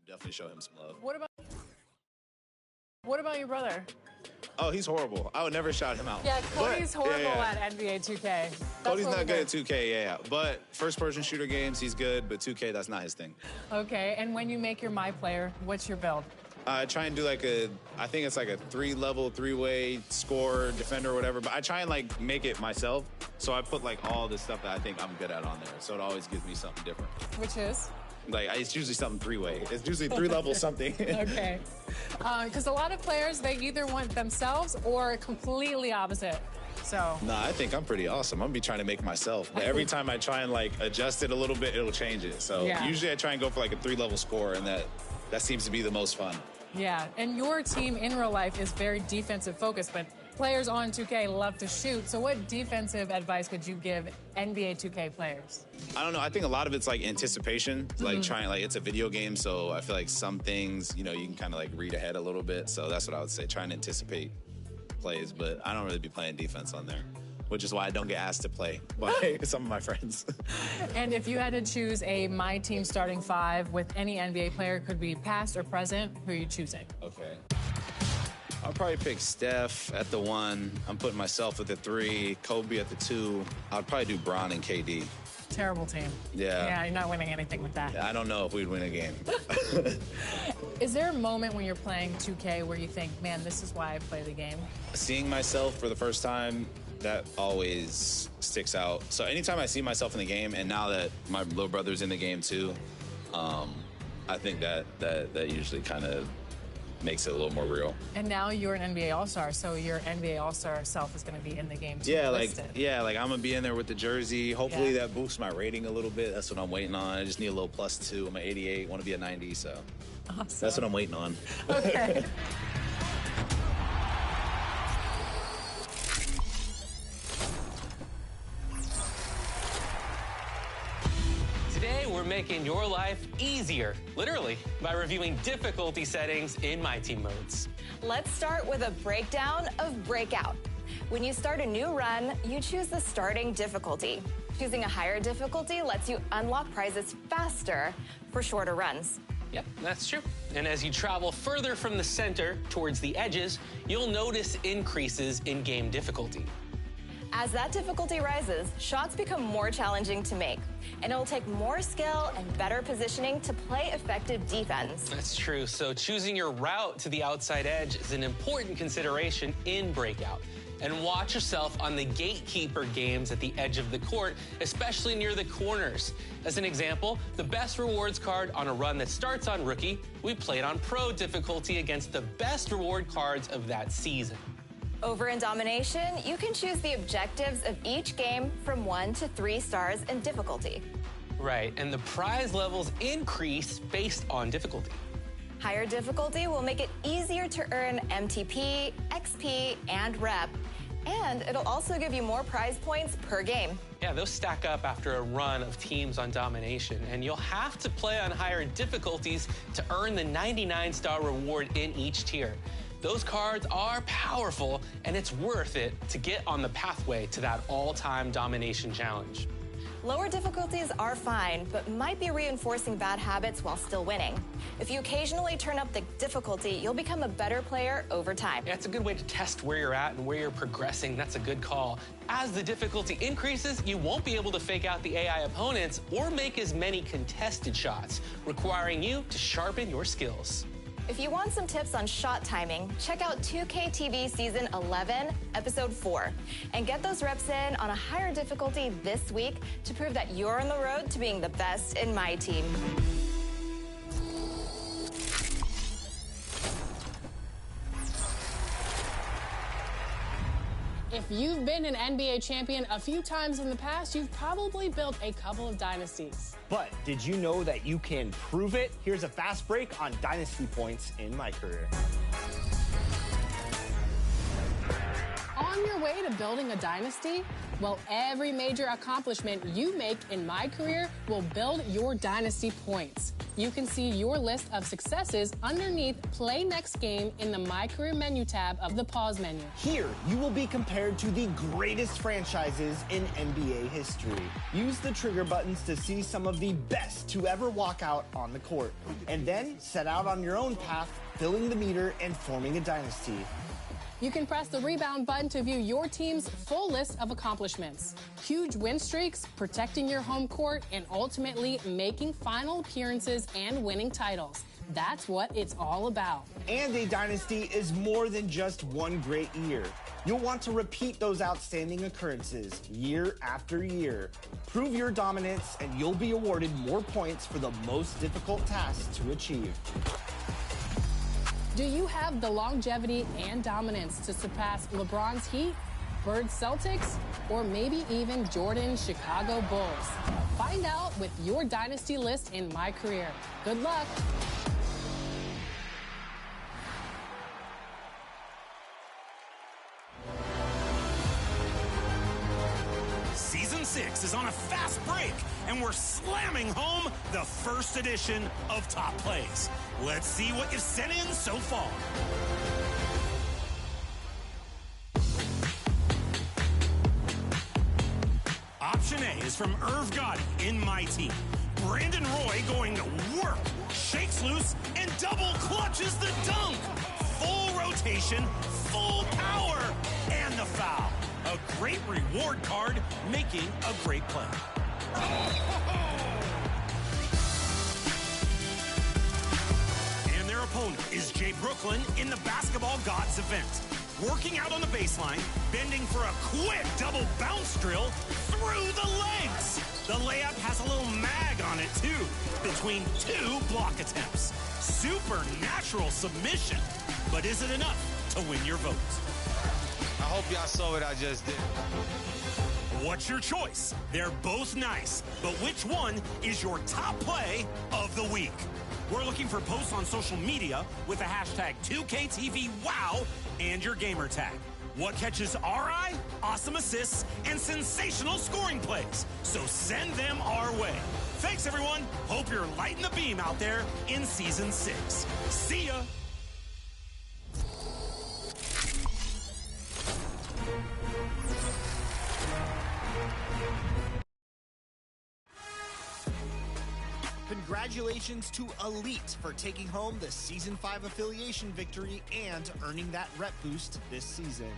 definitely show him some love. What about your brother? Oh, he's horrible. I would never shout him out. Yeah, Cody's horrible at NBA 2K. Cody's not good at 2K, yeah. But first-person shooter games, he's good. But 2K, that's not his thing. Okay, and when you make your My Player, what's your build? I try and do I think it's like a 3-level, 3-way scorer, defender, or whatever. But I try and like make it myself. So I put like all the stuff that I think I'm good at on there. So it always gives me something different. Which is? Like, it's usually something 3-way. It's usually 3-level something. Okay. Because a lot of players, they either want themselves or completely opposite. So. Nah, I think I'm pretty awesome. I'm gonna be trying to make myself. But every time I try and like adjust it a little bit, it'll change it. So usually I try and go for like a 3-level score, and that seems to be the most fun. Yeah, and your team in real life is very defensive focused, but players on 2K love to shoot. So what defensive advice would you give NBA 2K players? I don't know. I think a lot of it's like anticipation, like it's a video game. So I feel like some things, you can kind of like read ahead a little bit. So that's what I would say, trying to anticipate plays. But I don't really be playing defense on there, which is why I don't get asked to play by some of my friends. And if you had to choose a My Team starting 5 with any NBA player, could be past or present, who are you choosing? Okay. I'll probably pick Steph at the 1. I'm putting myself at the 3, Kobe at the 2. I'd probably do Bron and KD. Terrible team. Yeah. Yeah, you're not winning anything with that. I don't know if we'd win a game. Is there a moment when you're playing 2K where you think, man, this is why I play the game? Seeing myself for the first time, that always sticks out. So anytime I see myself in the game, and now that my little brother's in the game too, I think that usually kind of makes it a little more real. And now you're an NBA All-Star, so your NBA All-Star self is going to be in the game too. Yeah, like I'm gonna be in there with the jersey. Hopefully that boosts my rating a little bit. That's what I'm waiting on. I just need a little +2. I'm an 88, want to be a 90, so awesome. That's what I'm waiting on. Okay. Today, we're making your life easier, literally, by reviewing difficulty settings in My Team modes. Let's start with a breakdown of Breakout. When you start a new run, you choose the starting difficulty. Choosing a higher difficulty lets you unlock prizes faster for shorter runs. Yep, that's true. And as you travel further from the center towards the edges, you'll notice increases in game difficulty. As that difficulty rises, shots become more challenging to make, and it'll take more skill and better positioning to play effective defense. That's true. So choosing your route to the outside edge is an important consideration in Breakout. And watch yourself on the gatekeeper games at the edge of the court, especially near the corners. As an example, the best rewards card on a run that starts on Rookie, we played on Pro difficulty against the best reward cards of that season. Over in Domination, you can choose the objectives of each game from 1 to 3 stars in difficulty. Right, and the prize levels increase based on difficulty. Higher difficulty will make it easier to earn MTP, XP, and rep, and it'll also give you more prize points per game. Yeah, those stack up after a run of teams on Domination, and you'll have to play on higher difficulties to earn the 99-star reward in each tier. Those cards are powerful, and it's worth it to get on the pathway to that all-time Domination challenge. Lower difficulties are fine, but might be reinforcing bad habits while still winning. If you occasionally turn up the difficulty, you'll become a better player over time. Yeah, it's a good way to test where you're at and where you're progressing. That's a good call. As the difficulty increases, you won't be able to fake out the AI opponents or make as many contested shots, requiring you to sharpen your skills. If you want some tips on shot timing, check out 2K TV Season 11, Episode 4, and get those reps in on a higher difficulty this week to prove that you're on the road to being the best in My Team. If you've been an NBA champion a few times in the past, you've probably built a couple of dynasties. But did you know that you can prove it? Here's a fast break on dynasty points in my career. On On your way to building a dynasty? Well, every major accomplishment you make in My Career will build your dynasty points. You can see your list of successes underneath Play Next Game in the My Career menu tab of the Pause menu. Here, you will be compared to the greatest franchises in NBA history. Use the trigger buttons to see some of the best to ever walk out on the court. And then set out on your own path, filling the meter and forming a dynasty. You can press the rebound button to view your team's full list of accomplishments. Huge win streaks, protecting your home court, and ultimately making final appearances and winning titles. That's what it's all about. And a dynasty is more than just one great year. You'll want to repeat those outstanding occurrences year after year. Prove your dominance, and you'll be awarded more points for the most difficult tasks to achieve. Do you have the longevity and dominance to surpass LeBron's Heat, Bird's Celtics, or maybe even Jordan's Chicago Bulls? Find out with your dynasty list in My Career. Good luck. Season 6 is on a fast break, and we're slamming home the first edition of Top Plays. Let's see what you've sent in so far. Option A is from Irv Gotti in My Team. Brandon Roy going to work, shakes loose, and double clutches the dunk. Full rotation, full power, and the foul. A great reward card, making a great play. And their opponent is Jay Brooklyn in the Basketball Gods event. Working out on the baseline, bending for a quick double bounce drill through the legs. The layup has a little mag on it, too, between two block attempts. Supernatural submission. But is it enough to win your vote? I hope y'all saw what I just did. What's your choice? They're both nice, but which one is your top play of the week? We're looking for posts on social media with the hashtag 2KTVWOW and your gamer tag. What catches our eye? Awesome assists and sensational scoring plays. So send them our way. Thanks, everyone. Hope you're lighting the beam out there in Season 6. See ya. Congratulations to Elite for taking home the Season 5 affiliation victory and earning that rep boost this season.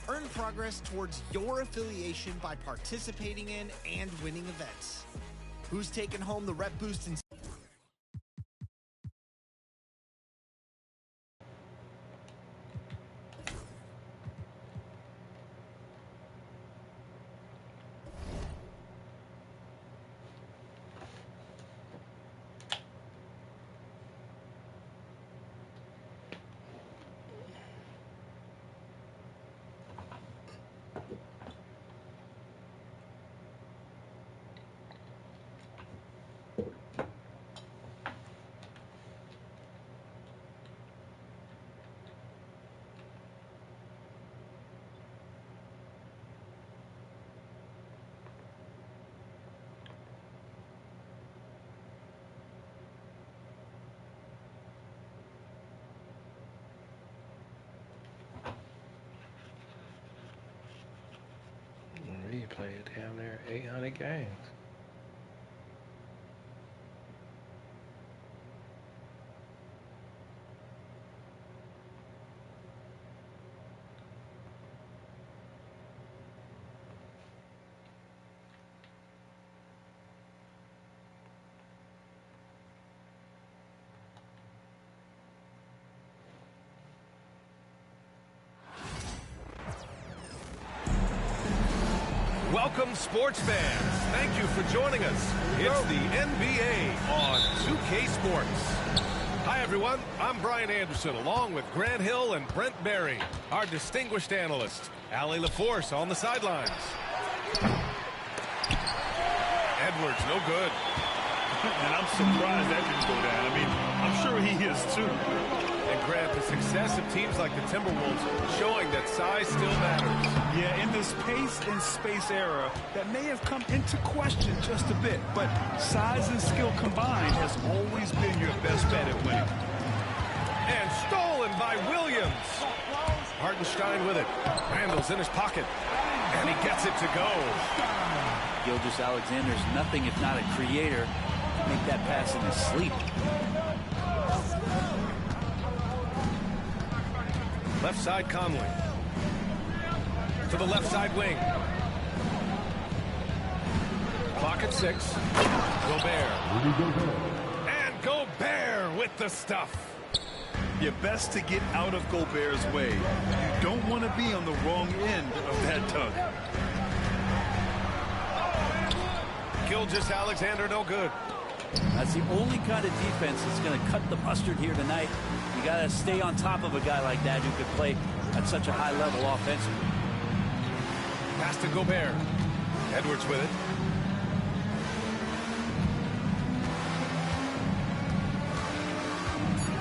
Earn progress towards your affiliation by participating in and winning events. Who's taken home the rep boost in You played down there 800 games. Welcome, sports fans. Thank you for joining us. It's the NBA on 2K Sports. Hi, everyone. I'm Brian Anderson, along with Grant Hill and Brent Berry, our distinguished analyst. Allie LaForce on the sidelines. Edwards, no good. And I'm surprised that didn't go down. I mean, I'm sure he is, too. And Grant, the success of teams like the Timberwolves showing that size still matters. Yeah, in this pace and space era, that may have come into question just a bit, but size and skill combined has always been your best bet at winning. And stolen by Williams. Hartenstein with it. Randall's in his pocket. And he gets it to go. Gilgeous-Alexander's nothing if not a creator. Make that pass in his sleep. Left side Conley. To the left side wing. Clock at 6. Gobert. And Gobert with the stuff. You're best to get out of Gobert's way. You don't want to be on the wrong end of that tug. Gilgeous-Alexander no good. That's the only kind of defense that's going to cut the mustard here tonight. You got to stay on top of a guy like that who could play at such a high level offensively. Pass to Gobert. Edwards with it.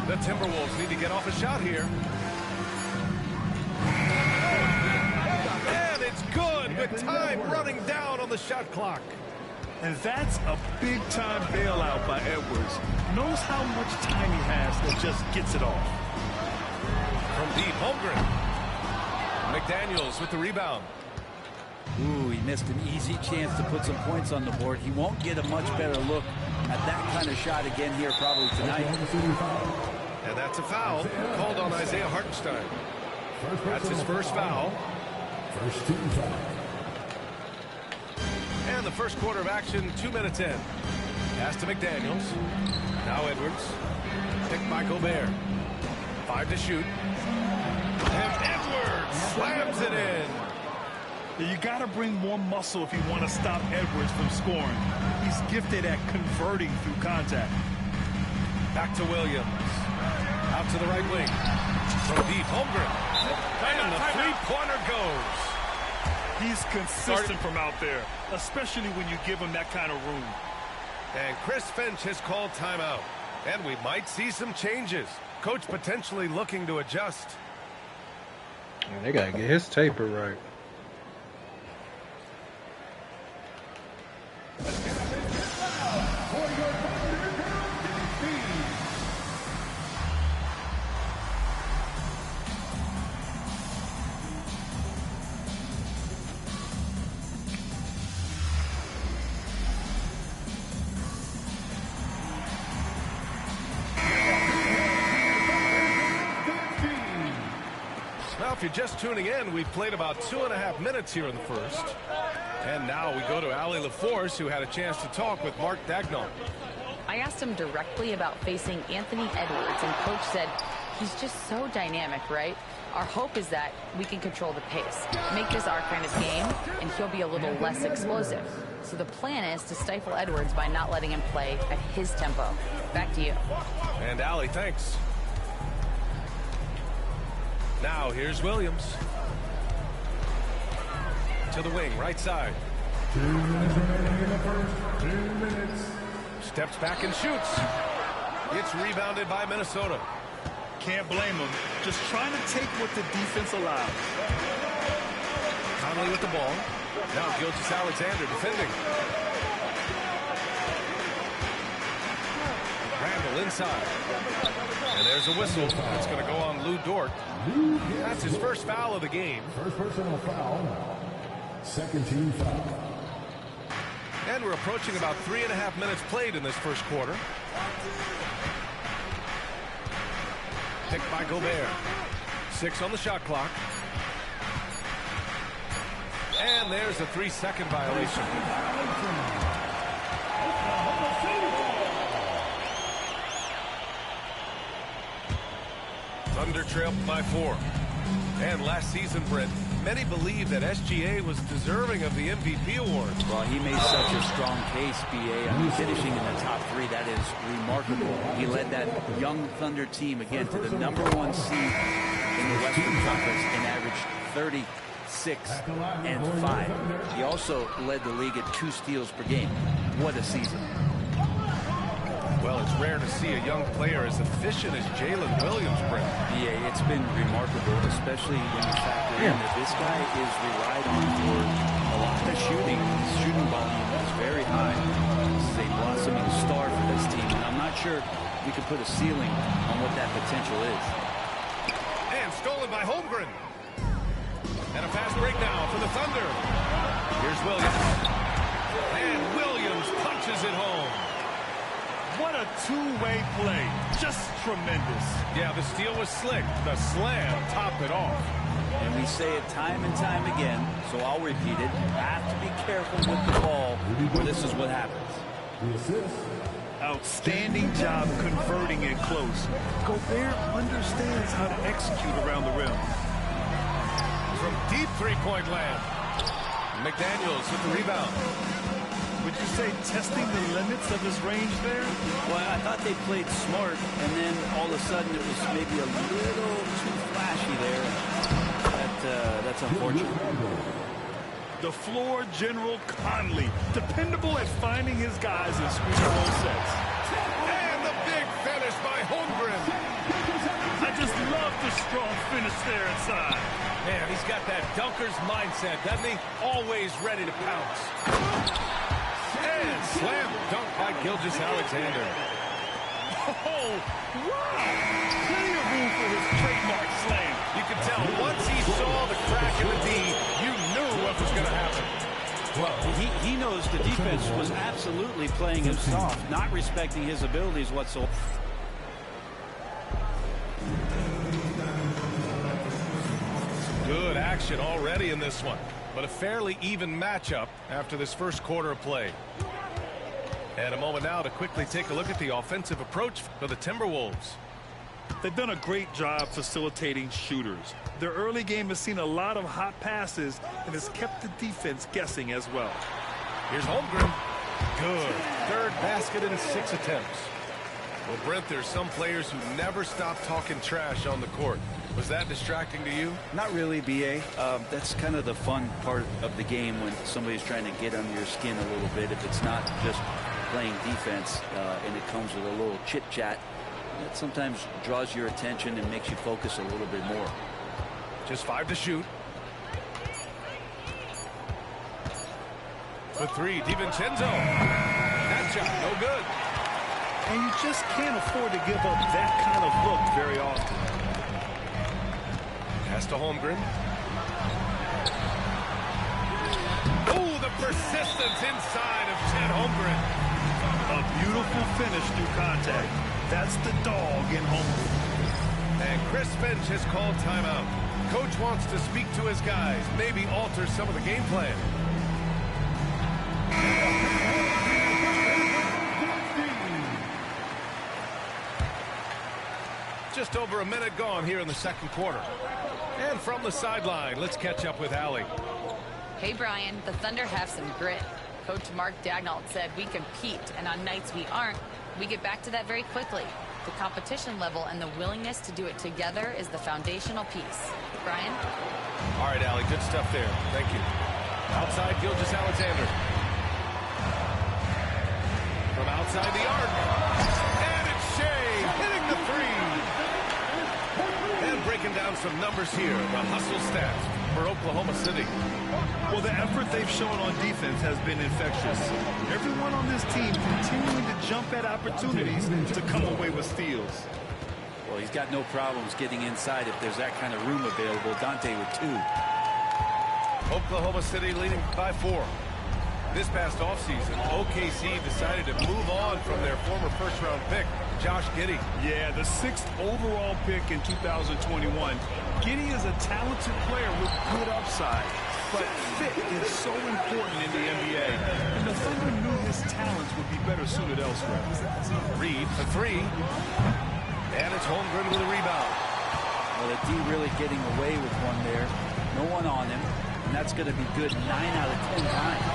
The Timberwolves need to get off a shot here. And it's good with time running down on the shot clock. And that's a big-time bailout by Edwards. Knows how much time he has that just gets it off. From deep, Holmgren. McDaniels with the rebound. Ooh, he missed an easy chance to put some points on the board. He won't get a much better look at that kind of shot again here probably tonight. And that's a foul called on Isaiah Hartenstein. That's his first foul. First team foul. And the first quarter of action, 2 minutes in. Pass to McDaniels. Now Edwards. Picked by Gobert. 5 to shoot. And Edwards slams it in. You got to bring more muscle if you want to stop Edwards from scoring. He's gifted at converting through contact. Back to Williams. Out to the right wing. From deep, Holmgren. And the three-pointer goes. He's consistent from out there, especially when you give him that kind of room. And Chris Finch has called timeout. And we might see some changes. Coach potentially looking to adjust. Man, they got to get his taper right. If you're just tuning in, we've played about 2.5 minutes here in the first. And now we go to Allie LaForce, who had a chance to talk with Mark Daigneault. I asked him directly about facing Anthony Edwards, and Coach said he's just so dynamic, right? Our hope is that we can control the pace, make this our kind of game, and he'll be a little less explosive. So the plan is to stifle Edwards by not letting him play at his tempo. Back to you. And Allie, thanks. Now here's Williams. To the wing, right side. 2 minutes remaining in the first. 2 minutes. Steps back and shoots. It's rebounded by Minnesota. Can't blame him. Just trying to take what the defense allows. Conley with the ball. Now Gilgeous-Alexander defending. Randall inside. And there's a whistle. It's going to go on Lou Dort. That's his first foul of the game. First personal foul. Second team foul. And we're approaching about 3.5 minutes played in this first quarter. Picked by Gobert. 6 on the shot clock. And there's a 3-second violation. Thunder trailed by 4. And last season, Brent, many believe that SGA was deserving of the MVP award. Well, he made such a strong case, B.A. I mean, finishing in the top 3, that is remarkable. He led that young Thunder team, again, to the #1 seed in the Western Conference and averaged 36 and 5. He also led the league at 2 steals per game. What a season. Well, it's rare to see a young player as efficient as Jalen Williams, Brent. Yeah, it's been remarkable, especially when you factor in that this guy is relied on for a lot of shooting. His shooting volume is very high. This is a blossoming star for this team, and I'm not sure we can put a ceiling on what that potential is. And stolen by Holmgren. And a fast break now for the Thunder. Here's Williams. And Williams punches it home. What a two-way play. Just tremendous. Yeah, the steal was slick. The slam topped it off. And we say it time and time again, so I'll repeat it. You have to be careful with the ball, or this is what happens. Outstanding job converting it close. Gobert understands how to execute around the rim. From deep three-point land. McDaniels with the rebound. Would you say testing the limits of his range there? Well, I thought they played smart, and then all of a sudden it was maybe a little too flashy there. That's unfortunate. The floor general Conley, dependable at finding his guys in screen roll sets. And the big finish by Holmgren. I just love the strong finish there inside. Man, he's got that dunker's mindset, doesn't he? Always ready to pounce. And slam dunk by Gilgeous-Alexander. Oh, wow! Plenty of room for his trademark slam. You could tell once he saw the crack in the D, you knew what was going to happen. Well, he knows the defense was absolutely playing him soft, not respecting his abilities whatsoever. Good action already in this one, but a fairly even matchup after this first quarter of play. And a moment now to quickly take a look at the offensive approach for the Timberwolves. They've done a great job facilitating shooters. Their early game has seen a lot of hot passes and has kept the defense guessing as well. Here's Holmgren. Good. Third basket in 6 attempts. Well, Brent, there's some players who never stop talking trash on the court. Was that distracting to you? Not really, B.A. That's kind of the fun part of the game when somebody's trying to get under your skin a little bit. If it's not just playing defense and it comes with a little chit-chat, that sometimes draws your attention and makes you focus a little bit more. Just 5 to shoot. For 3, DiVincenzo. That shot, no good. And you just can't afford to give up that kind of look very often. Pass to Holmgren. Oh, the persistence inside of Chet Holmgren. A beautiful finish through contact. That's the dog in Holmgren. And Chris Finch has called timeout. Coach wants to speak to his guys, maybe alter some of the game plan. Just over a minute gone here in the second quarter. And from the sideline, let's catch up with Allie. Hey, Brian, the Thunder have some grit. Coach Mark Daigneault said we compete, and on nights we aren't, we get back to that very quickly. The competition level and the willingness to do it together is the foundational piece. Brian? All right, Allie, good stuff there. Thank you. Outside, Gilgeous-Alexander. From outside the arc. And it's Shea hitting the three. And breaking down some numbers here. The hustle stats for Oklahoma City. Well, the effort they've shown on defense has been infectious. Everyone on this team continuing to jump at opportunities to come away with steals. Well, he's got no problems getting inside if there's that kind of room available. Dante with 2. Oklahoma City leading by 4. This past offseason, OKC decided to move on from their former first-round pick, Josh Giddey. Yeah, the 6th overall pick in 2021. Giddey is a talented player with good upside, but fit is so important in the NBA, and the Thunder knew his talents would be better suited elsewhere. Reed for 3, and it's Holmgren with a rebound. Well, the D really getting away with one there. No one on him, and that's going to be good 9 out of 10 times.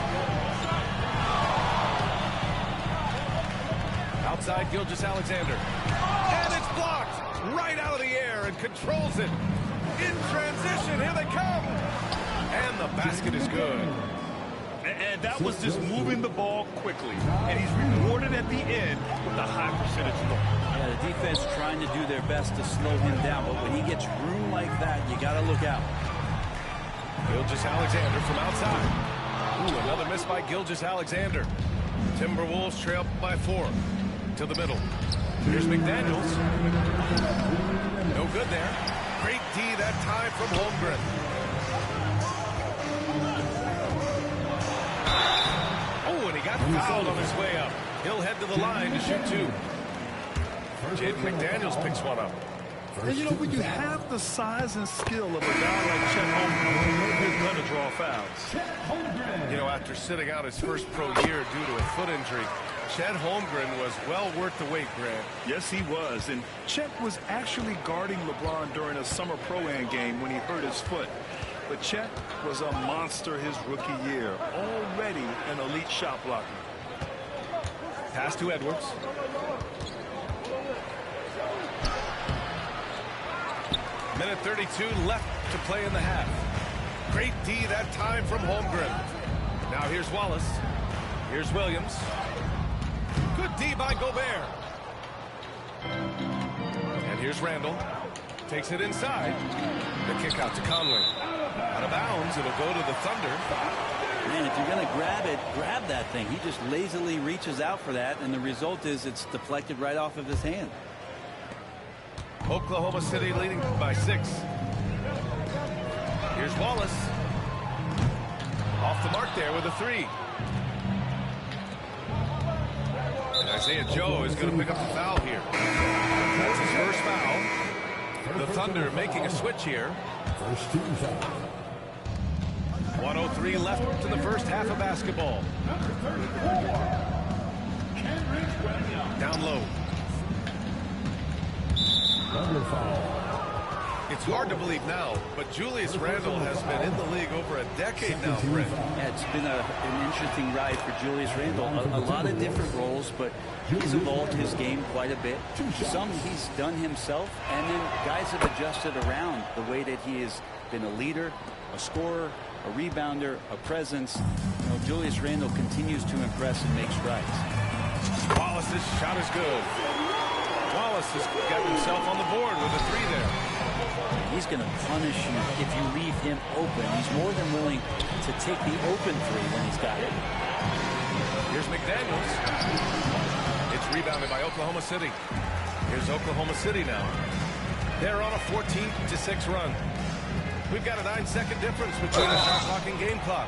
Outside, Gilgeous-Alexander. And it's blocked right out of the air and controls it. In transition, here they come. And the basket is good. And that was just moving the ball quickly. And he's rewarded at the end with a high percentage goal. Yeah, the defense trying to do their best to slow him down, but when he gets room like that, you got to look out. Gilgeous-Alexander from outside. Ooh, another miss by Gilgeous-Alexander. Timberwolves trail by 4 to the middle. Here's McDaniels. No good there. Great D that time from Holmgren. Oh, and he got fouled on his way up. He'll head to the line to shoot 2. Jaden McDaniels picks one up. And you know, when you have the size and skill of a guy like Chet Holmgren, you're going to draw fouls. You know, after sitting out his first pro year due to a foot injury, Chet Holmgren was well worth the wait, Grant. Yes, he was. And Chet was actually guarding LeBron during a summer Pro-Am game when he hurt his foot. But Chet was a monster his rookie year, already an elite shot blocker. Pass to Edwards. Minute 32 left to play in the half. Great D that time from Holmgren. Now here's Wallace. Here's Williams. Good D by Gobert. And here's Randall. Takes it inside. The kick out to Conley. Out of bounds. It'll go to the Thunder. Man, if you're going to grab it, grab that thing. He just lazily reaches out for that, and the result is it's deflected right off of his hand. Oklahoma City leading by 6. Here's Wallace. Off the mark there with a 3. And Isaiah Joe is going to pick up the foul here. That's his first foul. The Thunder making a switch here. 1:03 left to the first half of basketball. Down low. It's hard to believe now, but Julius Randle has been in the league over a decade now, Brent. Yeah, it's been an interesting ride for Julius Randle. A lot of different roles, but he's evolved his game quite a bit. Some he's done himself, and then guys have adjusted around the way that he has been a leader, a scorer, a rebounder, a presence. You know, Julius Randle continues to impress and make strides. Wallace's shot is good. Wallace has got himself on the board with a 3 there. He's going to punish you if you leave him open. He's more than willing to take the open 3 when he's got it. Here's McDaniels. It's rebounded by Oklahoma City. Here's Oklahoma City now. They're on a 14-6 run. We've got a 9-second difference between the shot clock and game clock.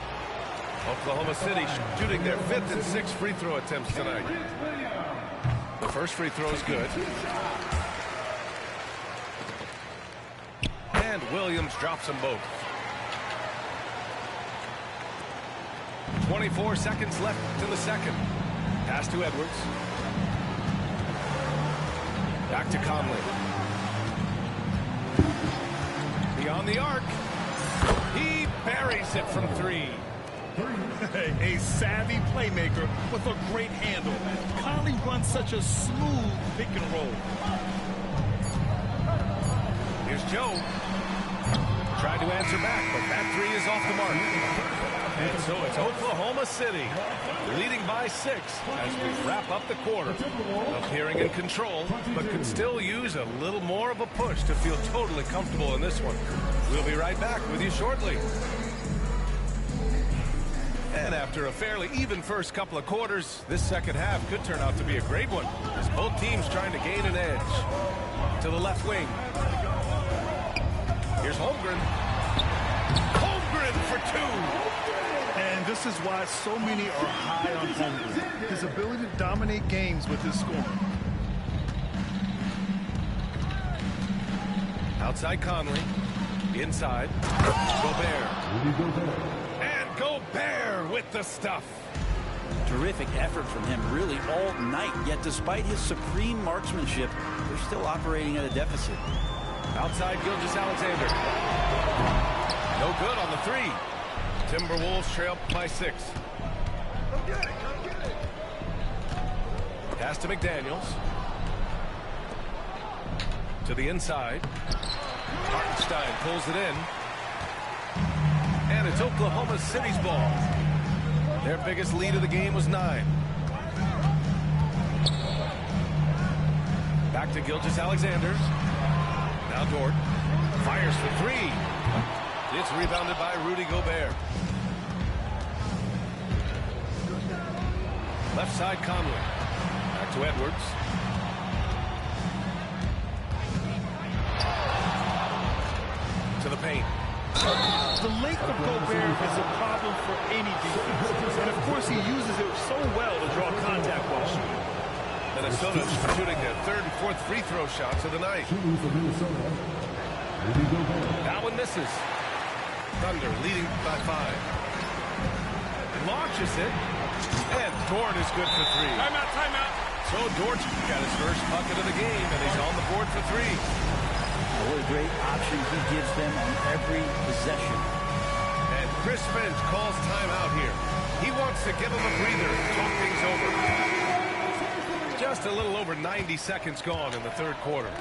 Oklahoma City shooting their 5th and 6th free throw attempts tonight. The first free throw is good. And Williams drops them both. 24 seconds left in the second. Pass to Edwards. Back to Conley. Beyond the arc. He buries it from 3. A savvy playmaker with a great handle. Conley runs such a smooth pick and roll. Here's Joe. Tried to answer back, but that 3 is off the mark. And so it's Oklahoma City leading by 6 as we wrap up the quarter. Appearing in control, but could still use a little more of a push to feel totally comfortable in this one. We'll be right back with you shortly. And after a fairly even first couple of quarters, this second half could turn out to be a great one as both teams trying to gain an edge. To the left wing. Here's Holmgren. Holmgren for 2. And this is why so many are high on Holmgren. His ability to dominate games with his scoring. Outside Conley. Inside. Gobert. And Gobert with the stuff. Terrific effort from him really all night, yet despite his supreme marksmanship, they're still operating at a deficit. Outside Gilgeous-Alexander. No good on the 3. Timberwolves trail by 6. Pass to McDaniels. To the inside. Hartenstein pulls it in. And it's Oklahoma City's ball. Their biggest lead of the game was 9. Back to Gilgeous-Alexander. Now Dort fires for 3. It's rebounded by Rudy Gobert. Left side Conley. Back to Edwards. To the paint. The length of Gobert is a problem for any defense. And of course he uses it so well to draw contact while shooting. Minnesota's shooting their 3rd and 4th free throw shots of the night. That one misses. Thunder leading by 5. Launches it. And Dort is good for 3. Timeout, timeout. So Dort's got his first bucket of the game, and he's on the board for 3. What a great option he gives them on every possession. And Chris Finch calls timeout here. He wants to give him a breather and talk things over. Just a little over 90 seconds gone in the 3rd quarter.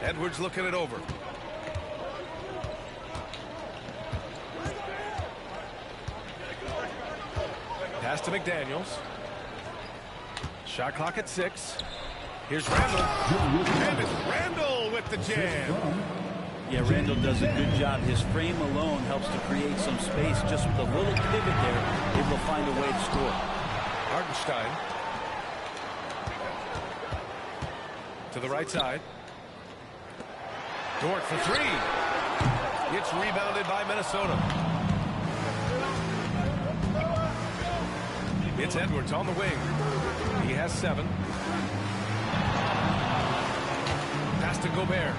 Edwards looking it over. Pass to McDaniels. Shot clock at 6. Here's Randall. And it's Randall with the jam. Yeah, Randall does a good job. His frame alone helps to create some space. Just with a little pivot there, it will find a way to score. Hartenstein. To the right side. Dort for 3. It's rebounded by Minnesota. It's Edwards on the wing. He has 7. Pass to Gobert.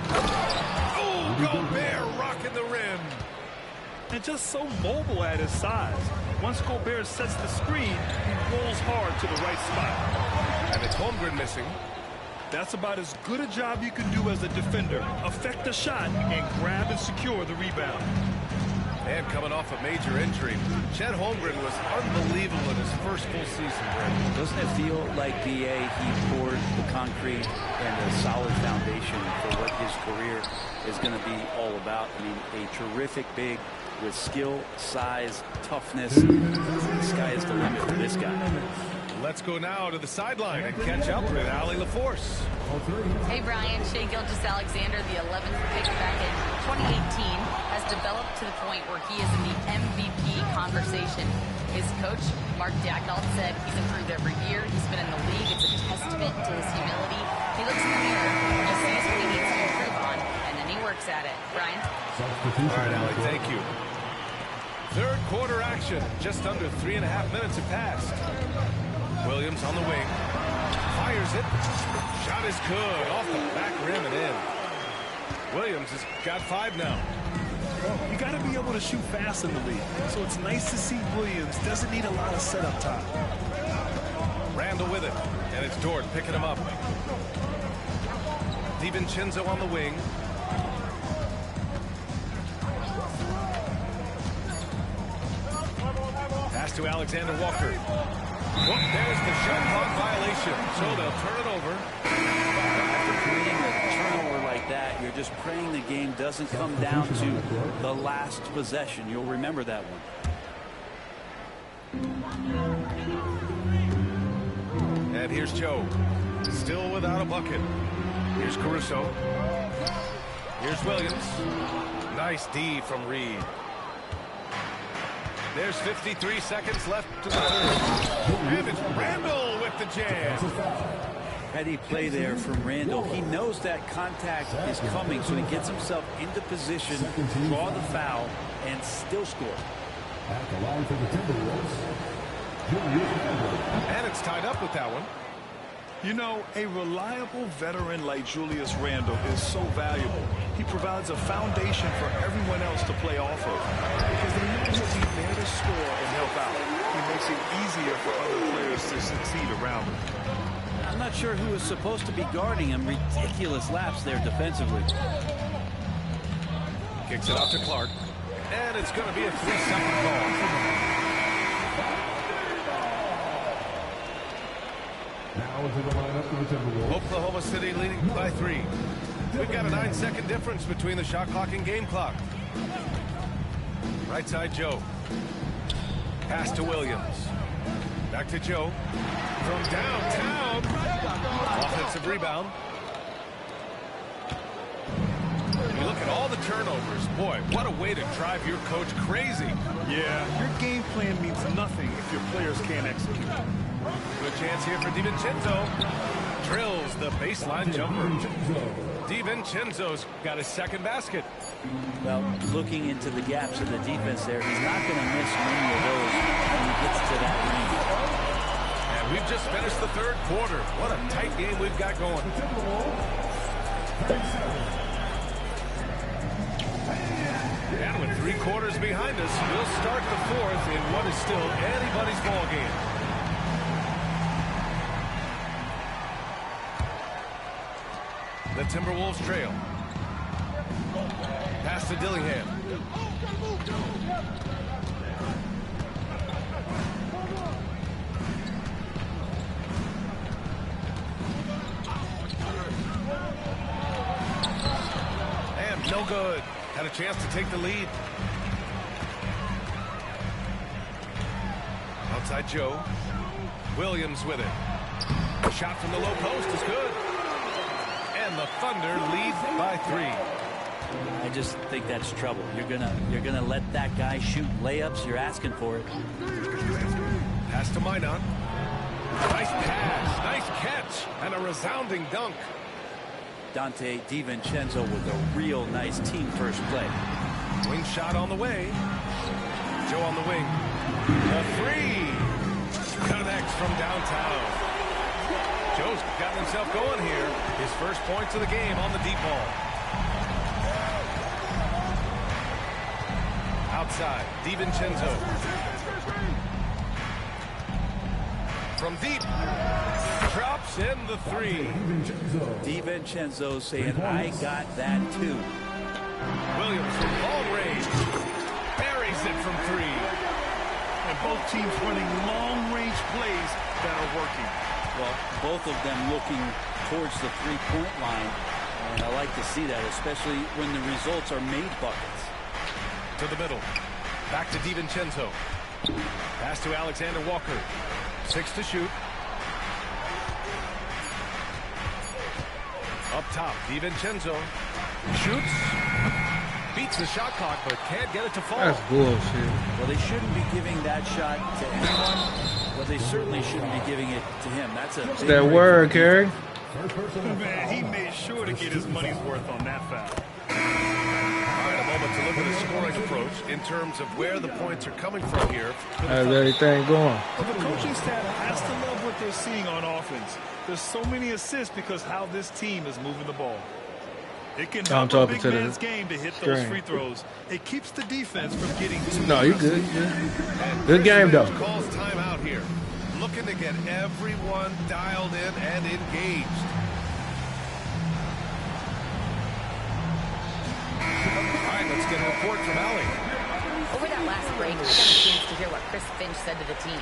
Oh, Gobert rocking the rim. And just so mobile at his size. Once Gobert sets the screen, he rolls hard to the right spot. And it's Holmgren missing. That's about as good a job you can do as a defender. Affect the shot and grab and secure the rebound. And coming off a major injury, Chet Holmgren was unbelievable in his first full season. Doesn't it feel like B.A. he poured the concrete and a solid foundation for what his career is going to be all about? I mean, a terrific big with skill, size, toughness. The sky is the limit for this guy. Let's go now to the sideline and catch up with Allie LaForce. Hey, Brian. Shai Gilgeous-Alexander, the 11th pick back in 2018, has developed to the point where he is in the MVP conversation. His coach, Mark Daignault, said he's improved every year. He's been in the league. It's a testament to his humility. He looks in the mirror, he sees what he needs to improve on, and then he works at it. Brian? All right, Allie, thank you. 3rd quarter action. Just under 3.5 minutes have passed. Williams on the wing. Fires it. Shot is good. Off the back rim and in. Williams has got 5 now. You got to be able to shoot fast in the league. So it's nice to see Williams doesn't need a lot of setup time. Randall with it. And it's Dort picking him up. DiVincenzo on the wing. Pass to Alexander Walker. Well, there's the shot clock violation. So they'll turn it over. After creating a turnover like that, you're just praying the game doesn't come down to the last possession. You'll remember that one. And here's Joe. Still without a bucket. Here's Caruso. Here's Williams. Nice D from Reed. There's 53 seconds left to the 3rd. And it's Randall with the jam. Heady play there from Randall. He knows that contact is coming, so he gets himself into position, draw the foul, and still score. At the line for the Timberwolves, and it's tied up with that one. You know, a reliable veteran like Julius Randle is so valuable. He provides a foundation for everyone else to play off of because they know he'll be there to score and help out. He makes it easier for other players to succeed around him. I'm not sure who is supposed to be guarding him. Ridiculous lapse there defensively. Kicks it out to Clark. And it's going to be a 3-second ball. Now into the lineup for the Timberwolves. Oklahoma City leading by 3. We've got a 9-second difference between the shot clock and game clock. Right side, Joe. Pass to Williams. Back to Joe. From downtown. Offensive rebound. You look at all the turnovers. Boy, what a way to drive your coach crazy. Yeah, your game plan means nothing if your players can't execute. Good chance here for DiVincenzo. Drills the baseline jumper. DiVincenzo's got his second basket. Well, looking into the gaps of the defense there, he's not going to miss many of those when he gets to that range. And we've just finished the third quarter. What a tight game we've got going. And with 3 quarters behind us, we'll start the fourth in what is still anybody's ball game. The Timberwolves trail. Pass to Dillingham. And no good. Had a chance to take the lead. Outside Joe. Williams with it. A shot from the low post is good. And the Thunder lead by 3. I just think that's trouble. You're gonna let that guy shoot layups. You're asking for it. Pass to Minot. Nice pass, nice catch, and a resounding dunk. Dante DiVincenzo with a real nice team first play. Wing shot on the way. Joe on the wing. A 3 connects from downtown. Joe's got himself going here. His first points of the game on the deep ball. Outside, DiVincenzo. From deep. Drops in the 3. DiVincenzo saying, I got that too. Williams from long range. Buries it from 3. And both teams running long-range plays that are working. Well, both of them looking towards the three-point line. And I like to see that, especially when the results are made buckets. To the middle. Back to DiVincenzo. Pass to Alexander Walker. 6 to shoot. Up top, DiVincenzo shoots. Beats the shot clock, but can't get it to fall. That's bullshit. Well, they shouldn't be giving that shot to anyone, but they certainly shouldn't be giving it to him. That's a big that word, Kerry. Man, he made sure to get his money's worth on that foul. All right, a moment to look at the scoring approach in terms of where the points are coming from here. How's everything going? Well, the coaching staff has to love what they're seeing on offense. There's so many assists because how this team is moving the ball. It can help a big man's game to hit those free throws. It keeps the defense from getting too No, you good. Good game, though. Calls timeout here. Looking to get everyone dialed in and engaged. All right, let's get a report from Allie. Over that last break, I got a chance to hear what Chris Finch said to the team.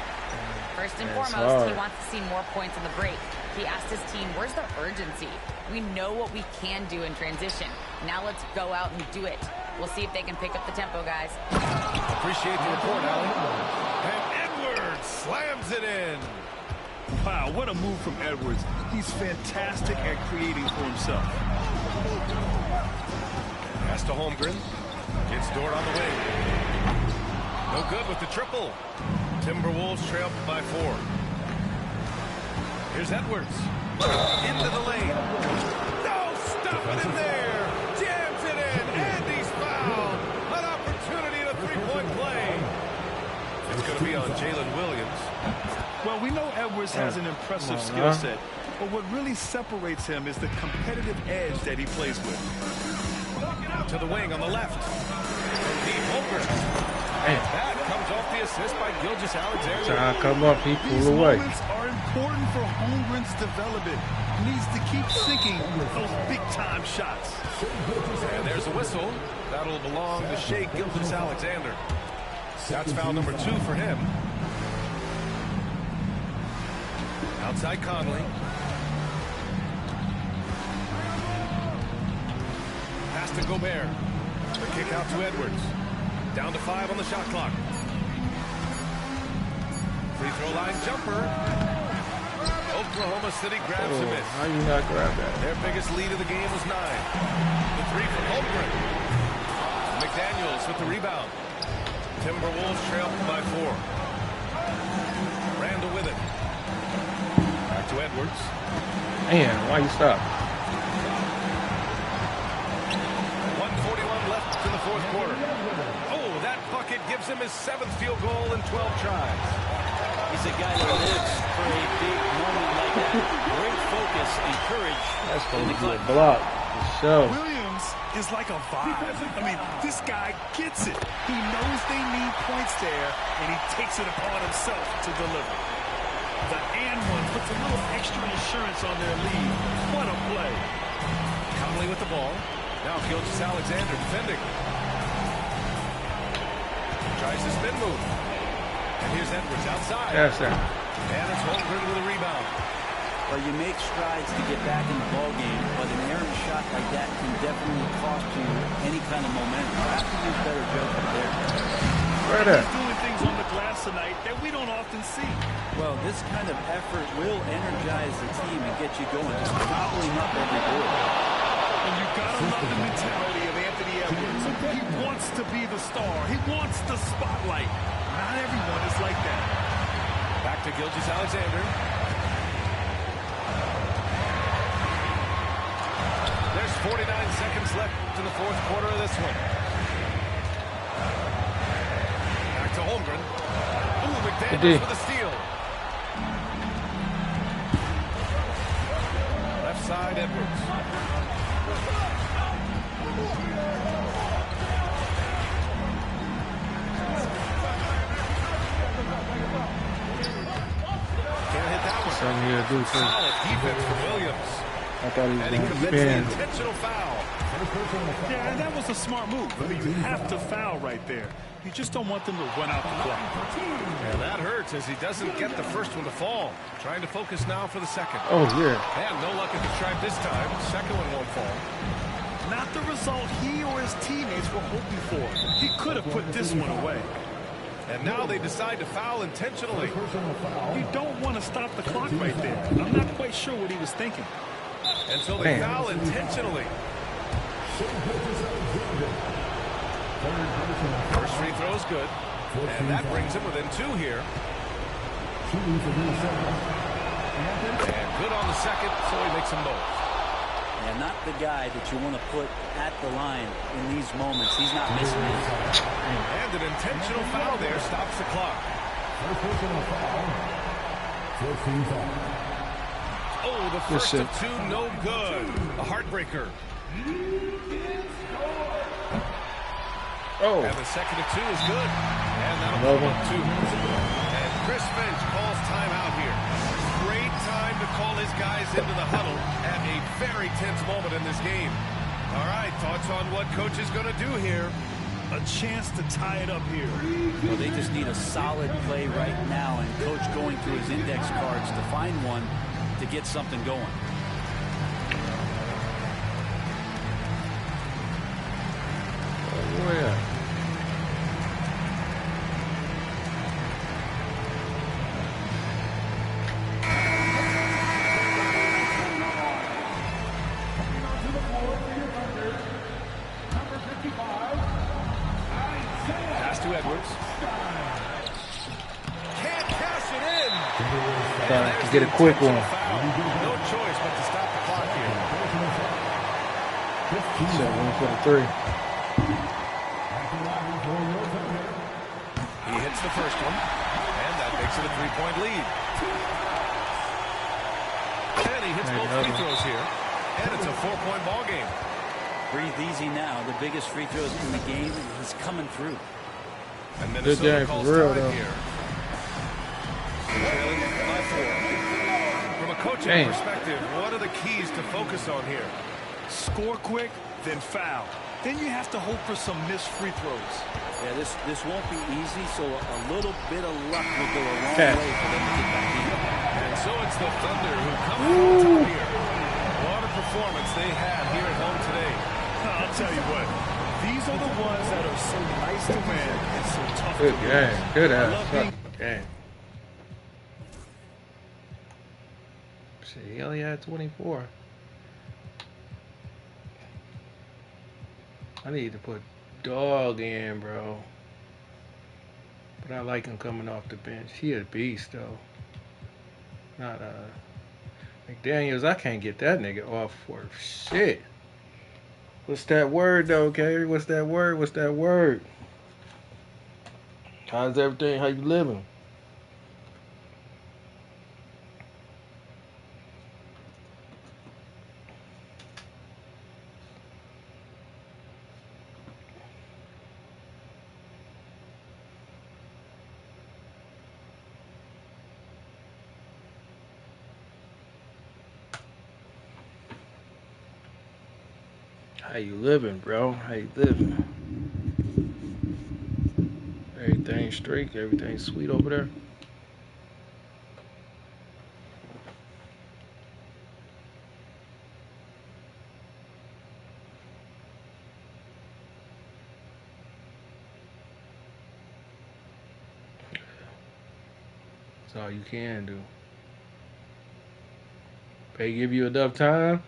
First and foremost, he wants to see more points on the break. He asked his team, where's the urgency? We know what we can do in transition. Now let's go out and do it. We'll see if they can pick up the tempo, guys. Appreciate the report, Allie. And Edwards slams it in. Wow, what a move from Edwards. He's fantastic at creating for himself. Pass to Holmgren. Gets Dort on the wing. No good with the triple. Timberwolves trail by 4. Here's Edwards. Into the lane. No, stop it in there. Jams it in, and he's fouled. An opportunity in a three-point play. It's going to be on Jalen Williams. Well, we know Edwards has an impressive skill set, but what really separates him is the competitive edge that he plays with. To the wing on the left. From deep, Holmgren. That comes off the assist by Gilgeous-Alexander. Trying to come up, he These pulled away. moments are important for Holmgren's development. He needs to keep sinking those big-time shots. And there's a whistle. That'll belong to Shai Gilgeous-Alexander. That's foul number 2 for him. Outside Conley. Pass to Gobert. The kick out to Edwards. Down to 5 on the shot clock. Free throw line jumper. Oklahoma City grabs a miss. How you not grab that? Their biggest lead of the game was 9. The three from Holmgren. McDaniels with the rebound. Timberwolves trail by 4. Randall with it. Back to Edwards. Man, why you stop? 1:41 left in the fourth quarter. Oh, that bucket gives him his 7th field goal in 12 tries. He's a guy that lives for a big moment like that. Great focus and courage. That's supposed to be a block. So Williams is like a vibe. I mean, this guy gets it. He knows they need points there, and he takes it upon himself to deliver. The and one puts a little extra insurance on their lead. What a play. Conley with the ball. Now Gilgeous-Alexander defending. Tries the spin move. And here's Edwards outside. yes, sir. And it's Holmgren with a rebound. Well, you make strides to get back in the ball game, but an errant shot like that can definitely cost you any kind of momentum. You have to use better judgment there. Right there. He's doing things on the glass tonight that we don't often see. Well, this kind of effort will energize the team and get you going, just gobbling up every board. And you gotta love the mentality of Anthony Edwards. He wants to be the star. He wants the spotlight. Not everyone is like that. Back to Gilgeous-Alexander. There's 49 seconds left in the fourth quarter of this one. Back to Holmgren. Ooh, McDaniels with a steal. Left side, Edwards. Can't hit that one. Something here to do too. Solid defense from Williams. I thought he was And he going to commits spin. an intentional foul. Yeah, and that was a smart move. I mean, you have to foul right there. You just don't want them to run out the clock. And that hurts as he doesn't get the first one to fall. Trying to focus now for the second. Oh, yeah. And no luck at the stripe this time. Second one won't fall. Not the result he or his teammates were hoping for. He could have put this one away. And now they decide to foul intentionally. You don't want to stop the clock right there. I'm not quite sure what he was thinking. And so they foul intentionally. First free throw is good. And that brings him within 2 here. And good on the second, so he makes them both. And not the guy that you want to put at the line in these moments. He's not missing it. And an intentional foul there stops the clock. Oh, the first of 2, no good. A heartbreaker. Oh. And the second of 2 is good. And that'll put up 2. And Chris Finch calls timeout here. Great time to call his guys into the huddle at a very tense moment in this game. All right, thoughts on what coach is going to do here? A chance to tie it up here. Well, they just need a solid play right now, and coach going through his index cards to find one to get something going. Oh, yeah. Pass to Edwards. Can't cash it in. Trying to get a quick one. No choice but to stop the clock here. So 1 for the 3. He hits the first one, and that makes it a 3-point lead. And he hits both free throws here, and it's a 4-point ball game. Breathe easy now. The biggest free throws in the game. He's coming through. And Good game for real, though. Here. Trailing by 4. From a coaching perspective, what are the keys to focus on here? Score quick, then foul. Then you have to hope for some missed free throws. Yeah, this won't be easy, so a little bit of luck will go a long way for them to get back in. And so it's the Thunder who come on top here. What a performance they had here at home today. I'll tell you what, these are the ones that are so nice to win Good game. Good ass. Game. Shit, he only had 24. I need to put Dog in, bro. But I like him coming off the bench. He a beast, though. Not McDaniels. I can't get that nigga off for shit. What's that word, though, Kerry? What's that word? What's that word? How's everything? How you living? How you living, bro? How you living? Everything straight? Everything sweet over there? That's all you can do. They give you enough time?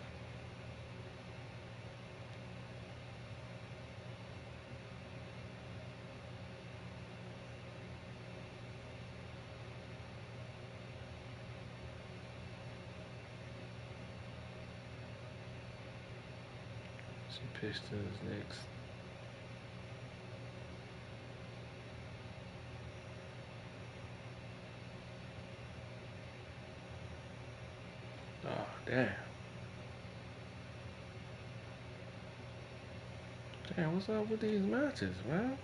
Pistons next. Oh, damn. Damn, what's up with these matches, man?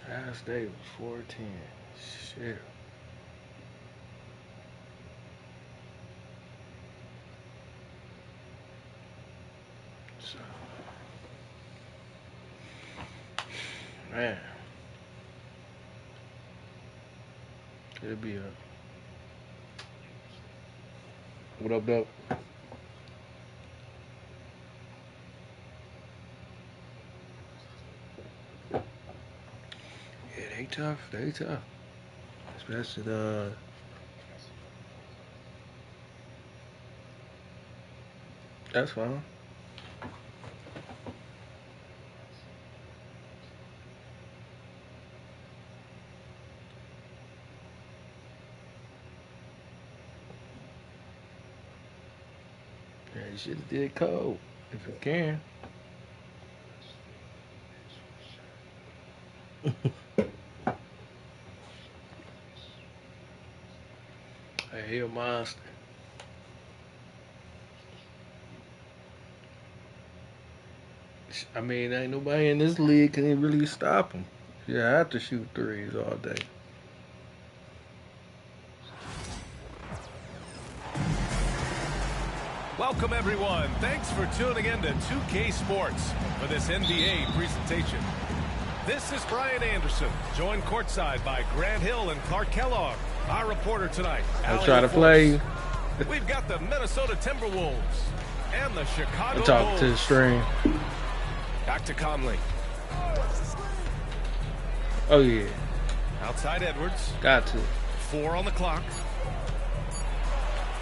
Last day was 410. Shit. So, man. It'll be a. What up, Doug? Yeah, they tough. They tough. Especially the. That's fine. Yeah, you should have did cold if you can. Hey, he a monster. I mean, ain't nobody in this league can really stop him. You have to shoot threes all day. Welcome, everyone. Thanks for tuning in to 2K Sports for this NBA presentation. This is Brian Anderson, joined courtside by Grant Hill and Clark Kellogg. Our reporter tonight, I'll try to play. We've got the Minnesota Timberwolves and the Chicago Bulls. Talk Bulls. to the stream. Back to Conley. Oh, yeah. Outside Edwards. Got to. 4 on the clock.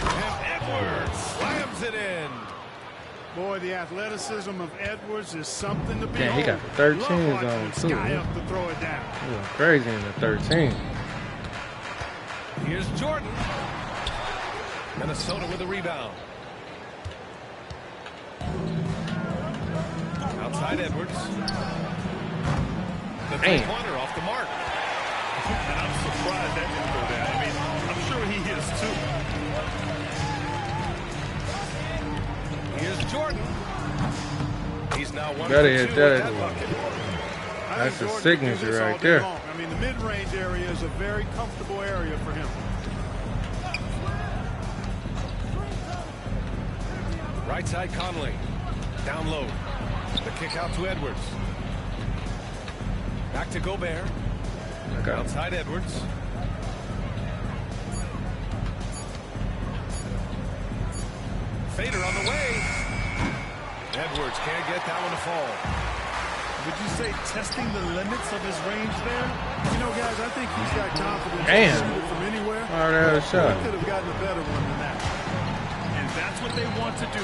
And Edwards slams it in. Boy, the athleticism of Edwards is something to behold. Damn, he got the 13s on, too. Sky up to throw it down. He went crazy in the 13. Here's Jordan. Minnesota with a rebound. Outside Edwards. The three-pointer off the mark. And I'm surprised that didn't go down. I mean, I'm sure he is too. Here's Jordan. He's now 1 Gotta for 2 hit that. with bucket. That's a signature right there. I mean, the mid-range area is a very comfortable area for him. Right side Conley. Down low. The kick out to Edwards. Back to Gobert. Outside Edwards. fader on the way. Edwards can't get that one to fall. Would you say testing the limits of his range there? You know, guys, I think he's got confidence Damn. to shoot it from anywhere. All right, shot. He could have gotten a better one than that. And that's what they want to do.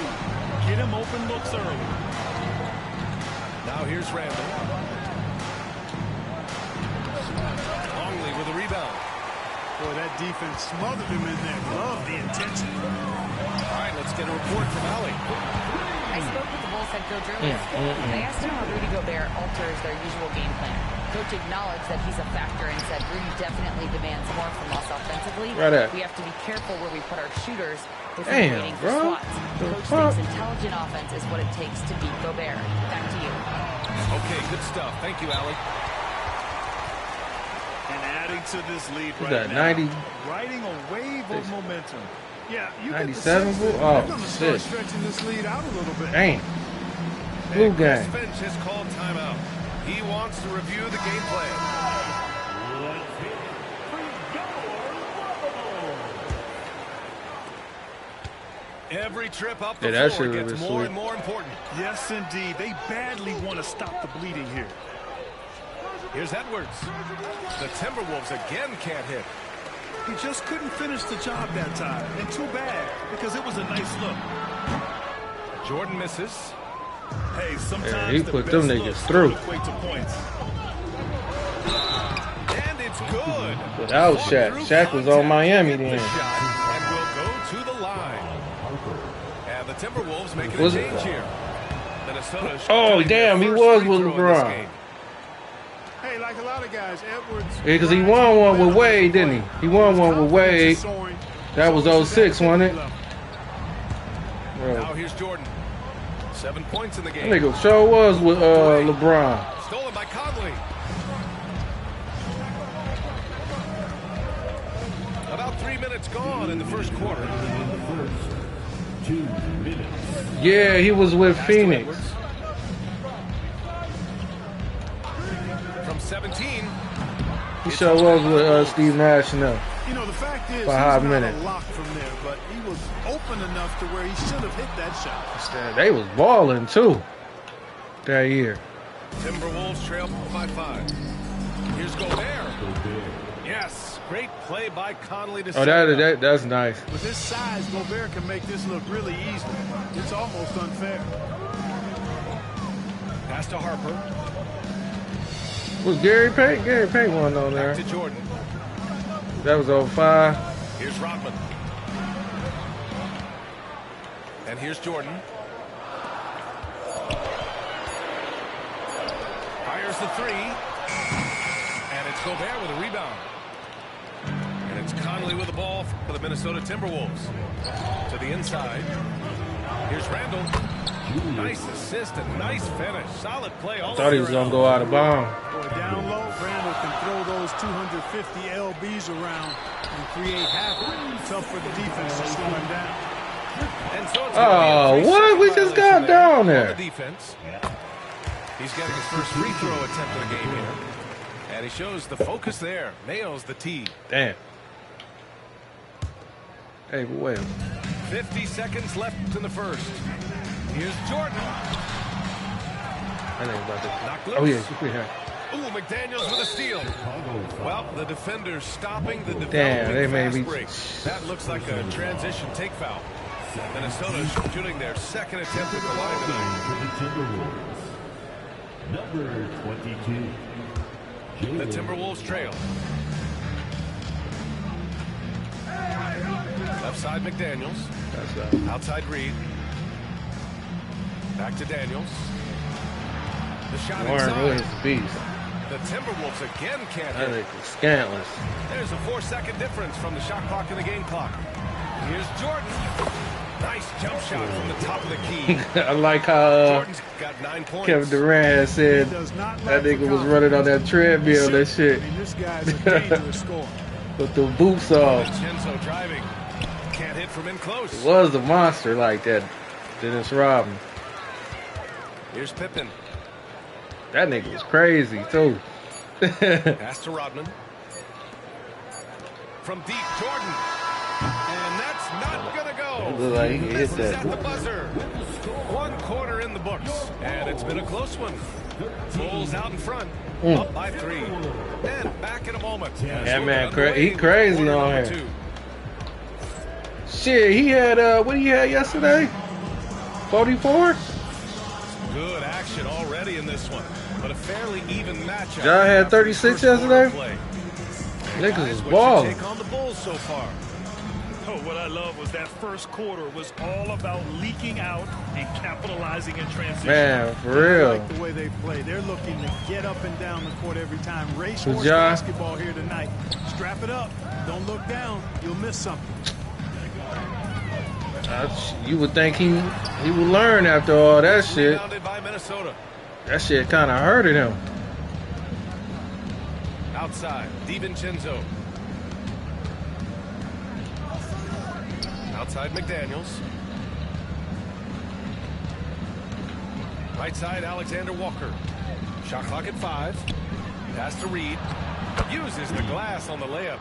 Get him open looks early. Now here's Randall. Longley with a rebound. Boy, that defense smothered him in there. Love the intention. All right, let's get a report from Allie. I spoke with the Bulls head coach earlier. I asked him how Rudy Gobert alters their usual game plan. Coach acknowledged that he's a factor and said Rudy definitely demands more from us offensively. We have to be careful where we put our shooters if we're waiting for slots. Coach thinks intelligent offense is what it takes to beat Gobert. Back to you. Okay, good stuff. Thank you, Allie. And adding to this lead right now. 90? Riding a wave of momentum. Yeah, you 97? Oh, shit. Stretching this lead out a little bit. Damn. Blue game. Finch has called timeout. He wants to review the game plan. Every trip up the floor gets more and more important. Yes, indeed. They badly want to stop the bleeding here. Here's Edwards. The Timberwolves again can't hit. He just couldn't finish the job that time. And too bad, because it was a nice look. Jordan misses. Hey, sometimes he put them niggas through. Equate to points. And it's good. Without Shaq. Shaq was on Miami then. And will go to the line. And the Timberwolves making a change here. Minnesota. Oh, damn, he was with LeBron. Hey, like a lot of guys, Edwards. Yeah, because he won one with Wade, didn't he? He won one with Wade. That was 06, wasn't it? Now here's Jordan. 7 points in the game. That nigga sure was with LeBron. Stolen by Conley. About 3 minutes gone in the first quarter. 2 minutes. Yeah, he was with Phoenix. From 17. He sure was with Steve Nash now. You know, the fact is, for he's a hot not minute. a lock from there, but he was open enough to where he should have hit that shot. They was balling too that year. Timberwolves trail by 5. Here's Gobert. Yes, great play by Conley to That's nice. With his size, Gobert can make this look really easy. It's almost unfair. Pass to Harper. Was Gary Payton? Gary Payton wasn't on there. Back to Jordan. That was 05. Here's Rodman. And here's Jordan. Fires the 3. And it's Gobert with a rebound. And it's Conley with the ball for the Minnesota Timberwolves. To the inside. Here's Randall. Nice assist and nice finish. Solid play. I thought he was going to go out of bounds. Down low, Randall can throw those 250 LBs around and create havoc. Tough for the defense to slow him down. And so it's what? We just got down there. Defense. He's getting his first free throw attempt of the game here. And he shows the focus there. Nails the tee. Damn. Hey, wait. 50 seconds left in the first. Here's Jordan. I think about that. Knocked loose. Oh, yeah. Ooh, McDaniels with a steal. Well, the defender's stopping the Damn, they developing made fast me. break. That looks like a transition take foul. Minnesota shooting their second attempt at the line tonight. Number 22. The Timberwolves trail. Left side McDaniels. Outside Reed. Back to Daniels. The shot Warren inside. Williams beast. The Timberwolves again can't That hit. nigga scantless. There's a 4-second difference from the shot clock and the game clock. Here's Jordan. Nice jump shot from the top of the key. I like how Jordan's got 9 points. Kevin Durant had said that nigga was running on that treadmill and shit. This guy's a dangerous scorer. With the boots off. Vincenzo driving. Can't hit from in close. It was a monster like that. Dennis Rodman. Here's Pippen. That nigga was crazy too. Pass to Rodman. From deep, Jordan. And that's not gonna go. Look like he hit Misses that. at the buzzer. 1 quarter in the books, and it's been a close one. Bulls out in front, up by 3. And back in a moment. Yeah, man, he crazy on here. Shit, he had what he had yesterday? 44. Good action already in this one, but a fairly even matchup. John had 36 yesterday. Niggas is balling. Take on the Bulls so far. Oh, what I love was that first quarter was all about leaking out and capitalizing in transition. Man, for real. I like the way they play. They're looking to get up and down the court every time. Race Good horse job. basketball here tonight. Strap it up. Don't look down. You'll miss something. You would think he would learn after all that shit. Rebounded by Minnesota. That shit kind of hurted him. Outside, DiVincenzo. Outside, McDaniels. Right side, Alexander Walker. Shot clock at 5. Pass to Reed. Uses the glass on the layup.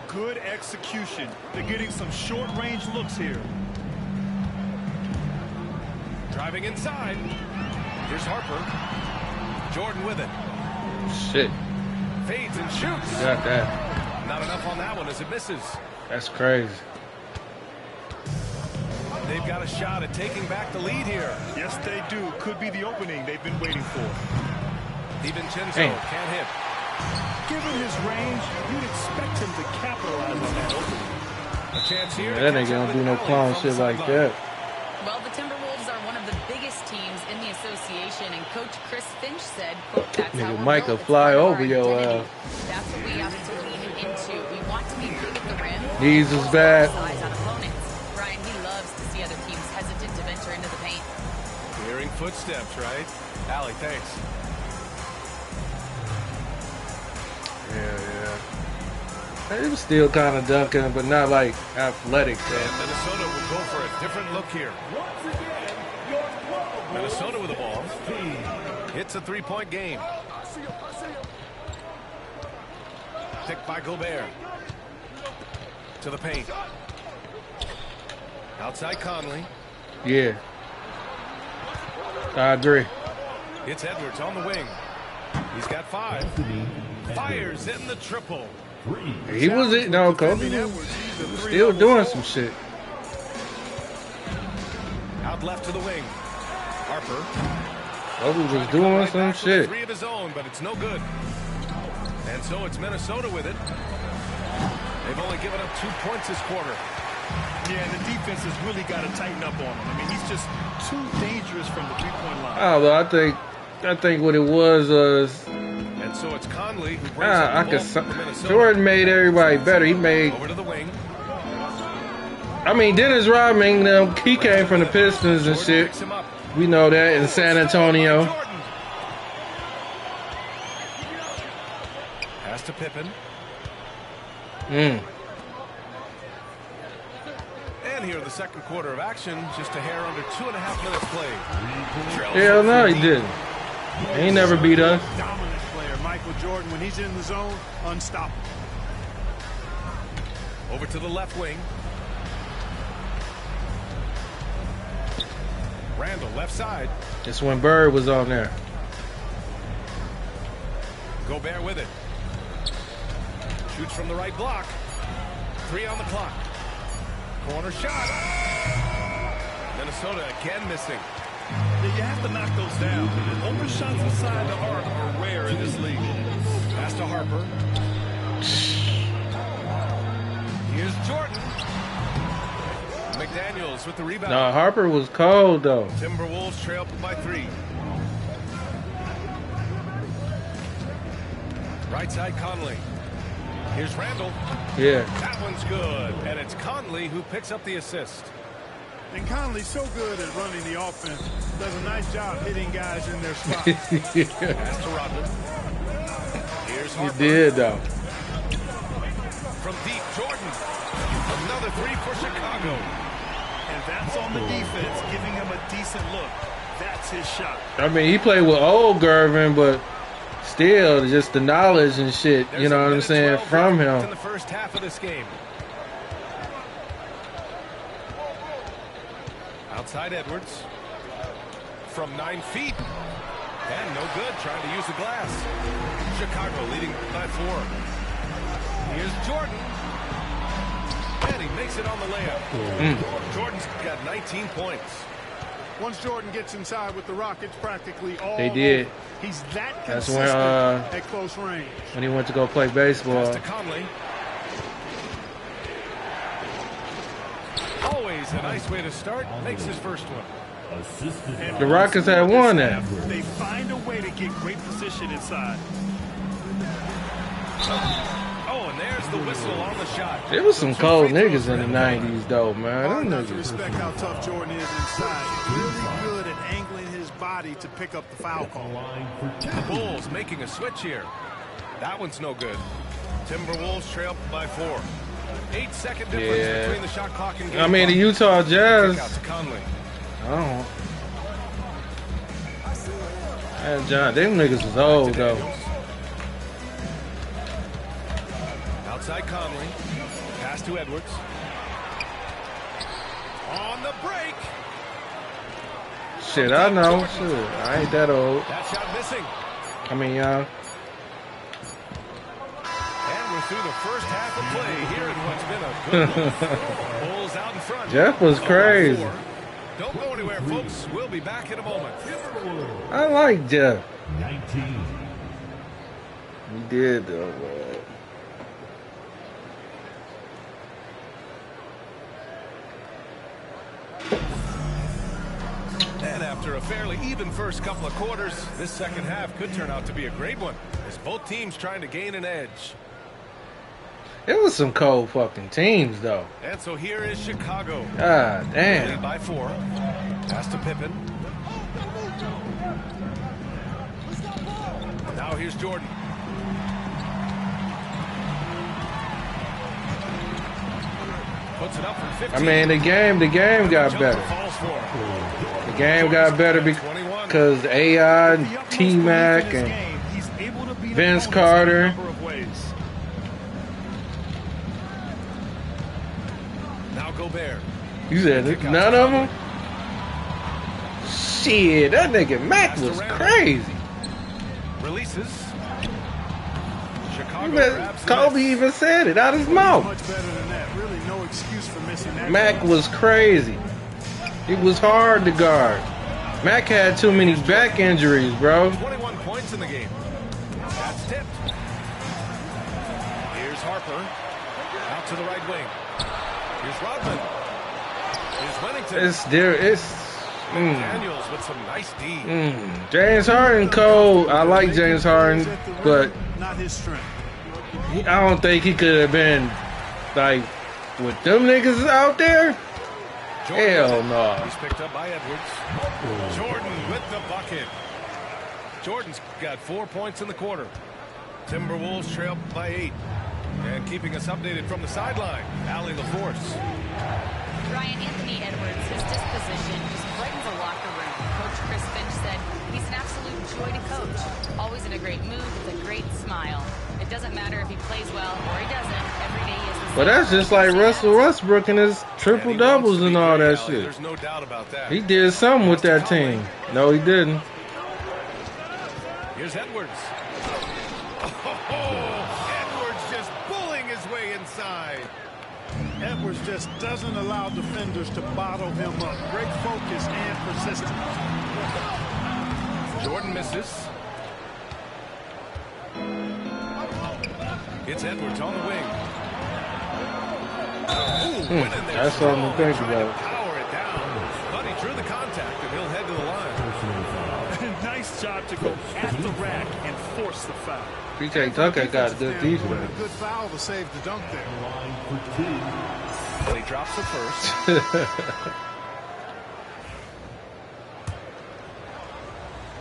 Good execution. They're getting some short-range looks here. Driving inside. Here's Harper. Jordan with it. Shit. Fades and shoots. Got that. Not enough on that one as it misses. That's crazy. They've got a shot at taking back the lead here. Yes, they do. Could be the opening they've been waiting for. DiVincenzo can't hit. Given his range, you'd expect him to capitalize on that opening. A chance here. That ain't gonna do no clown shit like that. Well, the Timberwolves are one of the biggest teams in the association, and Coach Chris Finch said, quote, "That's how Nigga, we're Mike will built. It's fly part of over our your identity. That's what we have to lean into. We want to be big at the rim. Knees is bad. Size on opponents. Brian, he loves to see other teams hesitant to venture into the paint. Hearing footsteps, right? Allie, thanks. Yeah. He was still kind of dunking, but not like athletic. And Minnesota will go for a different look here. Minnesota with the ball. It's a 3-point game. Picked by Gobert. To the paint. Outside Conley. Yeah. I agree. It's Edwards on the wing. He's got 5. Fires in the triple. He was it. No, Kobe was still doing some shit. Out left to the wing. Harper. Kobe was doing some shit. 3 of his own, but it's no good. And so it's Minnesota with it. They've only given up 2 points this quarter. Yeah, and the defense has really got to tighten up on him. I mean, he's just too dangerous from the 3-point line. I don't know. I think what it was and so it's Conley who brings up the ball for Minnesota. Jordan made everybody better. He made over to the wing. I mean, Dennis Rodman, he came from the Pistons and shit. We know that in San Antonio. Pass to Pippen. Mm. And here in the second quarter of action, just a hair under 2.5 minutes played. Hell no, he didn't. He ain't never beat us. Dominant player, Michael Jordan. When he's in the zone, unstoppable. Over to the left wing. Randall, left side. It's when Bird was on there. Gobert with it. Shoots from the right block. 3 on the clock. Corner shot. Minnesota again missing. Yeah, you have to knock those down. Open shots inside the arc are rare in this league. Pass to Harper. Here's Jordan. McDaniels with the rebound. No, Harper was cold though. Timberwolves trail by 3. Right side Conley. Here's Randall. Yeah. That one's good. And it's Conley who picks up the assist. And Conley's so good at running the offense. Does a nice job hitting guys in their spots. Pass to Rodman. Here's He Harper. did though. From deep, Jordan. Another 3 for Chicago. And that's on the defense, giving him a decent look. That's his shot. I mean, he played with old Gervin, but still, just the knowledge and shit, you know what I'm saying, from him. In the first half of this game. Outside Edwards. From 9 feet. And no good, trying to use the glass. Chicago leading by 4. Here's Jordan. And he makes it on the layup. Jordan's got 19 points. Once Jordan gets inside with the Rockets, practically all They did. over. He's that That's consistent when at close range. when he went to go play baseball. Pass to Conley. Always a nice way to start. Makes his first one. And The Rockets had won that. They find a way to get great position inside. Oh, and there's the whistle on the shot. There was some cold niggas in the 90s, though, man. Hard Them not to niggas. respect how tough Jordan is inside. Really good at angling his body to pick up the foul call. The Bulls making a switch here. That one's no good. Timberwolves trail by 4. 8-second difference Yeah. between the shot clock and game I mean, the clock. Utah Jazz. Kick out to Conley. Oh. And John, them niggas was old, though. Outside Conley. Pass to Edwards. On the break. Shit, I know. Shit, I ain't that old. That shot missing. I mean, young. And we're through the first half of play here in what's been a good one. Bulls out in front. Jeff was crazy. Don't go anywhere, folks. We'll be back in a moment. I like Jeff. 19. He did, though, man. And after a fairly even first couple of quarters, this second half could turn out to be a great one, as both teams trying to gain an edge. It was some cold fucking teams, though. And so here is Chicago. God Lead damn. by 4. Pass to Pippen. Now here's Jordan. Puts it up from 15. I mean, the game got better. Falls for him. The game got better because AI, T-Mac, and Vince Carter. Now Gobert. You said none of them? Shit, that nigga Mac was crazy. Releases. Chicago Even- grabs Kobe even said it out his mouth. Much better than that. Really no excuse for missing that. Mac was crazy. It was hard to guard. Mac had too many back injuries, bro. 21 points in the game. That's tipped. Here's Harper. Out to the right wing. Here's Rodman. Here's Wennington. Daniels with some nice D. James Harden cold. I like James Harden, but Not his strength. I don't think he could have been like with them niggas out there. Hell no. He's picked up by Edwards. Jordan with the bucket. Jordan's got 4 points in the quarter. Timberwolves trail by 8. And keeping us updated from the sideline, Allie LaForce. Ryan, Anthony Edwards, his disposition just brightens the locker room. Coach Chris Finch said he's an absolute joy to coach. Always in a great mood with a great smile. It doesn't matter if he plays well or he doesn't. Every day he is the same. But that's just like Russell Westbrook and his triple doubles and all that shit. There's no doubt about that. He did something with that team. No, he didn't. Here's Edwards. Edwards just bullying his way inside. Edwards just doesn't allow defenders to bottle him up. Great focus and persistence. Jordan misses. It's Edwards on the wing. Ooh, went in there That's something to think about. power it down. But he drew the contact, and he'll head to the line. Nice job to go at the rack and force the foul. PJ Tucker got good defense. Good foul to save the dunk there. And he drops the first.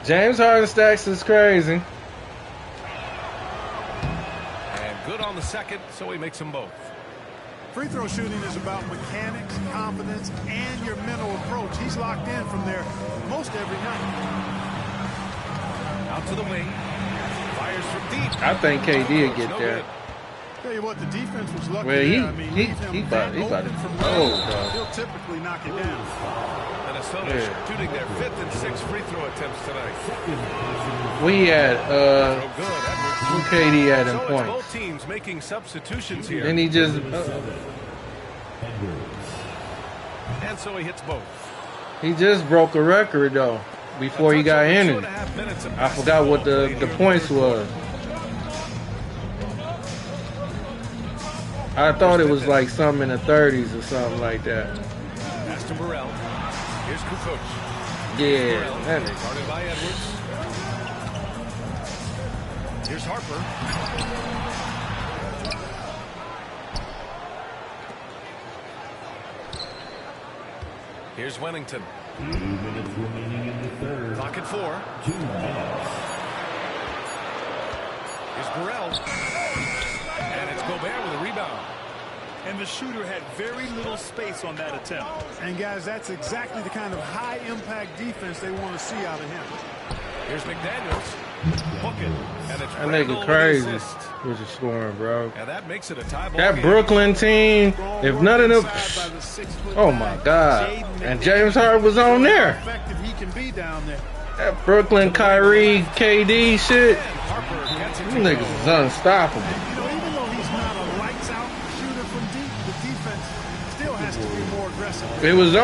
James Harden stacks is crazy. And good on the second, so he makes them both. Free throw shooting is about mechanics, confidence, and your mental approach. He's locked in from there most every night. Out to the wing. Fires from deep. I think KD will get No there. good. Tell you what, the defense was lucky. Well, there. I mean, he about to he'll typically knock it down. Minnesota's shooting their 5th and 6th free throw attempts tonight. We had KD had in points. Both teams making substitutions here. Then he just and so he hits both. He just broke a record though before he got injured. I forgot what the points was. I thought it was like something in the 30s or something like that. Pass to Burrell. Here's Kukoc. Yeah, that is. Guarded by Edwards. Here's Harper. Here's Wennington. 2 minutes remaining in the third. Clock at 4. 2 minutes. Here's Burrell. And it's Gobert with a rebound. And the shooter had very little space on that attempt. And guys, that's exactly the kind of high-impact defense they want to see out of him. Here's McDaniels. Hook it. And it's That nigga crazy with the scoring, bro. And that makes it a tie ball That game. Brooklyn team, if none of them, oh my God. And James Harden was on there. Effective he can be down there. That Brooklyn, Kyrie, KD shit. These niggas is unstoppable. You know, even though he's not a lights-out shooter from deep, the defense still has to be more aggressive. It was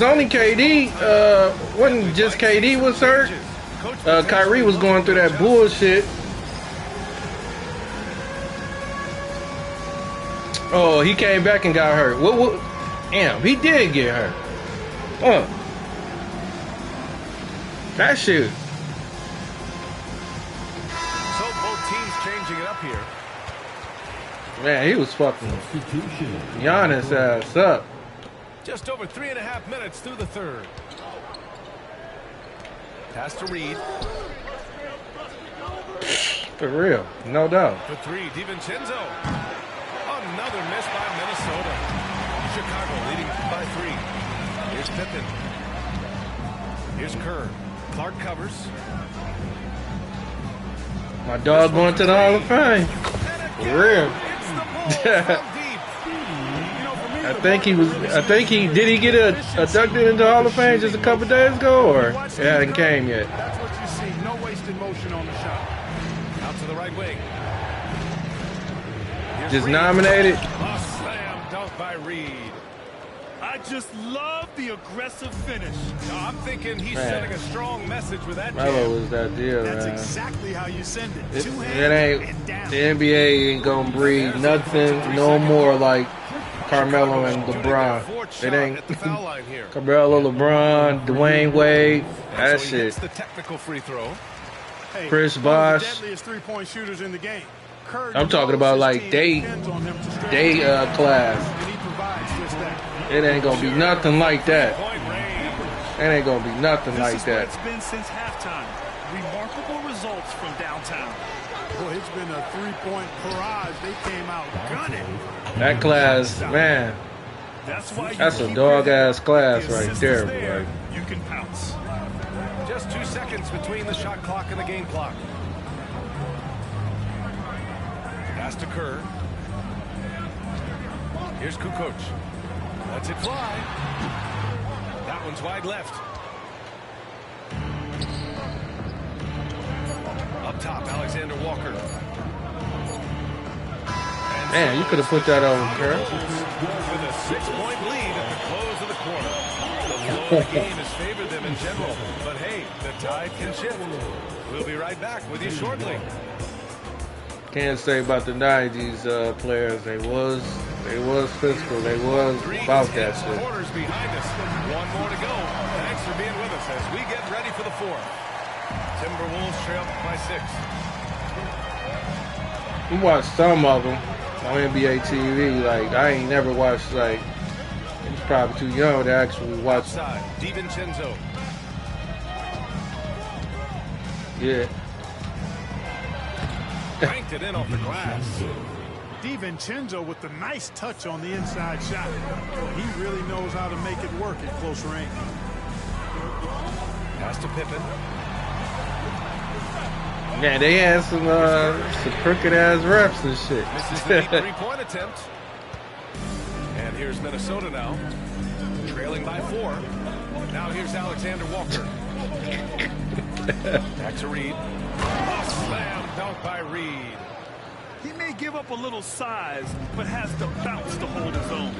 only KD. Wasn't just KD was hurt. Kyrie was going through that bullshit. Oh, he came back and got hurt. What? Damn, he did get hurt. That shit. So both teams changing it up here. Man, he was fucking Giannis ass up. Just over 3.5 minutes through the third. Pass to Reed. For real, no doubt. For 3, DiVincenzo. Another miss by Minnesota. Chicago leading by 3. Here's Pippen. Here's Kerr. Clark covers. My dog going to the Hall of Fame. For real. I think he did he get inducted into the Hall of Fame just a couple days ago, or it hadn't came yet? That's what you see. No wasted motion on the shot. Out to the right wing. Here's Just Reed. nominated. A slam dunk by Reed. I just love the aggressive finish. I'm thinking he's Man. sending a strong message with that Melo jam. was that deal, That's man. exactly how you send it. It Two-hand ain't and down. the NBA ain't gonna breed nothing no more like Carmelo and LeBron. It ain't At the foul line here. Carmelo, LeBron, Dwayne Wade, that And so he shit. hits the technical free throw. Hey, Chris one of Bosh. the deadliest three-point shooters in the game. Kerr I'm talking knows about his like team they depends on him to stretch class. and he provides just that. It ain't gonna be nothing like that. Point range. It ain't gonna be nothing This like is what that. it's been since halftime. Remarkable results from downtown. Boy, it's been a three-point barrage. They came out gunning. That class, man, That's why that's you a keep dog your head ass class up. The right assist there, is there. boy. You can pounce. Just 2 seconds between the shot clock and the game clock. Pass to Kerr. Here's Kukoc. Lets it fly. That one's wide left. Up top, Alexander Walker. Man, you could have put that on Kerr. With a 6-point lead at the close of the quarter. The flow of the game has favored them in general. But hey, the tide can shift. We'll be right back with you shortly. Can't say about the 90s players. They was physical. They was about that shit. Quarters behind us. One more to go. Thanks for being with us as we get ready for the fourth. Timberwolves trail by 6. We watched some of them on NBA TV. Like, I ain't never watched, like, I was probably too young to actually watch. Outside, DiVincenzo. Yeah. Cranked it in off the glass. DiVincenzo with the nice touch on the inside shot. He really knows how to make it work at close range. Pass to Pippen. Yeah, they had some crooked ass reps and shit. This is the 3-point attempt. And here's Minnesota now, trailing by 4. Now here's Alexander Walker. Back to Reed. A slam dunk by Reed. He may give up a little size, but has the bounce to hold his own.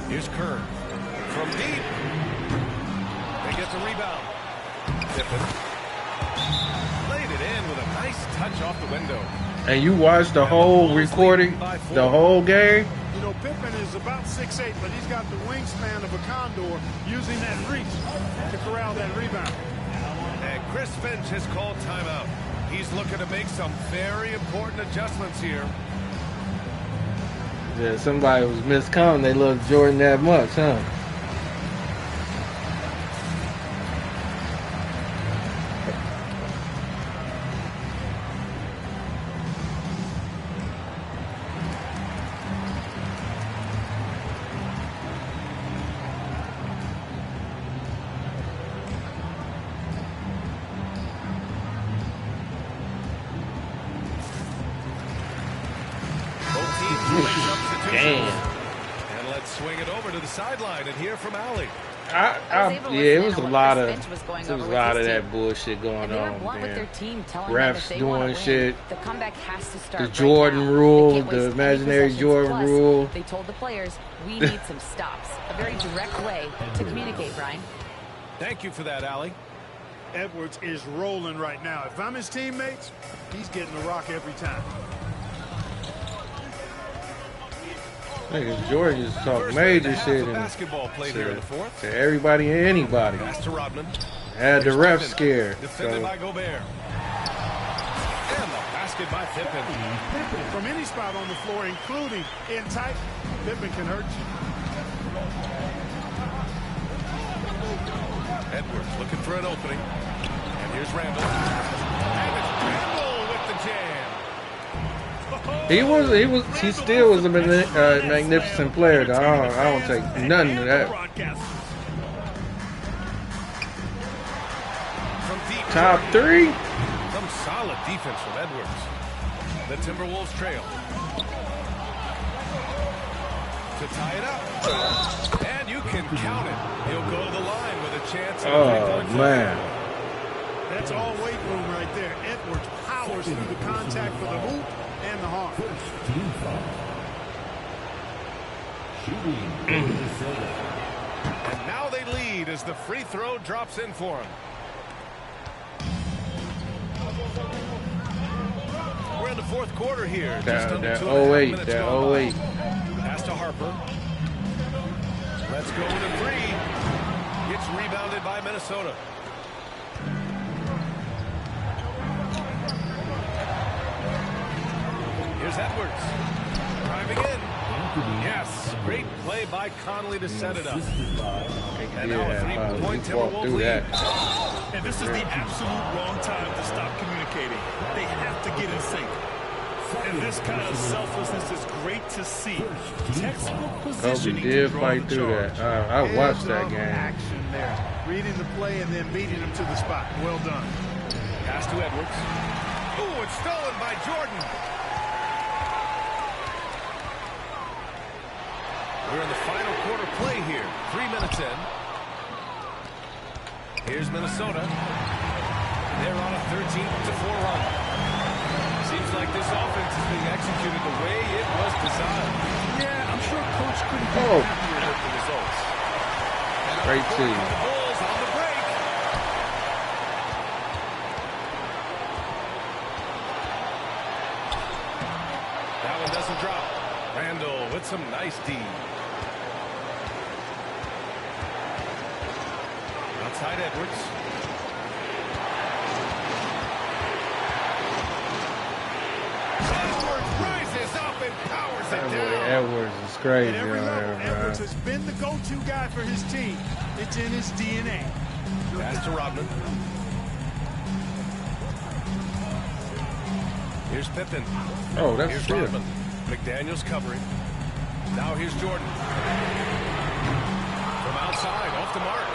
Here's Kerr from deep. They get the rebound. Pippen laid it in with a nice touch off the window. And you watched the whole recording, the whole game? You know, Pippen is about 6'8", but he's got the wingspan of a condor, using that reach to corral that rebound. And Chris Finch has called timeout. He's looking to make some very important adjustments here. Yeah, somebody was miscounting. They loved Jordan that much, huh? Damn. And let's swing it over to the sideline and hear from Allie. Yeah, it was a lot of that bullshit going on. Refs doing shit. The comeback has to start. The Jordan rule, the imaginary Jordan rule. They told the players, we need some stops. A very direct way to communicate, Brian. Thank you for that, Allie. Edwards is rolling right now. If I'm his teammates, he's getting the rock every time. Niggas, Jordan just talk major shit to everybody and anybody. Had the ref scared. Defended by Gobert. And the basket by Pippen. From any spot on the floor, including in tight, Pippen can hurt you. Edwards looking for an opening. And here's Randall. And it's Randall with the jam. He still was a magnificent player. Though. I don't take nothing of that. Top 3. Some solid defense from Edwards. The Timberwolves trail. To tie it up. And you can count it. He'll go to the line with a chance. Oh, man. That's all weight room right there. Edwards powers through the contact for the hoop and the heart. And now they lead as the free throw drops in for him. We're in the fourth quarter here. That 08. Pass to Harper. Let's go with a 3. It's rebounded by Minnesota. Here's Edwards. Driving in. Yes, great play by Conley to set it up. And now a 3-point Timberwolves lead. And this is the absolute wrong time to stop communicating. They have to get in sync. And this kind of selflessness is great to see. Textbook positioning. Kobe did fight through that. I watched that game. Action there. Reading the play and then beating him to the spot. Well done. Pass to Edwards. Ooh, it's stolen by Jordan. We're in the final quarter play here. 3 minutes in. Here's Minnesota. They're on a 13-4 run. Seems like this offense is being executed the way it was designed. Yeah, I'm sure Coach couldn't be happier with the results. Great team. The Bulls on the break. That one doesn't drop. Randall with some nice D. Outside Edwards. Edwards rises up and powers it down. Edwards is crazy. At every level, Edwards has been the go-to guy for his team. It's in his DNA. Pass to Rodman. Here's Pippen. Oh, that's here's true. Rodman. McDaniel's covering. Now here's Jordan. From outside, off the mark.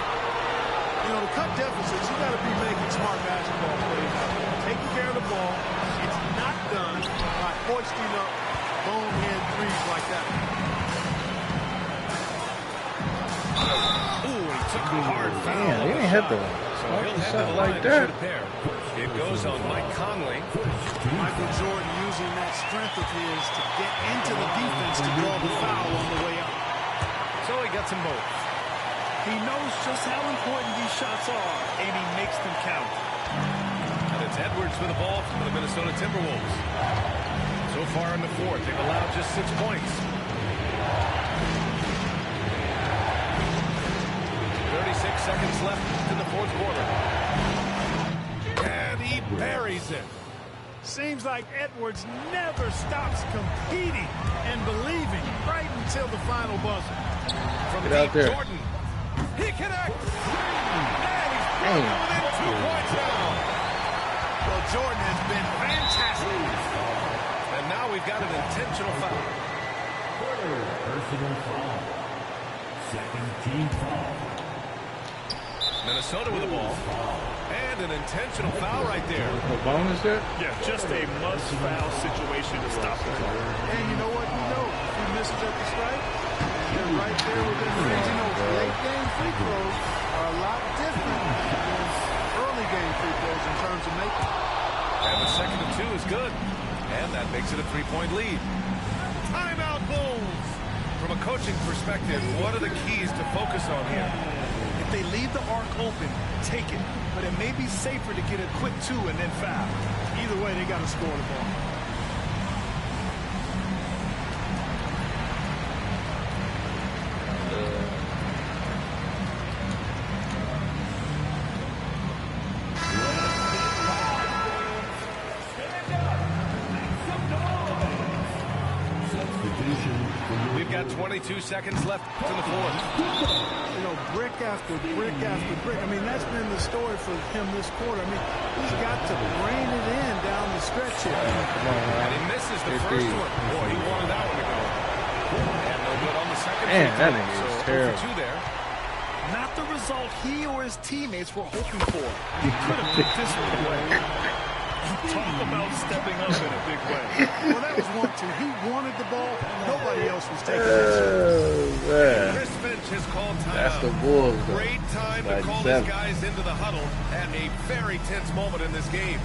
You know, to cut deficits, you got to be making smart basketball plays out there. Taking care of the ball. It's not done by hoisting up bonehead threes like that. Ooh, he took a hard foul. Man, he didn't hit the shot like that. It goes on Mike Conley. Michael Jordan using that strength of his to get into the defense to draw the foul on the way out. So he gets them both. He knows just how important these shots are, and he makes them count. And it's Edwards with the ball for the Minnesota Timberwolves. So far in the fourth, they've allowed just 6 points. 36 seconds left in the fourth quarter. And he buries it. Seems like Edwards never stops competing and believing right until the final buzzer. From Get out there. Jordan. He connects. And he's within 2 points now. Well, Jordan has been fantastic. And now we've got an intentional foul. Personal foul. Second team foul. Minnesota with the ball. And an intentional foul right there. No bonus there? Yeah, just a must-foul situation to stop the ball. And you know what? He knows. If he misses at the strike, they're right there within range. You know, late-game free throws are a lot different than early-game free throws in terms of making. And the second and 2 is good. And that makes it a 3-point lead. Timeout Bulls. From a coaching perspective, what are the keys to focus on here? If they leave the arc open, take it. But it may be safer to get a quick 2 and then foul. Either way, they got to score the ball. We've got 22 seconds left in the fourth. You know, brick after brick after brick. I mean, that's been the story for him this quarter. I mean, he's got to rein it in down the stretch here. And he misses the first one. Boy, he wanted that one to go. And no good on the second. Man, that nigga is terrible. 2 there. Not the result he or his teammates were hoping for. He could have put this one away. Talk about stepping up in a big way. Well, that was 1-2. He wanted the ball. Nobody else was taking it. Man. Chris Finch has called timeout. That's the Bulls, though. Great time to call these guys into the huddle at a very tense moment in this game.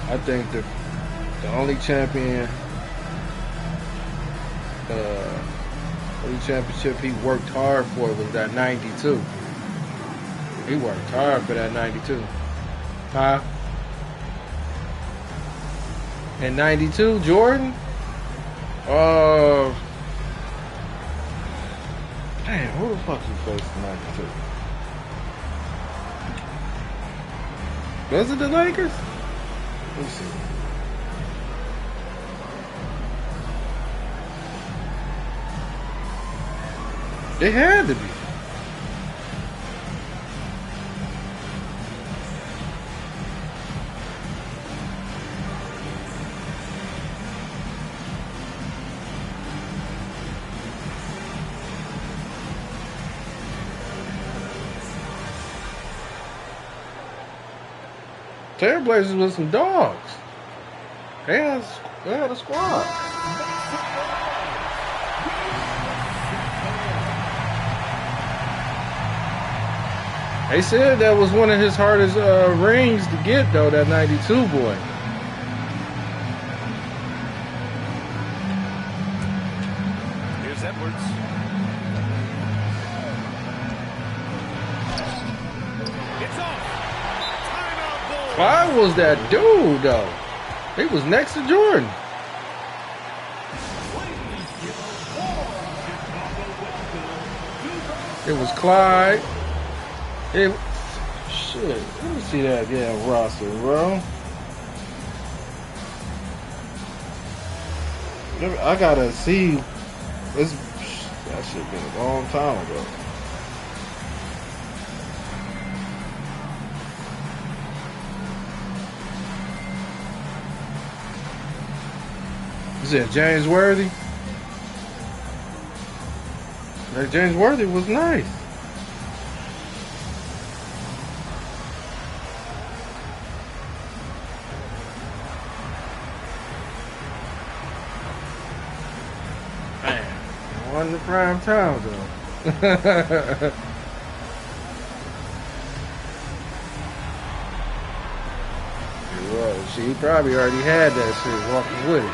I think the only champion, only championship he worked hard for was that 92. He worked hard for that 92. Huh? And 92, Jordan? Damn, who the fuck he faced in 92? Was it the Lakers? Let's see. They had to be. Trailblazers with some dogs. They had a squad. They said that was one of his hardest rings to get, though, that 92 boy. Here's Edwards. It's off. Timeout Bulls. Why was that dude, though? He was next to Jordan. It was Clyde. Shit. Let me see that damn roster, bro. I gotta see. That shit been a long time ago. Is it James Worthy? James Worthy was nice. Man, it wasn't the prime time though. It was. She probably already had that shit walking with it.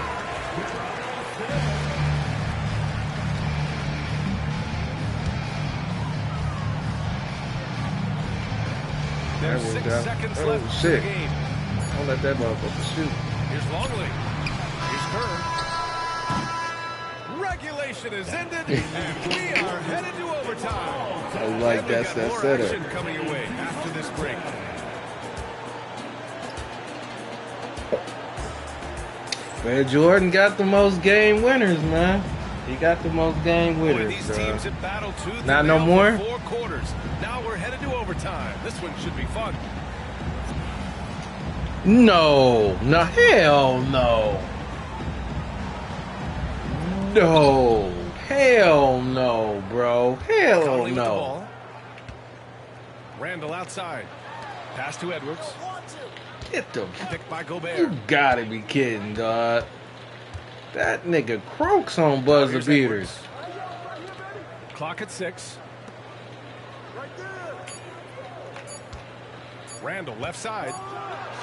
There's 6 seconds left in the game. Don't let that motherfucker shoot. Here's Longley. Here's Kerr. Regulation is ended, and we are headed to overtime. I like that's that setup. Coming your way after this break. Man, Jordan got the most game winners, man. He got the most game winners. These teams have battled tooth and not no nail more. for 4 quarters. Now we're headed to overtime. This one should be fun. No, hell no. No, hell no, bro. Hell Conley with the no. ball. Randall outside. Pass to Edwards. Get the pick by Gobert. You gotta be kidding, dog. That nigga croaks on buzzer beaters. Clock at 6. Randall left side.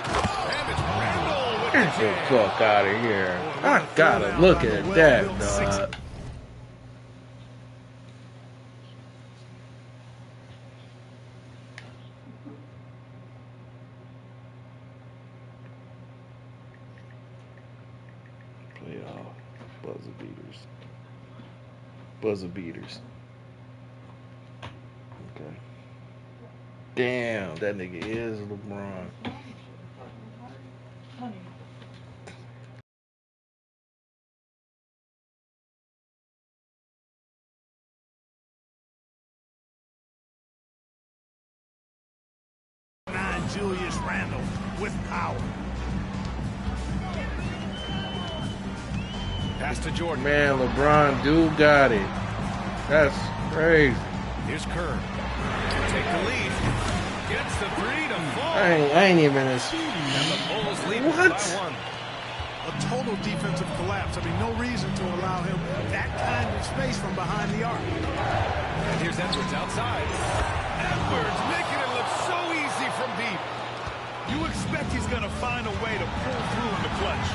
And it's Randall with Get the fuck out of here. I gotta look at that, dog. Playoff buzzer beaters. Buzzer beaters. Okay. Damn, that nigga is LeBron. Julius Randle with power. Pass to Jordan. Man, LeBron do got it. That's crazy. Here's Kerr. Take the lead. Gets the 3 to fall. I ain't even as. And the Bulls lead What? by 1. A total defensive collapse. I mean, no reason to allow him that kind of space from behind the arc. And here's Edwards outside. Edwards making it look so easy from deep. You expect he's going to find a way to pull through in the clutch.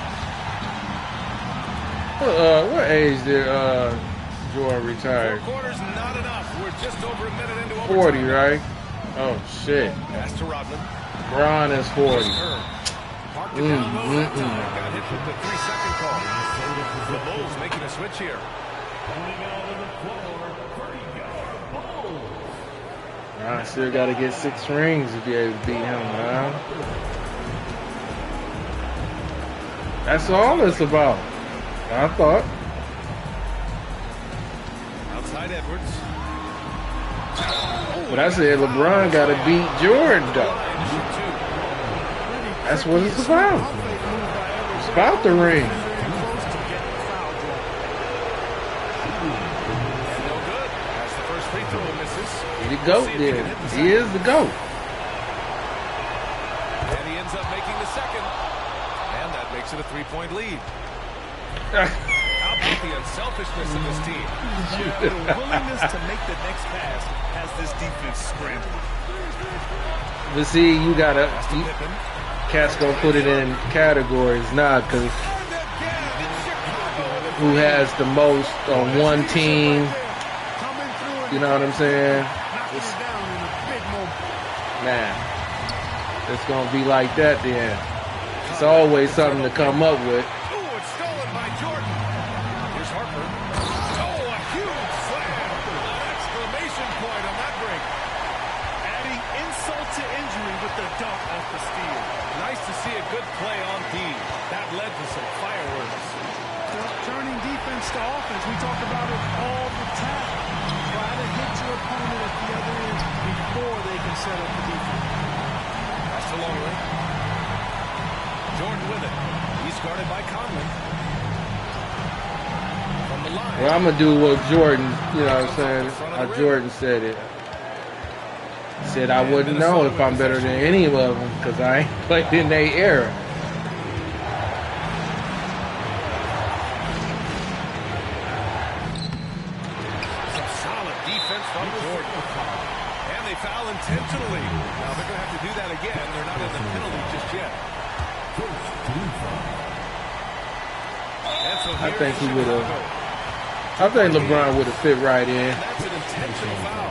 What age did Jordan retire? 4 quarters, not enough. We're just over a minute into overtime. 40, right? Oh shit. Pass to Rodman. Bron is 40. Parked it down low that time. Got hit with the 3-second call. The Bulls making a switch here. I still got to get 6 rings to be able to beat him, man. That's all it's about. I thought. Outside Edwards. But I said LeBron got to beat Jordan, though. That's what it's about. It's about the ring. No good. As the first free throw misses. He the GOAT there. He is the GOAT. And he ends up making the second. And that makes it a 3-point lead. How about the unselfishness of this team? The willingness to make the next pass has this defense scrambling. But see, you gotta. Cats gonna put it in categories now, because who has the most on one team? You know what I'm saying? Man, it's gonna be like that then. It's always something to come up with. Nice to see a good play on D. That led to some fireworks. Turning defense to offense, we talk about it all the time. Try to hit your opponent at the other end before they can set up the defense. That's to Longley. Jordan with it. He's guarded by Conley. From the line. Well, I'm gonna do what Jordan, you know what I'm saying? How Jordan said it. He said I wouldn't know if I'm better than any of them because I ain't played in their era. Some solid defense from Jordan. And they foul intentionally. Now they're going to have to do that again. They're not in the penalty just yet. And so I think he would have. I think LeBron would have fit right in. That's an intentional foul.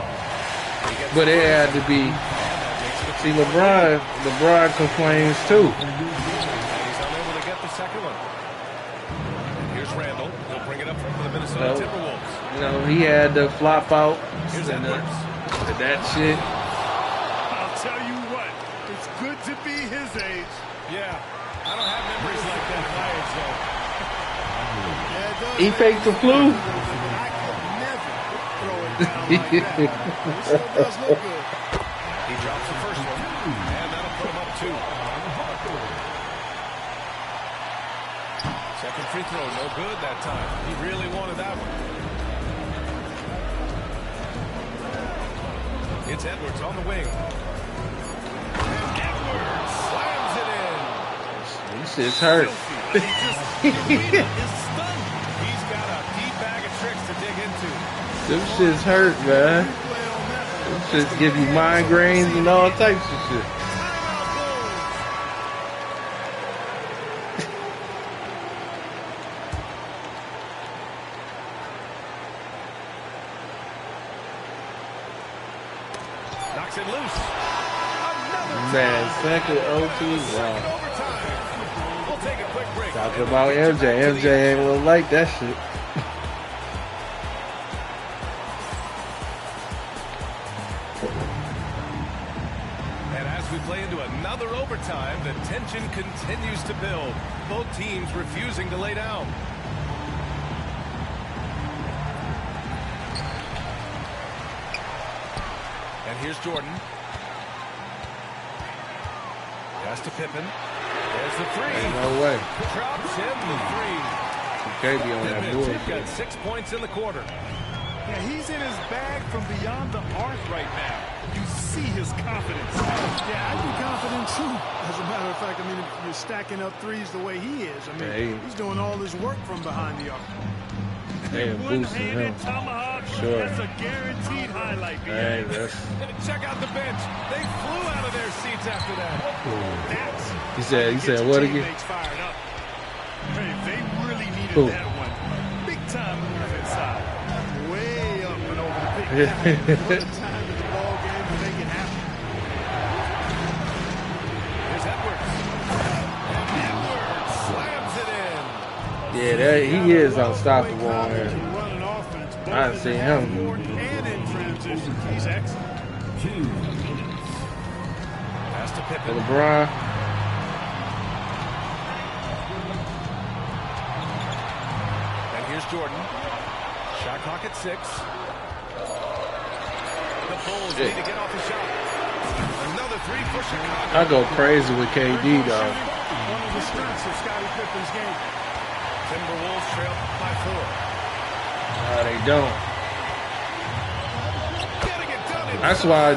But it had to be. See, LeBron complains too. And he's unable to get the second one. And here's Randall. He'll bring it up for the Minnesota Timberwolves. You know, he had the flop out Here's and Edwards. that shit. I'll tell you what, it's good to be his age. Yeah, I don't have memories like that at my age, though. He faked the flu. I could never throw it down like that. It still does look good. He drops the first one, and that'll put him up 2. Second free throw, no good that time. He really wanted that one. It's Edwards on the wing. And Edwards slams it in. This shit's hurt. He's got a deep bag of tricks to dig into. Them shit's hurt, man. Them shits give you migraines and all types of shit. Knocks it loose. Man, second OT, wow. We'll take a quick break. Talking about MJ. MJ ain't gonna like that shit. And as we play into another overtime, the tension continues to build. Both teams refusing to lay down. And here's Jordan. Pass to Pippen. There's the three. No way. Drops in the three. You can't be on that Pippen bullshit. got 6 points in the quarter. Yeah, he's in his bag from beyond the arc right now. You see his confidence. Yeah, I'd be confident too. As a matter of fact, I mean, if you're stacking up threes the way he is, I mean, he's doing all his work from behind the arc. They are boosting him. Sure. That's a guaranteed highlight. Hey, that's... Check out the bench. They flew out of their seats after that. He said, what again? Hey, they really needed that one. Big time move inside. Way up and over the big time. What a time in the ball game to make it happen. Here's Edwards. And Edwards slams it in. Yeah, he is unstoppable on here. I didn't see him. And in transition, he's excellent. Pass to Pippen. LeBron. And here's Jordan. Shot clock at 6. The Bulls need to get off the shot. Another three for Chicago. I go crazy with KD, though. One of the strengths of Scottie Pippen's game. Timberwolves trail by 4. They don't.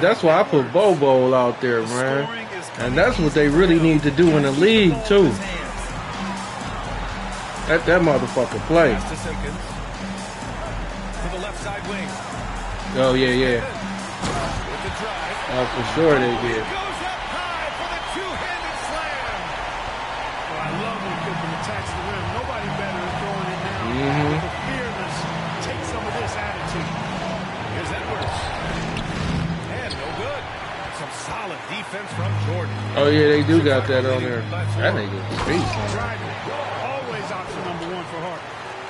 That's why I put Bobo out there, man. And that's what they really need to do in the league too. Let that motherfucker play. Pass to Simpkins. To the left side wing. Oh yeah. With the drive. Oh, for sure they did. Goes up high for the two-handed slam. Well, I love when Pippen attacks the rim. Nobody better at throwing it down. With the fearless, take some of this attitude. Here's Edwards. And no good. Some solid defense from Jordan. Oh yeah, they do got that on there. That nigga's a beast. Always option number 1 for Hart.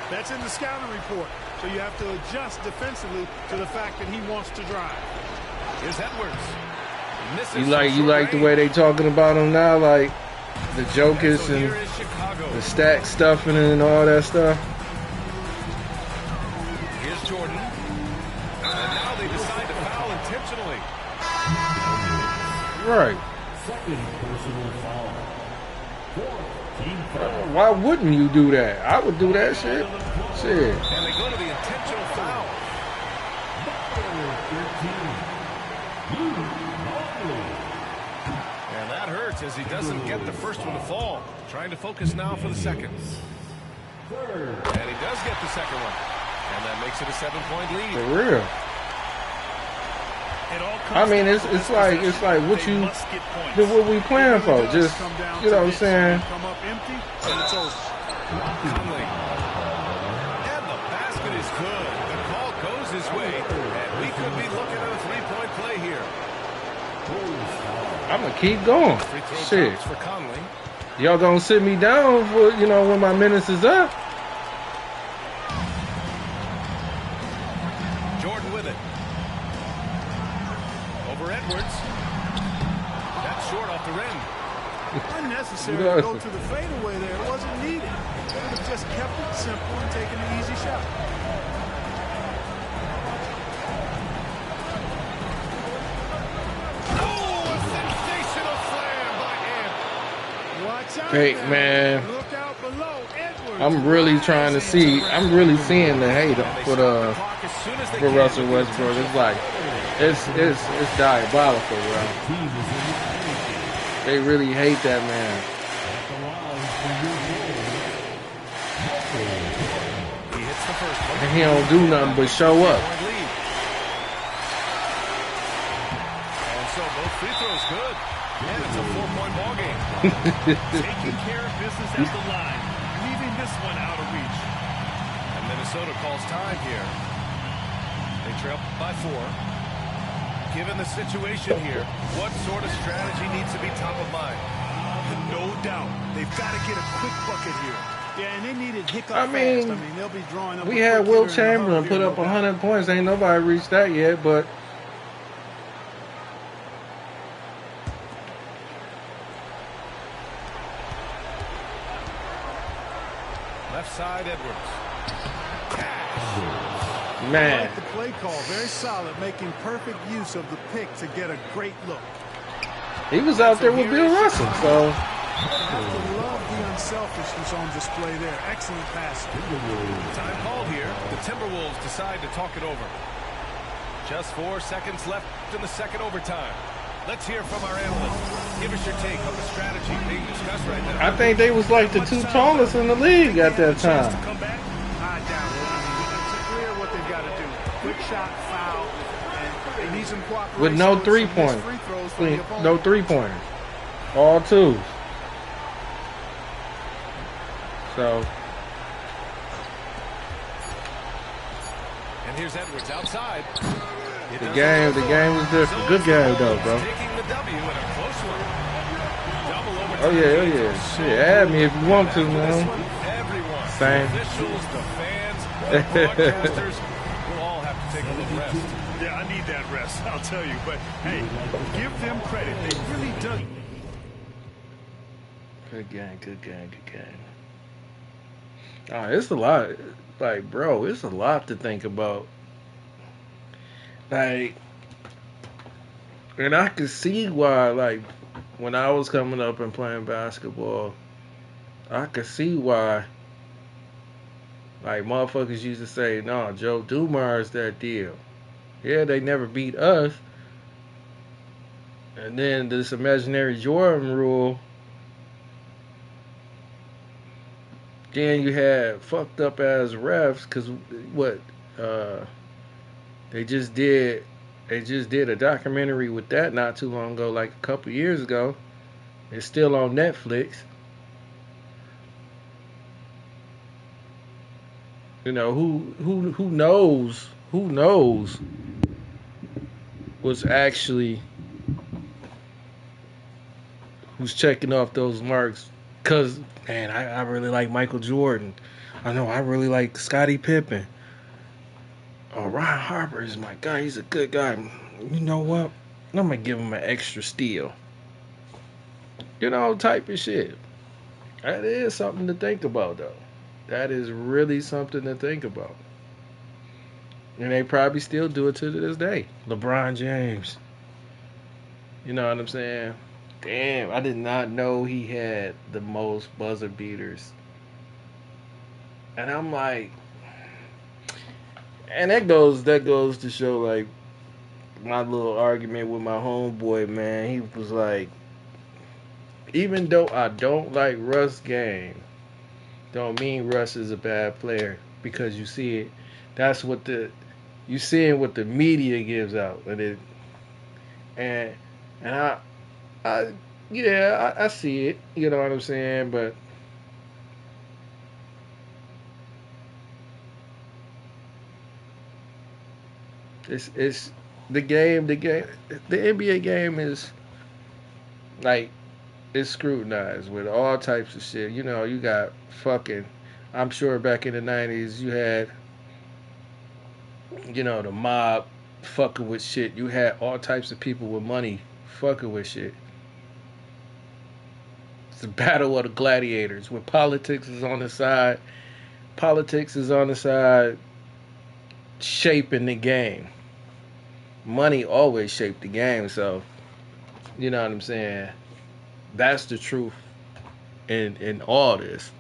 That's in the scouting report. So you have to adjust defensively to the fact that he wants to drive. Here's Edwards. You like the way they talking about him now, like the jokers and the stack stuffing and all that stuff. Here's Jordan. And now they decide to foul intentionally. Right. Why wouldn't you do that? I would do that shit. Shit. And they go to the intentional foul. And that hurts as he doesn't get the first one to fall. Trying to focus now for the second. And he does get the second one. And that makes it a 7-point lead. For real. I mean, it's like what you what we playing for. Just, you know what I'm saying? Come up empty, and it's over. Conley. And the basket is good. The call goes his way, and we could be looking at a 3-point play here. I'm gonna keep going. Shit. For Conley. Y'all gonna sit me down for, you know, when my minutes is up? Jordan with it. Over Edwards. That's short off the rim. Unnecessary to go to the fadeaway there. It wasn't needed. They would have just kept it simple and taken an easy shot. Oh, a sensational slam by him. Watch out, Hey, man. Look out below. Edwards. I'm really trying to see. I'm really seeing the hate for Russell Westbrook. It's like it's diabolical, bro. They really hate that man. He hits the first one. And he don't do nothing but show up. And so both free throws good. And it's a 4-point ball game. Taking care of business at the line, leaving this one out of reach. And Minnesota calls time here. They trail by 4. Given the situation here, what sort of strategy needs to be top of mind? No doubt. They've got to get a quick bucket here. Yeah, and they needed Hiccup I mean, fast. I mean, they'll be drawing up. We had Will Chamberlain put up 100 points. Ain't nobody reached that yet, but Left side, Edwards. man, I like the play call. Very solid, making perfect use of the pick to get a great look. he was out there with Bill Russell, so I love the unselfishness on display there. Excellent pass. Time called here. The Timberwolves decide to talk it over. Just 4 seconds left in the second overtime. Let's hear from our analyst. Give us your take on the strategy being discussed right now. I think they was like the 2 tallest in the league at that time. Come back. I doubt it. I mean, it's clear what they've got to do. Quick shot, foul, and they need some cooperation With no some 3-pointers. free throws from the opponent. No 3-pointers. All 2s. So And here's Edwards outside. the game was different. Good game though, bro. Taking the W in a close one. Double overtime. Oh yeah. Shit, add me if you want to, man. Everyone, Same. the officials, the fans, the broadcasters, we'll all have to take a little rest. Yeah, I need that rest, I'll tell you. But, hey, give them credit. They really done. Good game. It's a lot. Like, bro, it's a lot to think about. Like, and I could see why, like, when I was coming up and playing basketball, I could see why, like, motherfuckers used to say, no, Joe Dumars that deal. Yeah, they never beat us. And then this imaginary Jordan rule. Then you had fucked up ass refs because they just did a documentary with that not too long ago, like a couple years ago. It's still on Netflix. You know, who knows what's actually who's checking off those marks. Because, man, I really like Michael Jordan. I know I really like Scottie Pippen. Oh, Ron Harper is my guy. He's a good guy. You know what? I'm going to give him an extra steal. You know, type of shit. That is something to think about, though. That is really something to think about. And they probably still do it to this day. LeBron James. You know what I'm saying? Damn, I did not know he had the most buzzer beaters. And I'm like, And that goes to show like my little argument with my homeboy, man. He was like, even though I don't like Russ' game, don't mean Russ is a bad player because you see it. That's what you seeing what the media gives out, and and I yeah, I see it. You know what I'm saying? But it's the NBA game is like it's scrutinized with all types of shit. You know, you got fucking. I'm sure back in the '90s you had the mob fucking with shit. You had all types of people with money fucking with shit. It's the battle of the gladiators where politics is on the side. Politics is on the side shaping the game. Money always shaped the game, so you know what I'm saying? That's the truth in all this.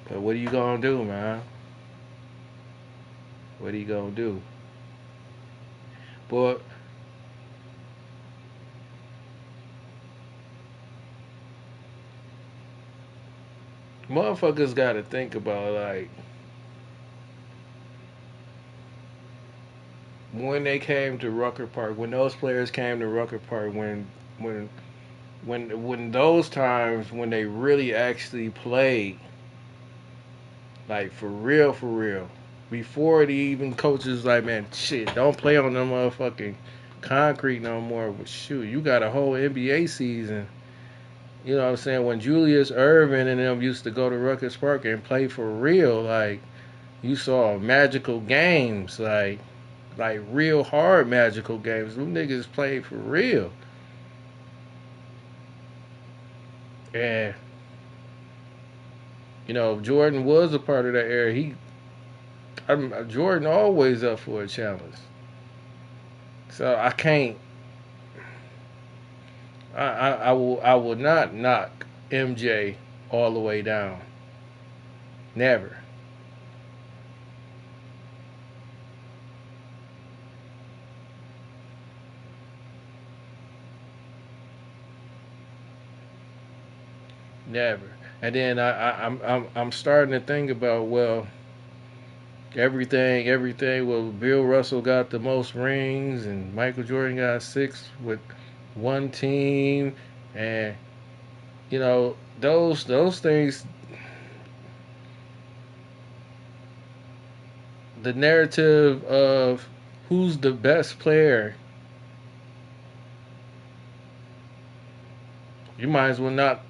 But what are you gonna do, man? What are you gonna do? But motherfuckers gotta think about like when they came to Rucker Park, when those players came to Rucker Park, when when those times when they really actually played, like for real, before the even coaches like, man, shit, don't play on them motherfucking concrete no more. But shoot, you got a whole NBA season. You know what I'm saying? When Julius Irvin and them used to go to Rucker Park and play for real, like you saw magical games, like real hard magical games. Them niggas played for real. And Jordan was a part of that era. Jordan always up for a challenge. So I can't. I will not knock MJ all the way down. Never. Never. And then I'm starting to think about, well, everything. Well, Bill Russell got the most rings, and Michael Jordan got 6 with one team, and those things. The narrative of who's the best player, you might as well knock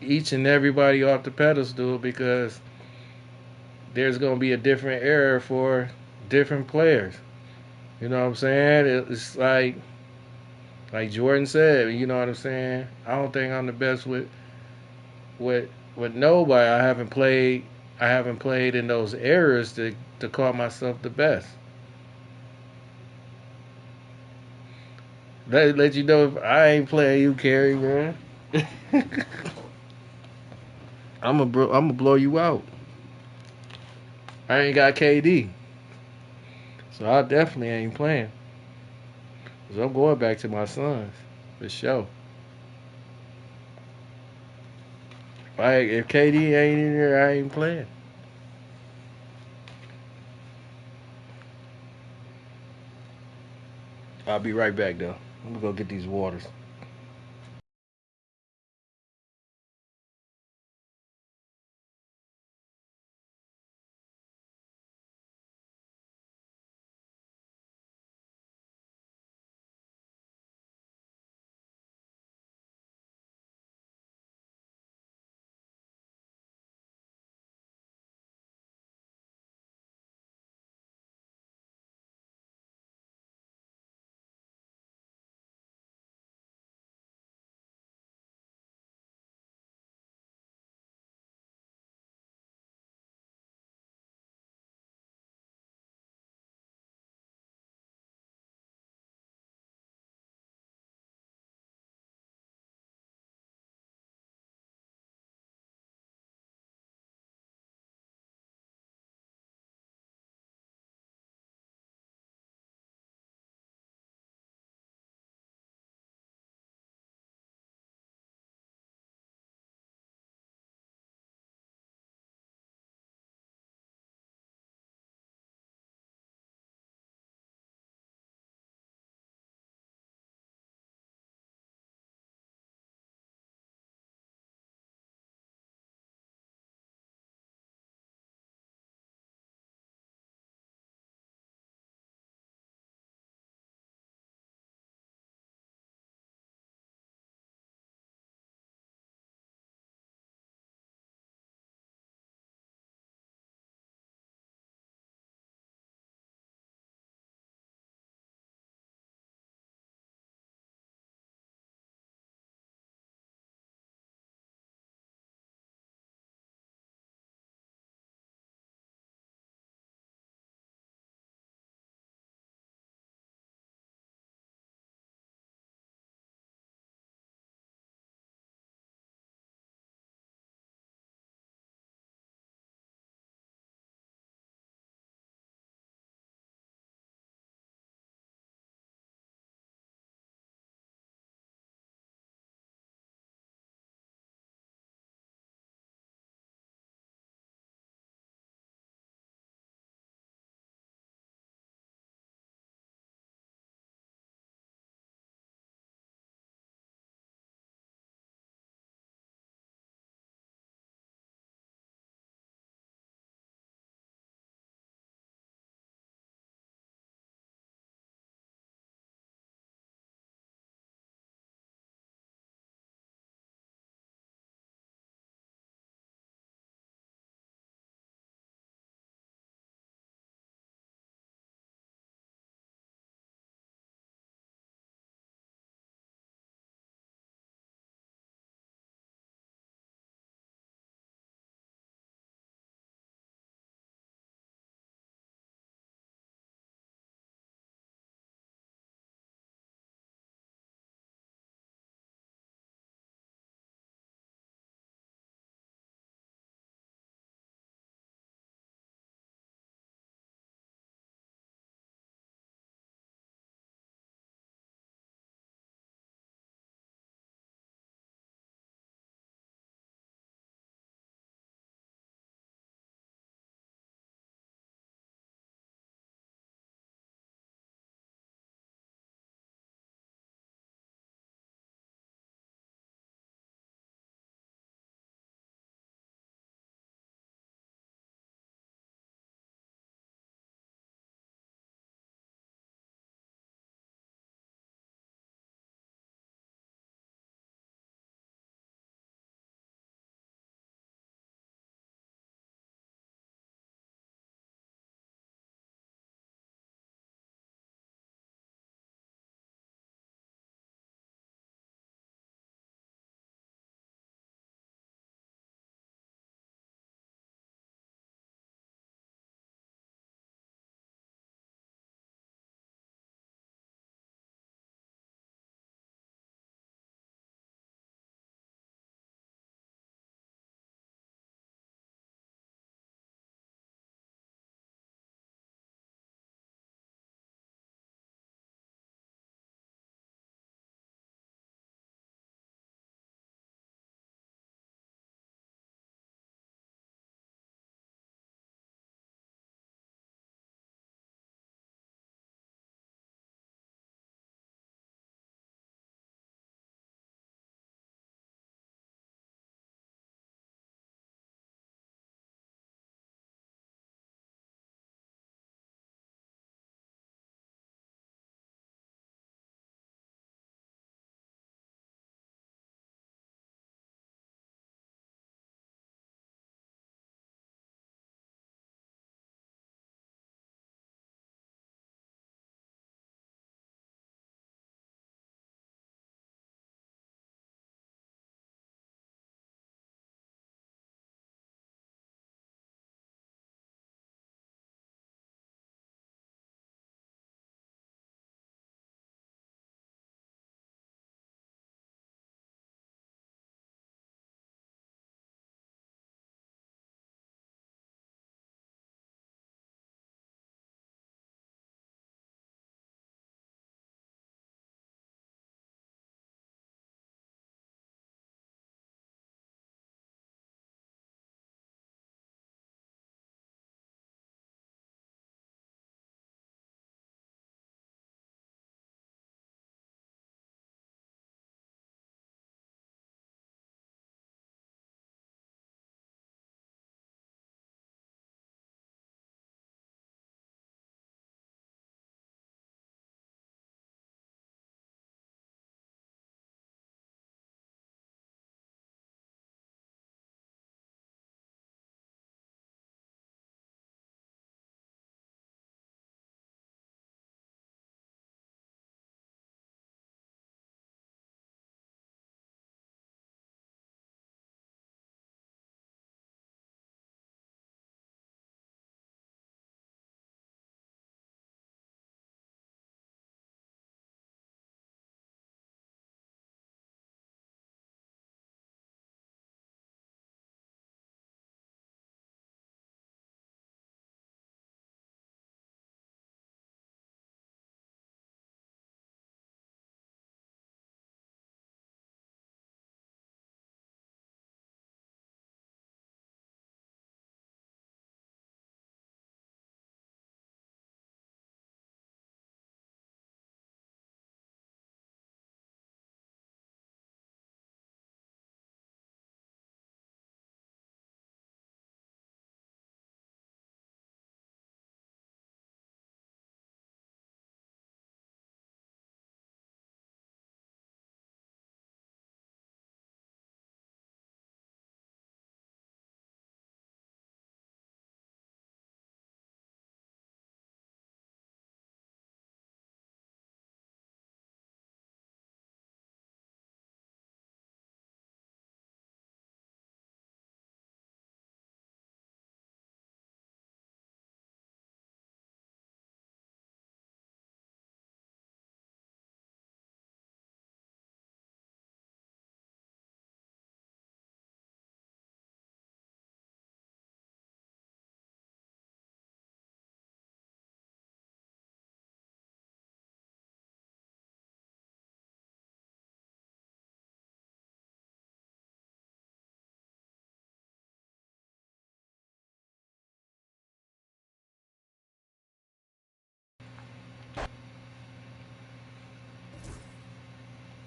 each and everybody off the pedestal because there's going to be a different era for different players. You know what I'm saying? It's like Jordan said. You know what I'm saying? I don't think I'm the best with nobody. I haven't played. I haven't played in those eras to call myself the best. Let you know if I ain't playing you, Kerry, man. I'm gonna blow you out. I ain't got KD, so I definitely ain't playing. So I'm going back to my sons for sure. If KD ain't in there, I ain't playing. I'll be right back though. I'm gonna go get these waters.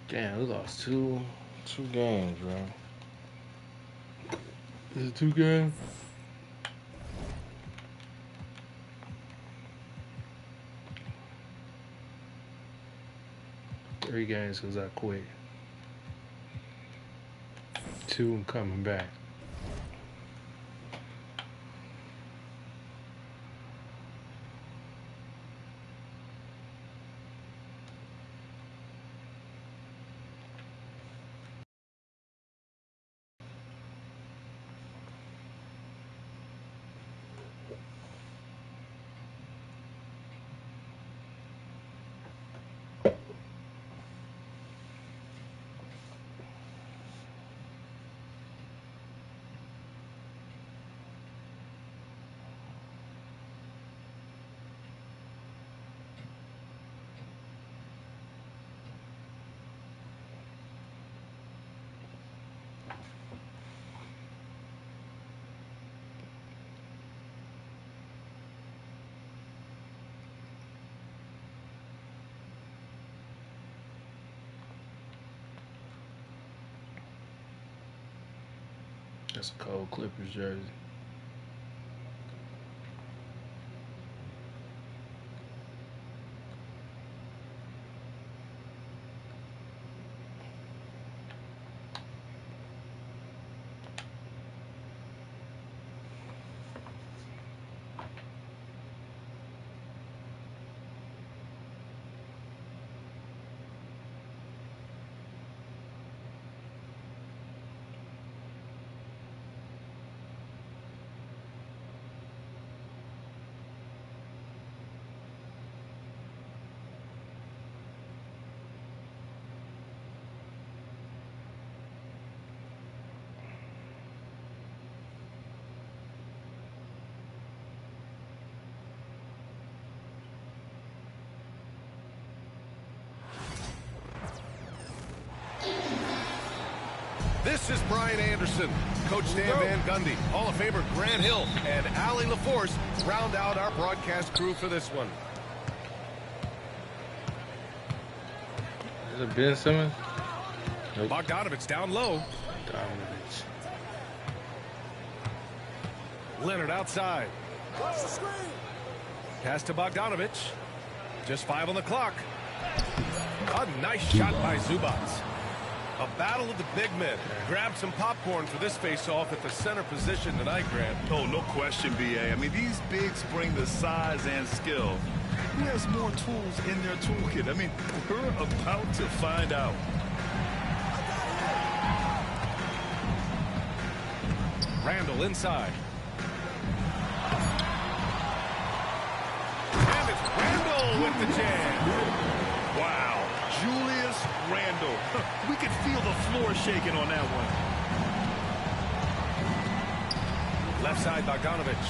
Damn, we lost two games, bro. Is it 2 games? Three games because I quit. 2 coming back. That's a cold Clippers jersey. This is Brian Anderson. Coach Dan Van Gundy, Hall of Famer Grant Hill, and Allie LaForce round out our broadcast crew for this one. Is it Ben Simmons? Nope. Bogdanovich down low. Bogdanovich. Leonard outside. Pass to Bogdanovich. Just 5 on the clock. A nice shot by Zubats. A battle of the big men. Grab some popcorn for this face-off at the center position tonight, Grant. Oh, no question, B.A. I mean, these bigs bring the size and skill. Who has more tools in their toolkit? I mean, we're about to find out. Randall inside. And it's Randall with the jam. Wow. Julius Randle. We could feel the floor shaking on that one. Left side, Bogdanovich.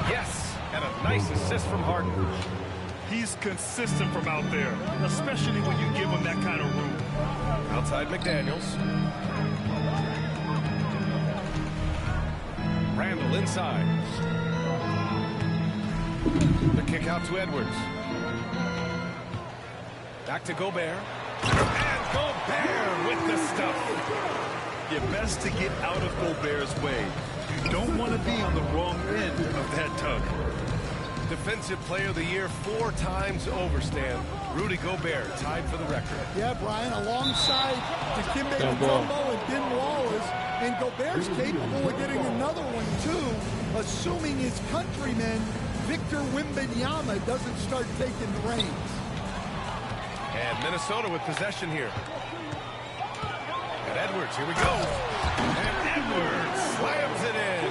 Yes, and a nice assist from Harden. He's consistent from out there, especially when you give him that kind of room. Outside McDaniels. Randall inside. The kick out to Edwards. Back to Gobert. And Gobert with the stuff. You're best to get out of Gobert's way. You don't want to be on the wrong end of that tug. Defensive Player of the Year 4 times over, Stan. Rudy Gobert tied for the record. Yeah, Brian, alongside Dikembe Mutombo and Ben Wallace. And Gobert's capable of getting another one, too, assuming his countryman, Victor Wembanyama, doesn't start taking the reins. And Minnesota with possession here. And Edwards, here we go. And Edwards slams it in.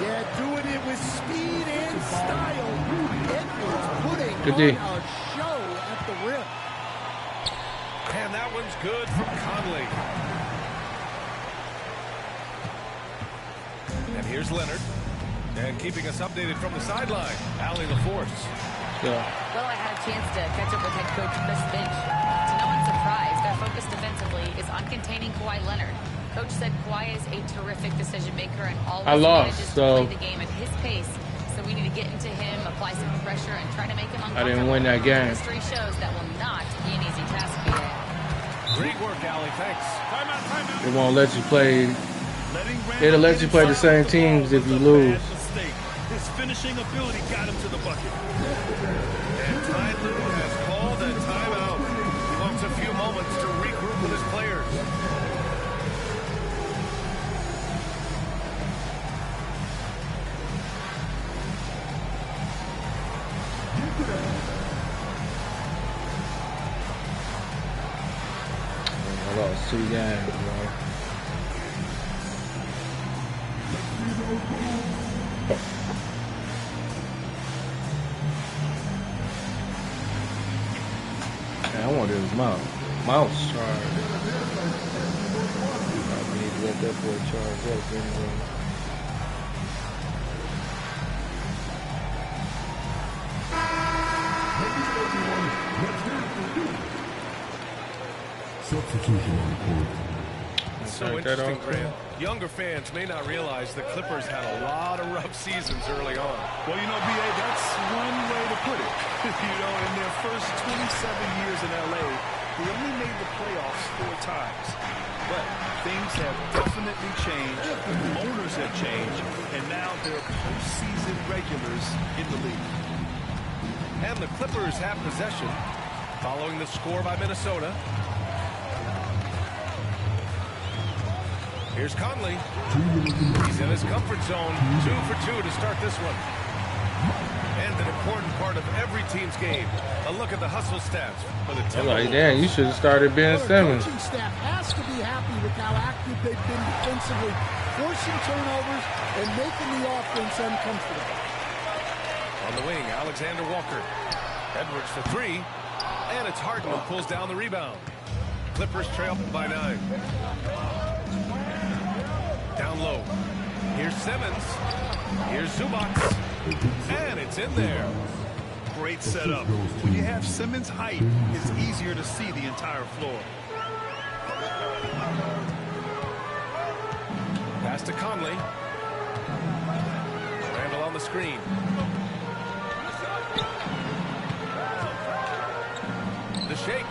Yeah, doing it with speed and style. Edwards putting on a show at the rim. And that one's good from Conley. And here's Leonard. And keeping us updated from the sideline, Allie LaForce. Well, I had a chance to catch up with head coach Chris Finch. To no one's surprise, their focus defensively is on containing Kawhi Leonard. Coach said Kawhi is a terrific decision maker and always manages to play the game at his pace. So we need to get into him, apply some pressure, and try to make him uncomfortable. I didn't win that game. History shows that will not be an easy task for you. Great work, Allie. Thanks. It won't let you play. It'll let you play the same teams if you lose. His finishing ability got him to the bucket. And Ty Lue has called a timeout. He wants a few moments to regroup with his players. I lost 2 games, bro. I wonder if his mouse charged. I need to let that boy charge up anyway. Substitution on the court. It's so interesting, Grant. Younger fans may not realize the Clippers had a lot of rough seasons early on. Well, you know, B.A., that's one way to put it. You know, in their first 27 years in L.A., they only made the playoffs 4 times. But things have definitely changed. Owners have changed. And now they're postseason regulars in the league. And the Clippers have possession following the score by Minnesota. Here's Conley. He's in his comfort zone. 2 for 2 to start this one. And an important part of every team's game. A look at the hustle stats for the I'm like, damn, you should have started Ben Simmons. The coaching staff has to be happy with how active they've been defensively, forcing turnovers and making the offense uncomfortable. On the wing, Alexander Walker. Edwards for 3. And it's Harden who pulls down the rebound. Clippers trail by 9. Down low. Here's Simmons. Here's Zubac. And it's in there. Great setup. When you have Simmons' height, it's easier to see the entire floor. Pass to Conley. Randall on the screen. The shake.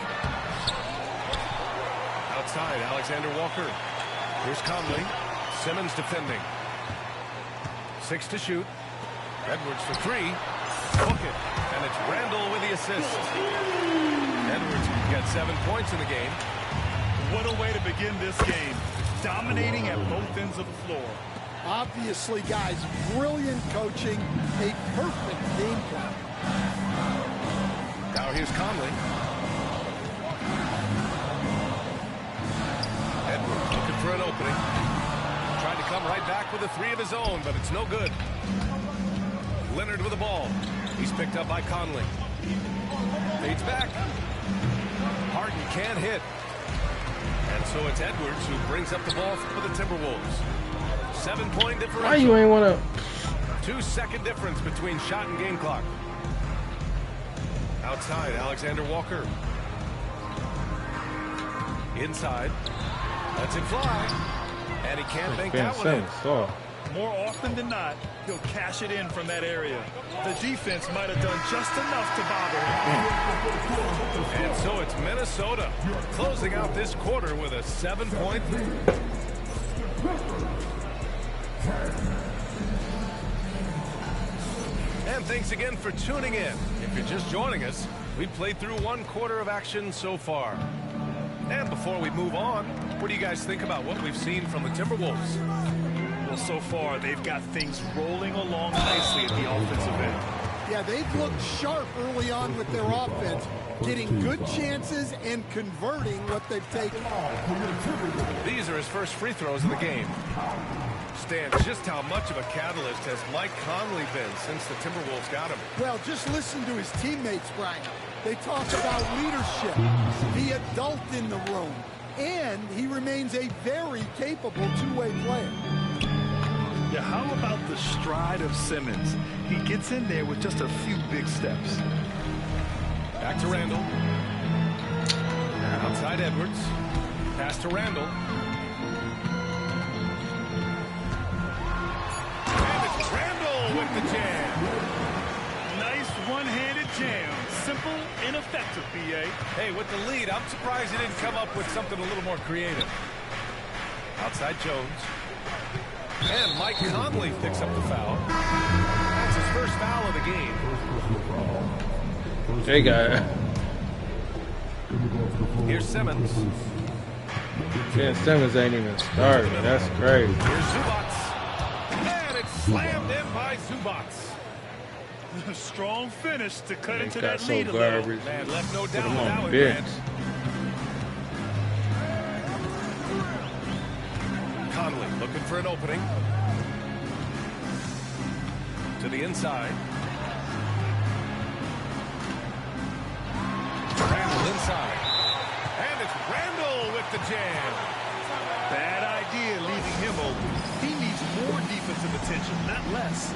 Outside, Alexander Walker. Here's Conley. Simmons defending. 6 to shoot. Edwards for 3. Book it. And it's Randall with the assist. Edwards gets 7 points in the game. What a way to begin this game. Dominating at both ends of the floor. Obviously, guys, brilliant coaching, a perfect game plan. Now here's Conley. Edwards looking for an opening. Tried to come right back with a 3 of his own, but it's no good. Leonard with the ball. He's picked up by Conley. Fades back. Harden can't hit. And so it's Edwards who brings up the ball for the Timberwolves. 7-point differential. Why you ain't want to? 2-second difference between shot and game clock. Outside, Alexander Walker. Inside. Lets it fly. And he can't make that one in. More often than not, he'll cash it in from that area. The defense might have done just enough to bother him. And so it's Minnesota closing out this quarter with a 7-point lead. And thanks again for tuning in. If you're just joining us, we've played through 1 quarter of action so far. And before we move on, what do you guys think about what we've seen from the Timberwolves? Well, so far, they've got things rolling along nicely at the offensive end. Yeah, they've looked sharp early on with their offense, getting good chances and converting what they've taken. These are his first free throws of the game. Stan, just how much of a catalyst has Mike Conley been since the Timberwolves got him? Well, just listen to his teammates, Brian. They talk about leadership, the adult in the room, and he remains a very capable two-way player. Yeah, how about the stride of Simmons? He gets in there with just a few big steps. Back to Randall. Outside Edwards. Pass to Randall. And it's Randall with the jam. Nice one-handed jam. Simple Simple and effective, B.A. Hey, with the lead, I'm surprised he didn't come up with something a little more creative. Outside Jones. And Mike Conley picks up the foul. That's his first foul of the game. They got it. Here's Simmons. Ben Simmons ain't even started. That's crazy. Here's Zubats. And it's slammed in by Zubats. Strong finish to cut into got that lead so a little. garbage. Man, left no Put doubt him with on that the one, bench. Grant. Conley looking for an opening. To the inside. Randall inside. And it's Randall with the jam. Bad idea leaving him open. He needs more defensive attention, not less.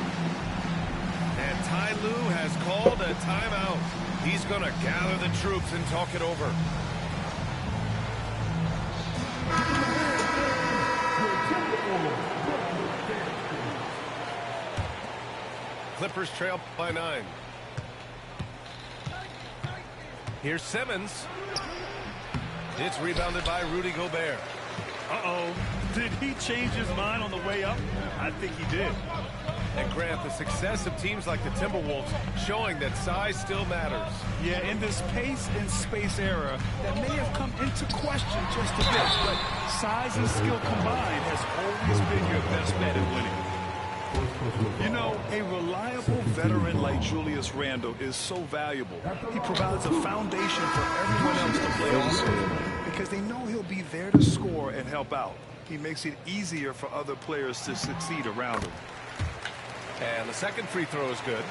And Ty Lue has called a timeout. He's going to gather the troops and talk it over. Clippers trail by 9. Here's Simmons. It's rebounded by Rudy Gobert. Uh-oh. Did he change his mind on the way up? I think he did. And Grant, the success of teams like the Timberwolves showing that size still matters. Yeah, in this pace and space era, that may have come into question just a bit, but size and skill combined has always been your best bet at winning. You know, a reliable veteran like Julius Randle is so valuable. He provides a foundation for everyone else to play on because they know he'll be there to score and help out. He makes it easier for other players to succeed around him. And the second free throw is good.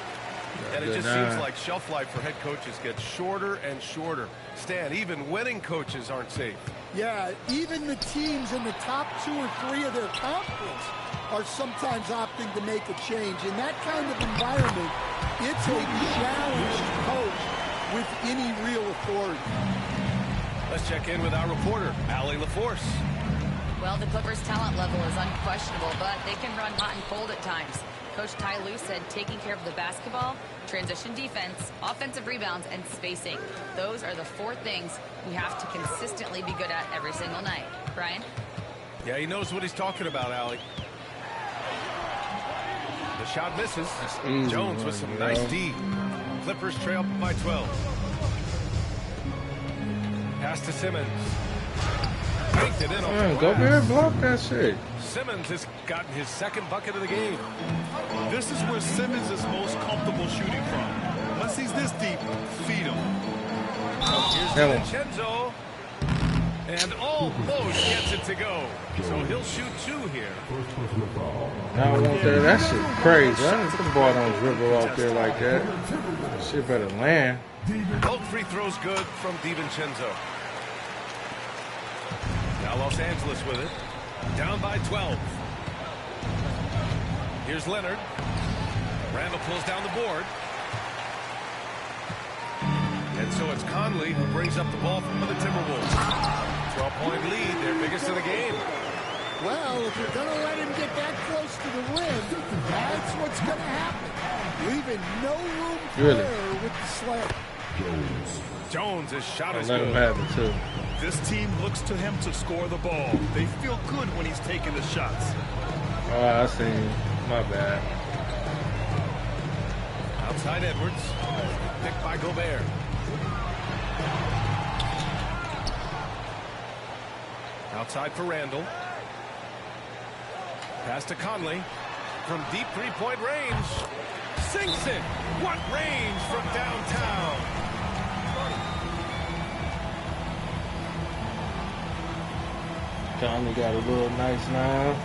And it just seems like shelf life for head coaches gets shorter and shorter. Stan, even winning coaches aren't safe. Yeah, even the teams in the top 2 or 3 of their conference are sometimes opting to make a change. In that kind of environment, it's a challenged coach with any real authority. Let's check in with our reporter, Allie LaForce. Well, the Clippers' talent level is unquestionable, but they can run hot and cold at times. Coach Ty Lue said taking care of the basketball, transition defense, offensive rebounds, and spacing. Those are the 4 things we have to consistently be good at every single night. Brian? Yeah, he knows what he's talking about, Allie. The shot misses. Jones with some nice D. Clippers trail by 12. Pass to Simmons. Banked it in off Go there, block that shit. Simmons has gotten his second bucket of the game. This is where Simmons is most comfortable shooting from. Once he's this deep, feed him. Here's DiVincenzo. And almost gets it to go. So he'll shoot 2 here. I don't want that. That shit crazy. I don't put the ball don't dribble out there like that. Shit better land. Both free throws good from DiVincenzo. Now Los Angeles with it. Down by 12. Here's Leonard. Randall pulls down the board. And so it's Conley who brings up the ball from the Timberwolves. 12-point lead, their biggest of the game. Well, if you're going to let him get that close to the rim, that's what's going to happen. Leaving no room for error with the slam. Jones' shot is let good. him have it, too. This team looks to him to score the ball. They feel good when he's taking the shots. Oh, I see. My bad. Outside Edwards. Picked by Gobert. Outside for Randall. Pass to Conley. From deep three-point range. Sinks it. What range from downtown. Conley got a little nice now.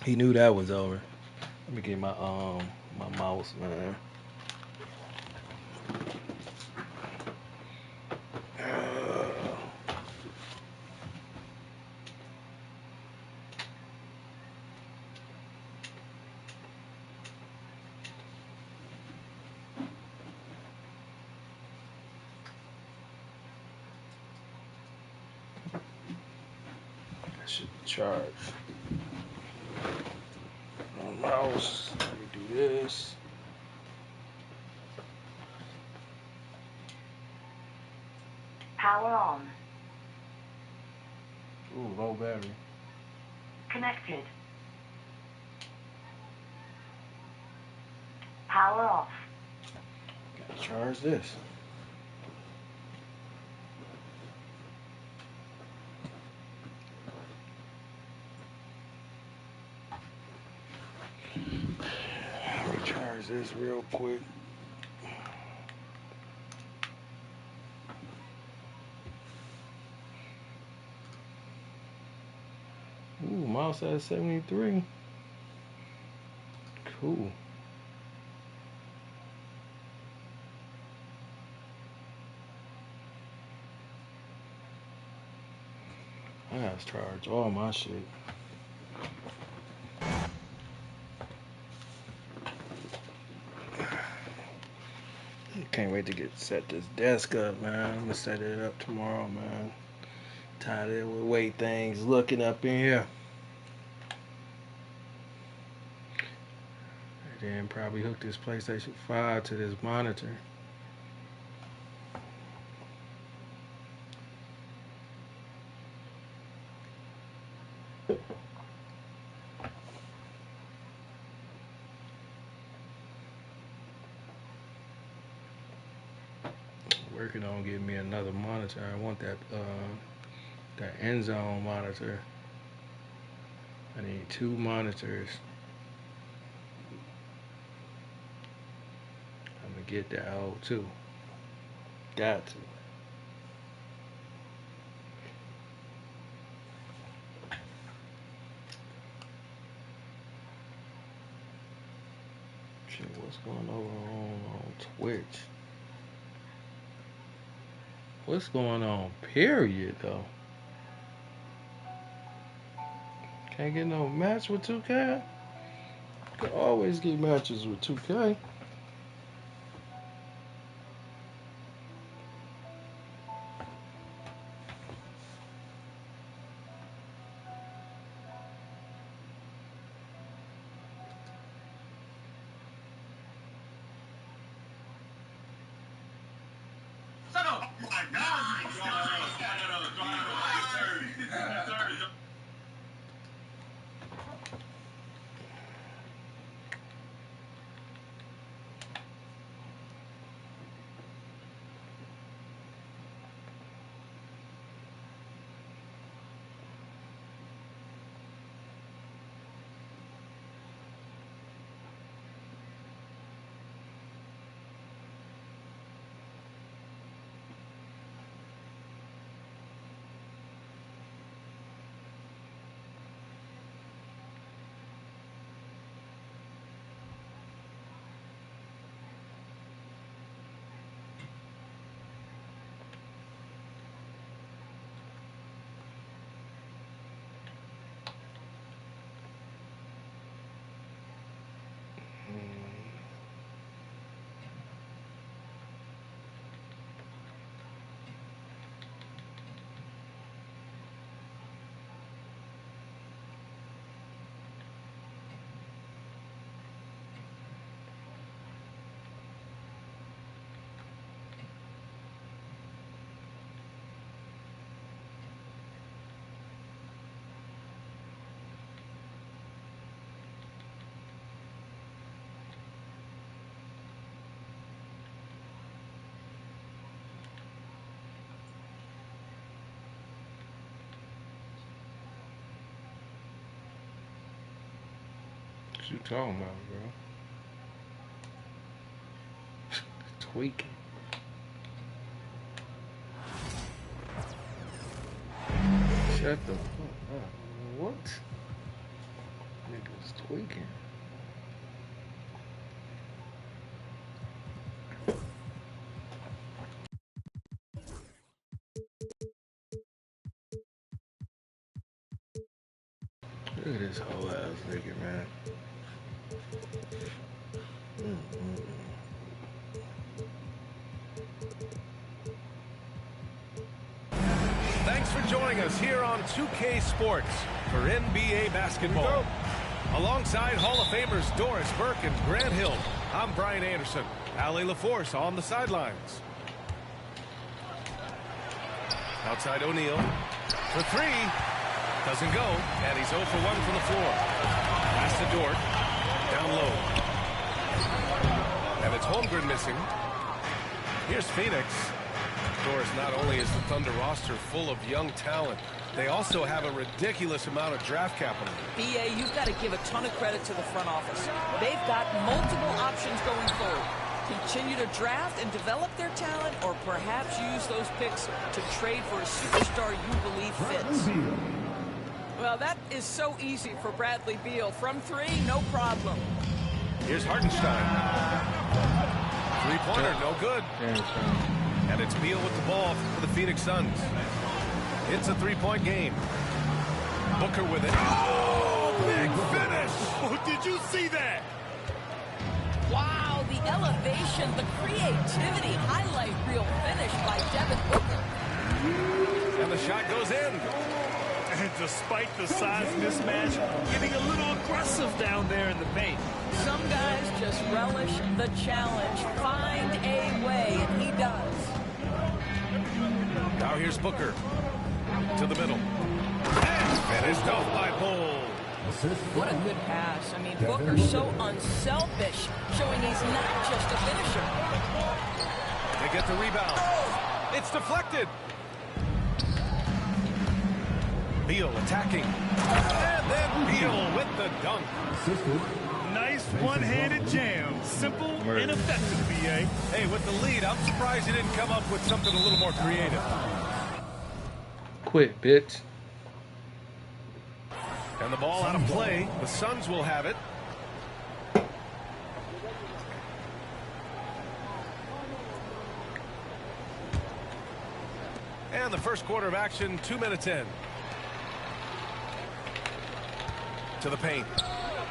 He knew that was over. Let me get my mouse, man. That should charge. On mouse, let me do this. Power on. Ooh, low battery. Connected. Power off. Gotta charge this. Recharge this real quick. Ooh, mouse at 73. Cool. I gotta charge all my shit. Can't wait to set this desk up, man. I'm gonna set it up tomorrow, man. Tired of it with weight things looking up in here. And then probably hook this PlayStation 5 to this monitor. Working on getting me another monitor. I want that end zone monitor. I need 2 monitors. I'm gonna get that old too. Got to. Shit, what's going on Twitch? What's going on, period, though? Can't get no match with 2K? You can always get matches with 2K. What you talking about, bro? Tweaking. Shut the fuck up. What? Niggas tweaking. Look at this whole ass nigga, man. Thanks for joining us here on 2K Sports for NBA basketball. Alongside Hall of Famers Doris Burke and Grant Hill, I'm Brian Anderson. Allie LaForce on the sidelines. Outside O'Neal for three. Doesn't go, and he's 0 for 1 from the floor. Pass to Dort. Down low. And it's Holmgren missing. Here's Phoenix. Doris, not only is the Thunder roster full of young talent, they also have a ridiculous amount of draft capital. BA, you've got to give a ton of credit to the front office. They've got multiple options going forward. Continue to draft and develop their talent, or perhaps use those picks to trade for a superstar you believe fits. Well, that is so easy for Bradley Beal. From three, no problem. Here's Hartenstein. Three-pointer, no good. And it's Beal with the ball for the Phoenix Suns. It's a three-point game. Booker with it. Oh, big finish! Oh, did you see that? Wow, the elevation, the creativity, highlight reel finish by Devin Booker. And the shot goes in. And despite the size mismatch, getting a little aggressive down there in the paint. Some guys just relish the challenge. Find a way, and he does. Now here's Booker. To the middle. And finished off by Bull. What a good pass. I mean, Booker's so unselfish, showing he's not just a finisher. They get the rebound. It's deflected. Beal attacking. And then Beal with the dunk. Nice one-handed jam. Simple and effective, BA. Hey, with the lead, I'm surprised he didn't come up with something a little more creative. Quit, bitch. And the ball out of play. The Suns will have it. And the first quarter of action, 2 minutes in. To the paint.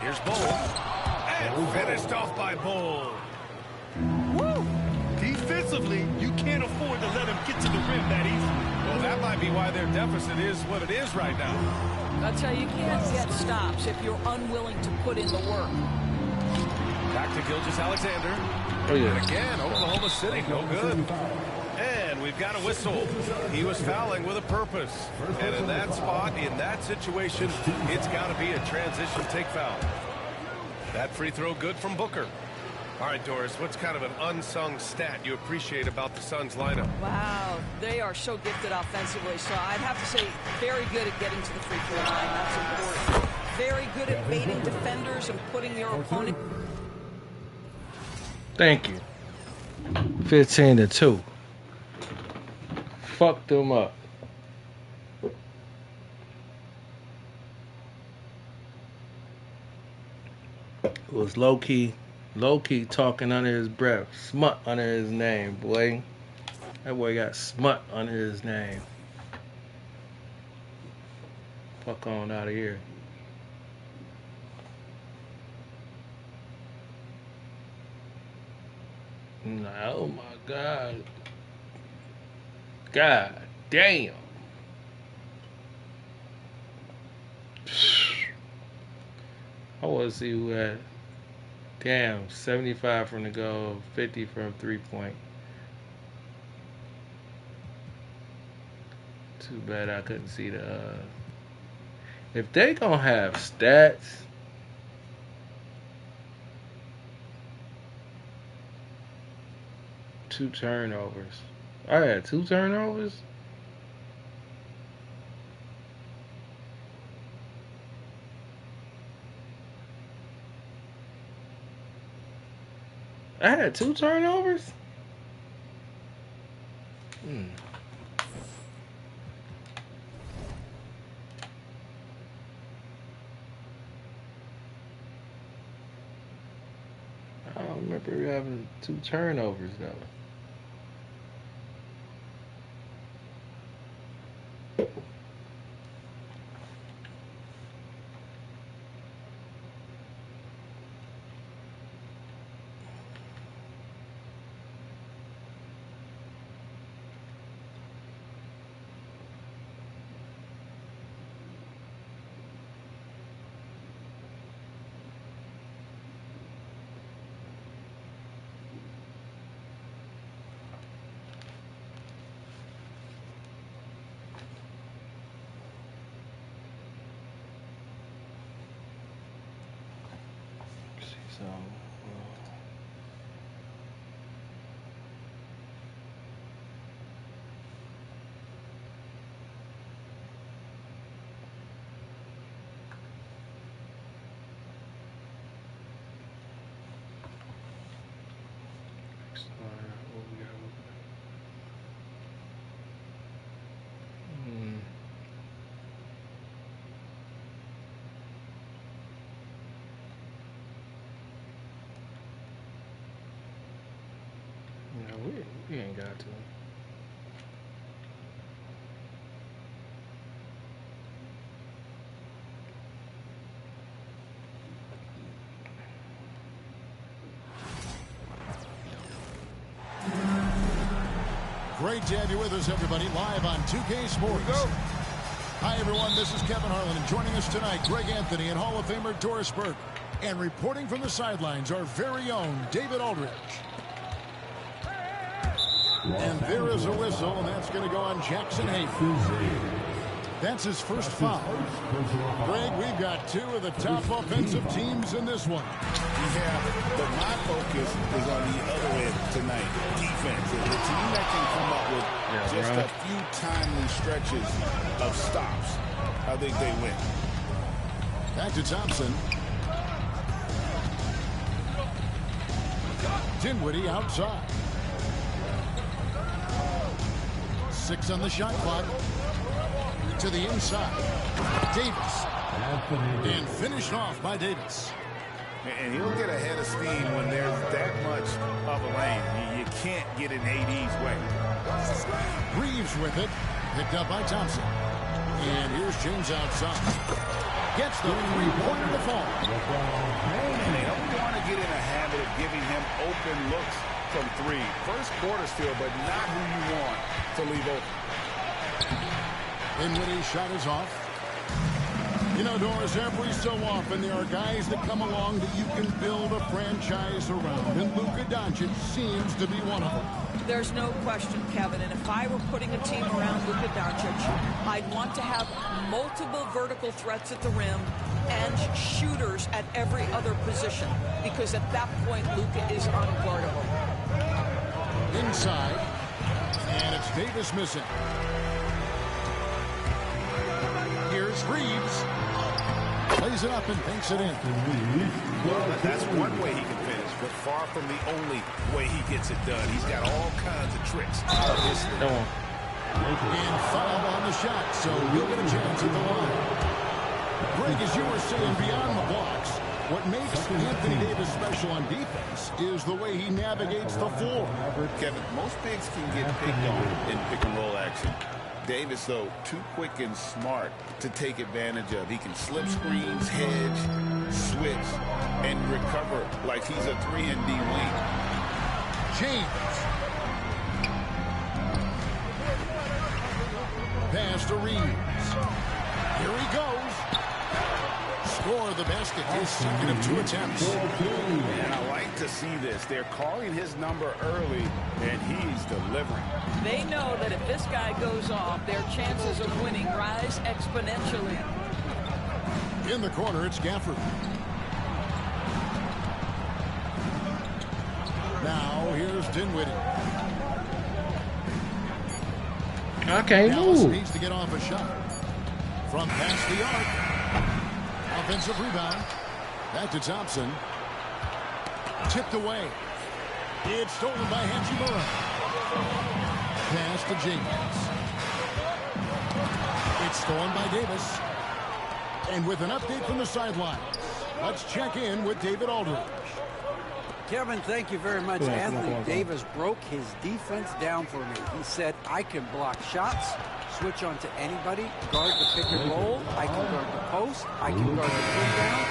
Here's Bull. And finished off by Bull. Woo! Defensively, you can't afford to let him get to the rim that easily. Well, that might be why their deficit is what it is right now. I'll tell you, you can't get stops if you're unwilling to put in the work. Back to Gilgeous-Alexander. Oh, yeah. And again, Oklahoma City, no good. And we've got a whistle. He was fouling with a purpose. And in that spot, in that situation, it's got to be a transition take foul. That free throw good from Booker. All right, Doris, what's kind of an unsung stat you appreciate about the Suns lineup? Wow, they are so gifted offensively. So I'd have to say very good at getting to the free throw line. That's important. Very good at baiting defenders and putting your opponent. Thank you. 15-2. Fuck them up. It was low-key talking under his breath. Smut under his name, boy. That boy got smut under his name. Fuck on out of here. Oh my God. God damn. I want to see who had. Damn, 75 from the goal, 50 from 3-point. Too bad I couldn't see the. If they gonna have stats. Two turnovers. I had 2 turnovers. I had 2 turnovers? I don't remember having 2 turnovers, though. So. No, we ain't got to. Great to have you with us, everybody, live on 2K Sports. Hi, everyone. This is Kevin Harlan, and joining us tonight, Greg Anthony and Hall of Famer Doris Burke. And reporting from the sidelines, our very own David Aldridge. And there is a whistle, and that's going to go on Jackson Hayes. That's his first foul. Greg, we've got two of the top offensive teams in this one. Yeah, but my focus is on the other end tonight. Defense. The team that can come up with just a few timely stretches of stops, I think they win. Back to Thompson. Dinwiddie outside. 6 on the shot clock. To the inside. Davis. And finished off by Davis. And he'll get ahead of steam when there's that much of a lane. You can't get in AD's way. Reeves with it. Picked up by Thompson. And here's James outside. Gets the three-pointer to fall. And they don't want to get in a habit of giving him open looks from three. First quarter still, but not who you want to leave open. Dinwiddie's shot is off. You know, Doris, every so often there are guys that come along that you can build a franchise around, and Luka Doncic seems to be one of them. There's no question, Kevin, and if I were putting a team around Luka Doncic, I'd want to have multiple vertical threats at the rim and shooters at every other position, because at that point, Luka is unguardable. Inside, and it's Davis missing. Here's Reeves. Plays it up and banks it in. Well, that's one way he can finish, but far from the only way he gets it done. He's got all kinds of tricks. And foul on the shot, so he'll get a chance at the line. Greg, as you were saying, beyond the blocks, what makes Anthony Davis special on defense is the way he navigates the floor. Kevin, most bigs can get picked on in pick-and-roll action. Davis, though, too quick and smart to take advantage of. He can slip screens, hedge, switch, and recover like he's a 3-and-D wing. James. Pass to Reeves. Here he goes. Score the basket, his second of 2 attempts. And I like to see this. They're calling his number early, and he's delivering. They know that if this guy goes off, their chances of winning rise exponentially. In the corner, it's Gafford. Now, here's Dinwiddie. I can't Dallas move. Needs to get off a shot. From past the arc. Offensive rebound. Back to Thompson. Tipped away. It's stolen by Hachimura. Pass to James. It's stolen by Davis. And with an update from the sidelines, let's check in with David Aldridge. Kevin, thank you very much. Anthony Davis broke his defense down for me. He said, I can block shots, switch on to anybody, guard the pick and roll, I can guard the post, I can guard the pull down.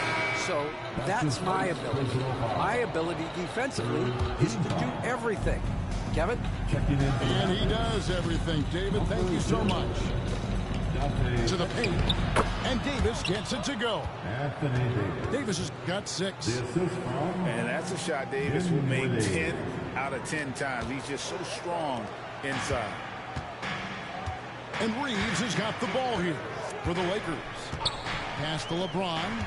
So that's my ability. My ability defensively is to do everything. Kevin? And he does everything. David, thank you so much. To the paint. And Davis gets it to go. Davis has got 6. And that's a shot Davis will make 10 out of 10 times. He's just so strong inside. And Reeves has got the ball here for the Lakers. Pass to LeBron.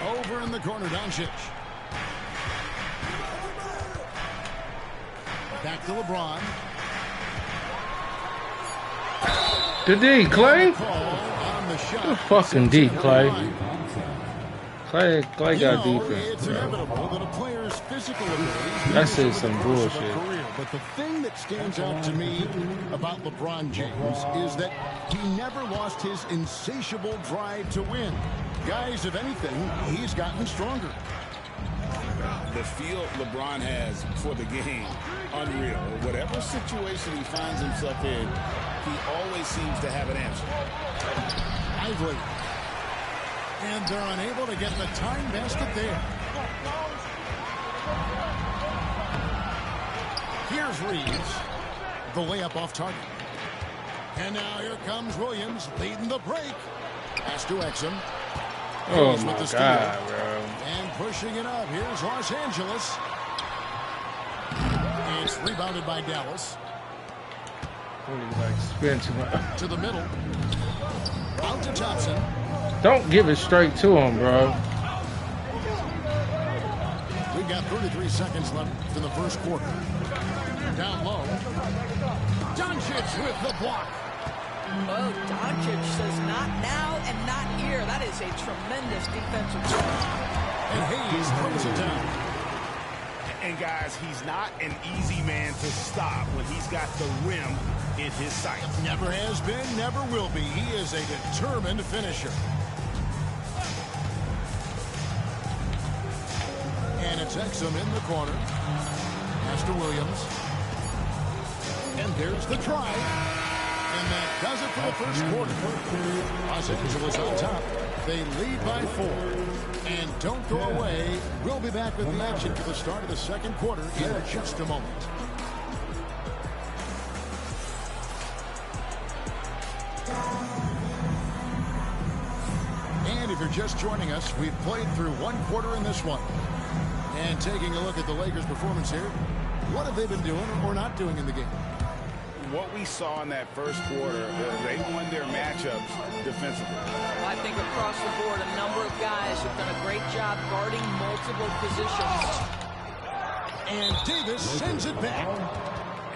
Over in the corner, Doncic. Back to LeBron. The D, Clay. On the shot. The fucking D, Clay. Clay got defense, it's bro. inevitable that a player's physical abilities That's over just some the course of a bullshit. career. But the thing that stands out to me about LeBron James is that he never lost his insatiable drive to win. Guys, if anything, he's gotten stronger. The feel LeBron has for the game, unreal. Whatever situation he finds himself in, he always seems to have an answer. Ivory. And they're unable to get the time basket there. Here's Reeves. The layup off target. And now here comes Williams leading the break. Pass to Exum. Oh Hayes my with the steal. God, bro. And pushing it up. Here's Los Angeles. It's rebounded by Dallas. Like spin too much. To the middle. Out to Thompson. Don't give it straight to him, bro. We've got 33 seconds left in the first quarter. Down low. Doncic with the block. Oh, Doncic says not now and not here. That is a tremendous defensive job. And Hayes throws it down. And guys, he's not an easy man to stop when he's got the rim in his sights. Never has been, never will be. He is a determined finisher. And it's Exum in the corner. Pass to Williams. And there's the try. And that does it for the first quarter. Los Angeles on top. They lead by 4. And don't go away. We'll be back with the action for the start of the second quarter in just a moment. And if you're just joining us, we've played through one quarter in this one. And taking a look at the Lakers' performance here, what have they been doing or not doing in the game? What we saw in that first quarter, they won their matchups defensively. I think across the board, a number of guys have done a great job guarding multiple positions. And Davis sends it back.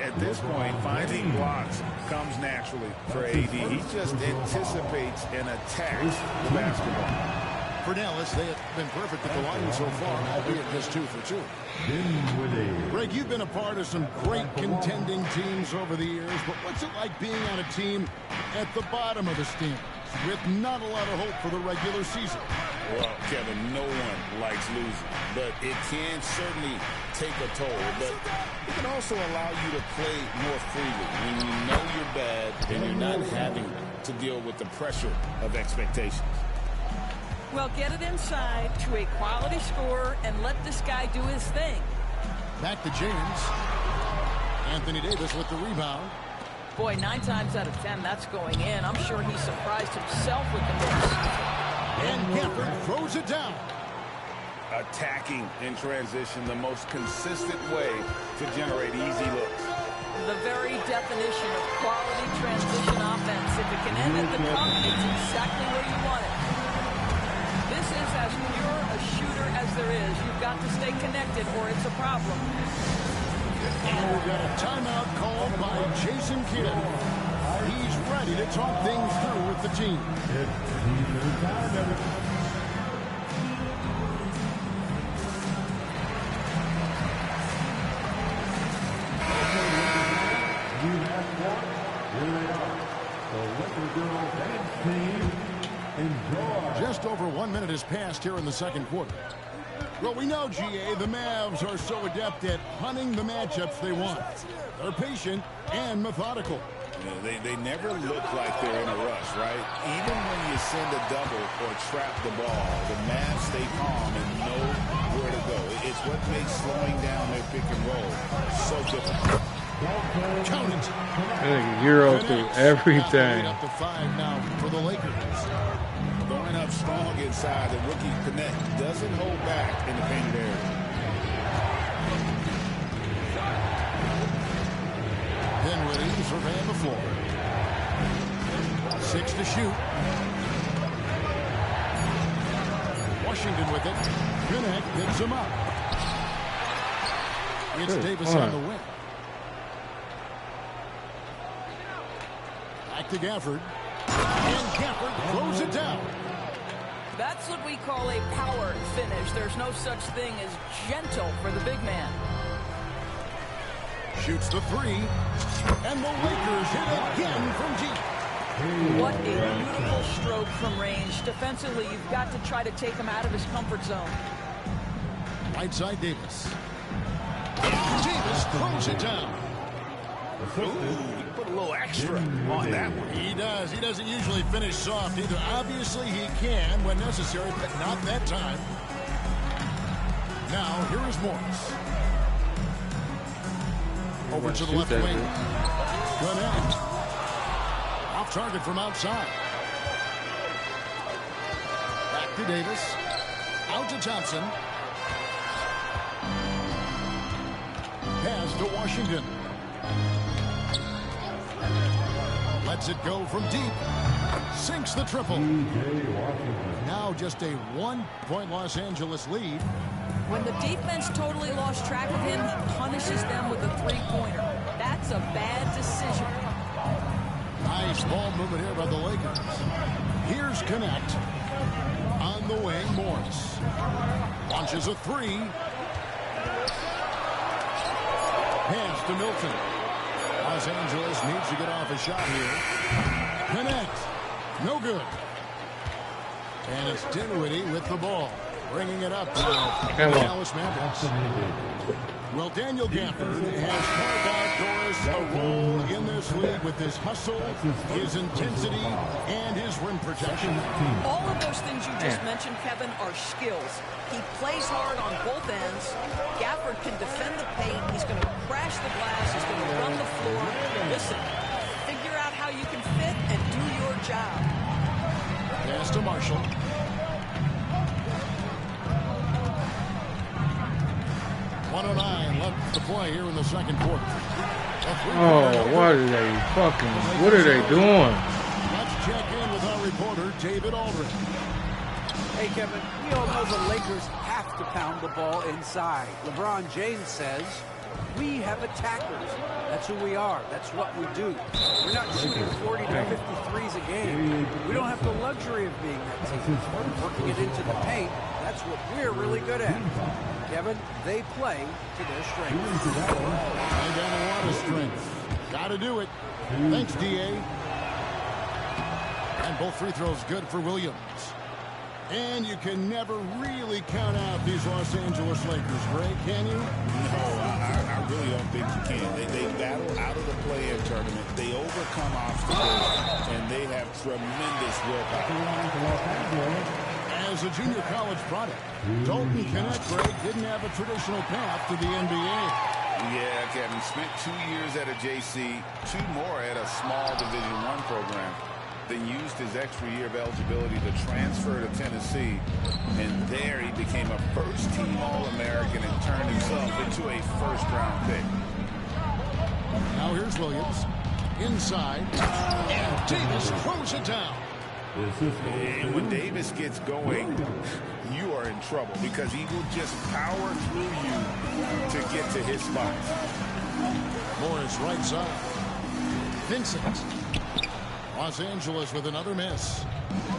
At this point, finding blocks comes naturally for AD. He just anticipates and attacks the basketball. For Dallas, they have been perfect at the line so far, albeit just 2 for 2. Greg, you've been a part of some great contending teams over the years, but what's it like being on a team at the bottom of the standings with not a lot of hope for the regular season? Well, Kevin, no one likes losing, but it can certainly take a toll. But it can also allow you to play more freely when you know you're bad and you're not having to deal with the pressure of expectations. Well, get it inside to a quality scorer and let this guy do his thing. Back to James. Anthony Davis with the rebound. Boy, 9 times out of 10, that's going in. I'm sure he surprised himself with the miss. And Gafford throws it down. Attacking in transition, the most consistent way to generate easy looks. The very definition of quality transition offense. If it can end at the cup, it's exactly where you want it. This is as pure a shooter as there is. You've got to stay connected or it's a problem. And we've got a timeout called by Jason Kidd. He's ready to talk things through with the team. Just over 1 minute has passed here in the second quarter. Well, we know, GA, the Mavs are so adept at hunting the matchups they want. They're patient and methodical. Yeah, they never look like they're in a rush, right? Even when you send a double or trap the ball, the Mavs stay calm and know where to go. It's what makes slowing down their pick and roll so difficult. Count it. I think Euro through everything. Up to 5 now for the Lakers. Going up strong inside, the rookie Connect doesn't hold back in the painted area. Dinwiddie surveying the floor. 6 to shoot. Washington with it. Kinnick picks him up. It's Davis on the wing. Back to Gafford. And Gafford throws it down. That's what we call a power finish. There's no such thing as gentle for the big man. Shoots the three. And the Lakers hit again from deep. What a beautiful stroke from range. Defensively, you've got to try to take him out of his comfort zone. Right side Davis. And Davis throws it down. Ooh, he put a little extra on that one. He does. He doesn't usually finish soft either. Obviously, he can when necessary, but not that time. Now, here is Morris. Over to the left wing. Clement. Off target from outside. Back to Davis. Out to Thompson. Pass to Washington. Lets it go from deep. Sinks the triple. Now just a 1-point Los Angeles lead. When the defense totally lost track of him, he punishes them with a three-pointer. That's a bad decision. Nice ball movement here by the Lakers. Here's Connect. On the wing, Morris. Launches a three. Pass to Milton. Los Angeles needs to get off a shot here. Connect. No good. And it's Dinwiddie with the ball. Bringing it up now. Dallas Mavericks. Well, Daniel Gafford has carved out Doris a role in this league with his hustle, his intensity, and his rim protection. All of those things you just mentioned, Kevin, are skills. He plays hard on both ends. Gafford can defend the paint. He's going to crash the glass. He's going to run the floor. Listen, figure out how you can fit and do your job. Pass to Marshall. .109 left to play here in the second quarter. Oh, what are they doing? Let's check in with our reporter, David Aldridge. Hey, Kevin, we all know the Lakers have to pound the ball inside. LeBron James says, we have attackers. That's who we are. That's what we do. We're not shooting 40 to 53s a game. We don't have the luxury of being that team. Working it into the paint, that's what we're really good at. Kevin, they play to their strengths. They got a lot of strength. Got to do it. Thanks, D.A. And both free throws good for Williams. And you can never really count out these Los Angeles Lakers, Greg, can you? No, I really don't think you can. They battle out of the play-in tournament. They overcome obstacles, and they have tremendous willpower. As a junior college product, Dalton Connect, Greg, didn't have a traditional path to the NBA. Yeah, Kevin, spent 2 years at a JC, 2 more at a small Division I program, then used his extra year of eligibility to transfer to Tennessee, and there he became a first-team All-American and turned himself into a first-round pick. Now here's Williams. Inside, and Davis throws it down. And when Davis gets going, you are in trouble because he will just power through you to get to his spot. Morris right side. Vincent. Los Angeles with another miss.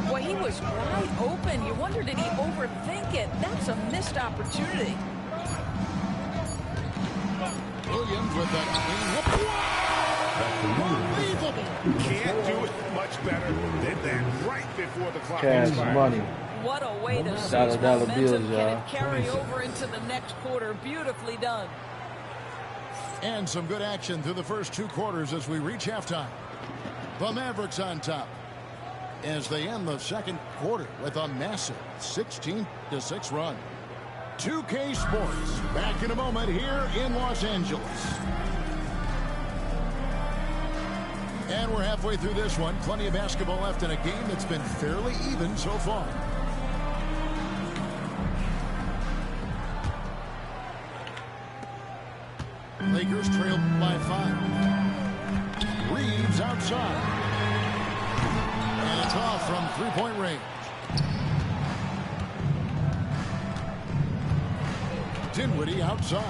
Boy, he was wide open. You wonder, did he overthink it? That's a missed opportunity. Williams with that clean hook. Unbelievable. Can't do it much better than that right before the clock Cash expires. money. What a way to seize Dollar momentum. bills, Can y'all. it carry over into the next quarter? Beautifully done. And some good action through the first 2 quarters as we reach halftime. The Mavericks on top as they end the second quarter with a massive 16-6 run. 2K Sports back in a moment here in Los Angeles. And we're halfway through this one. Plenty of basketball left in a game that's been fairly even so far. Lakers trail by 5. Reeves outside. And it's off from three-point range. Dinwiddie outside.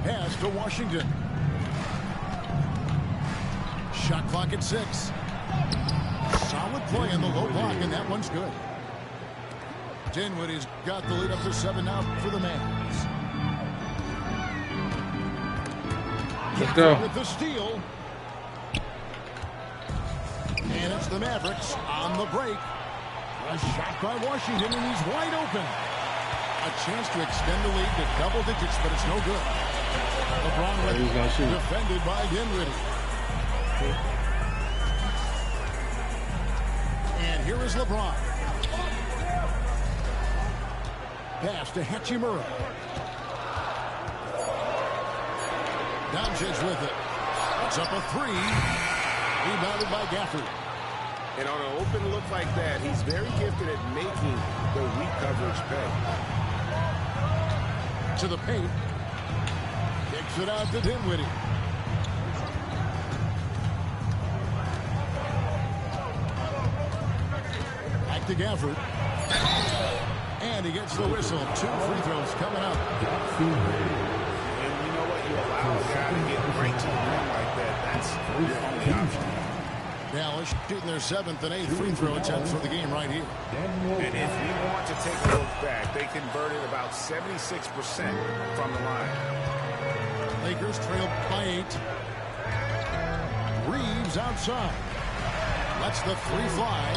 Pass to Washington. Shot clock at 6. Solid play in the low block, and that one's good. Dinwiddie's got the lead up to 7 now for the Mavs. Let's go. With the steal. And it's the Mavericks on the break. A shot by Washington, and he's wide open. A chance to extend the lead to double digits, but it's no good. LeBron with it, defended by Dinwiddie. And here is LeBron. Pass to Hachimura. Doncic with it. It's up a 3. Rebounded by Gafford. And on an open look like that, he's very gifted at making the weak coverage pay. To the paint. Kicks it out to Dinwiddie. Back to Gafford. And he gets the whistle. 2 free throws coming up. And you know what? You allow a guy to get right to the rim like that. That's your only option. Dallas shooting their 7th and 8th free throw attempts for the game right here. And if we want to take a look back, they converted about 76% from the line. Lakers trail by 8. Reeves outside. Lets the 3 fly.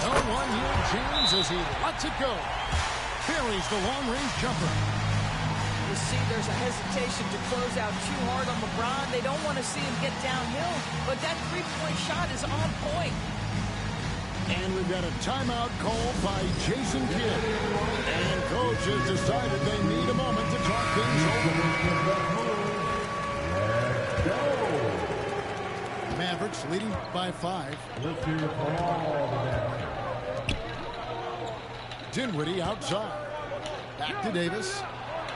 No one here, James, as he lets it go. Buries the long-range jumper. You see there's a hesitation to close out too hard on LeBron. They don't want to see him get downhill, but that three-point shot is on point. And we've got a timeout called by Jason Kidd. And coach has decided they need a moment to talk things over. Let's go. Mavericks leading by 5. Let's hear it from all. Dinwiddie outside. Back to Davis.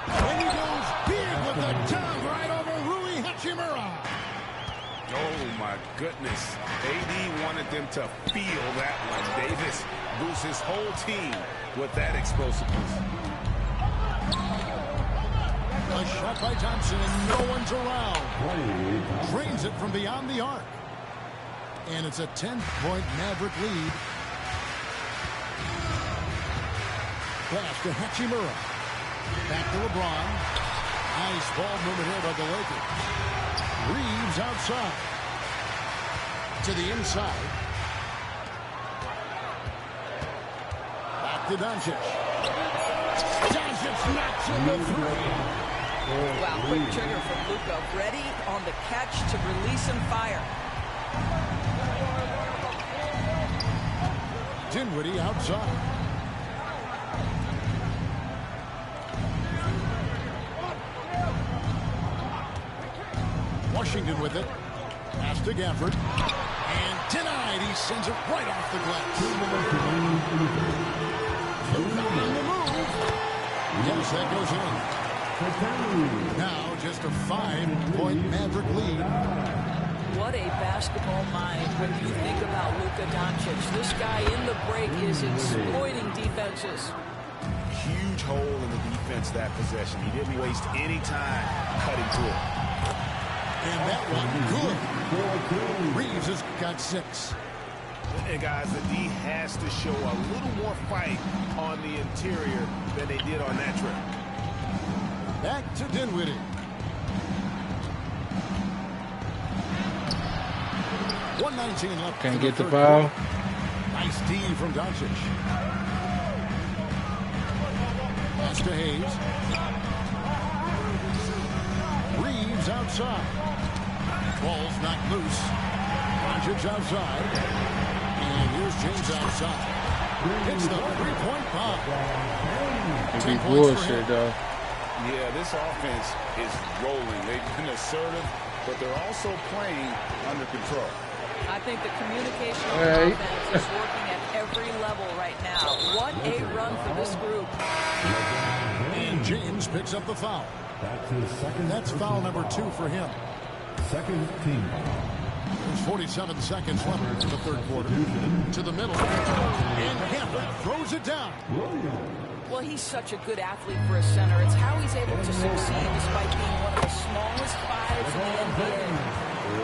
And he goes big with the tongue right over Rui Hachimura. Oh, my goodness. AD wanted them to feel that one. Davis boosts his whole team with that explosiveness. A shot by Thompson, and no one's around. Drains it from beyond the arc. And it's a 10-point Maverick lead. Pass to Hachimura. Back to LeBron. Nice ball movement here by the Lakers. Reeves outside. To the inside. Back to Doncic. Doncic knocks in the 3. Wow, quick trigger from Luka. Ready on the catch to release and fire. Dinwiddie outside. Washington with it. Pass to Gafford. And denied. He sends it right off the glass. Luka on the move. Yes, that goes in. Now just a 5-point Maverick lead. What a basketball mind when you think about Luka Doncic. This guy in the break is exploiting defenses. Huge hole in the defense that possession. He didn't waste any time cutting through it. And that one, good. Reeves has got 6. And guys, the D has to show a little more fight on the interior than they did on that trip. Back to Dinwiddie. .119 left. Can't get the foul. Nice D from Doncic. Pass to Hayes. Reeves outside. Ball's knocked loose. Doncic outside. And here's James outside. Hits the 3-point bomb. It'd be bullshit, though. Yeah, this offense is rolling. They've been assertive, but they're also playing under control. I think the communication on the offense is working at every level right now. What a run for this group. And James picks up the foul. That's his second. That's foul number 2 for him. Second team foul. There's 47 seconds left in the third quarter. To the middle. And Campbell throws it down. Well, he's such a good athlete for a center. It's how he's able to succeed despite being one of the smallest fives in the NBA.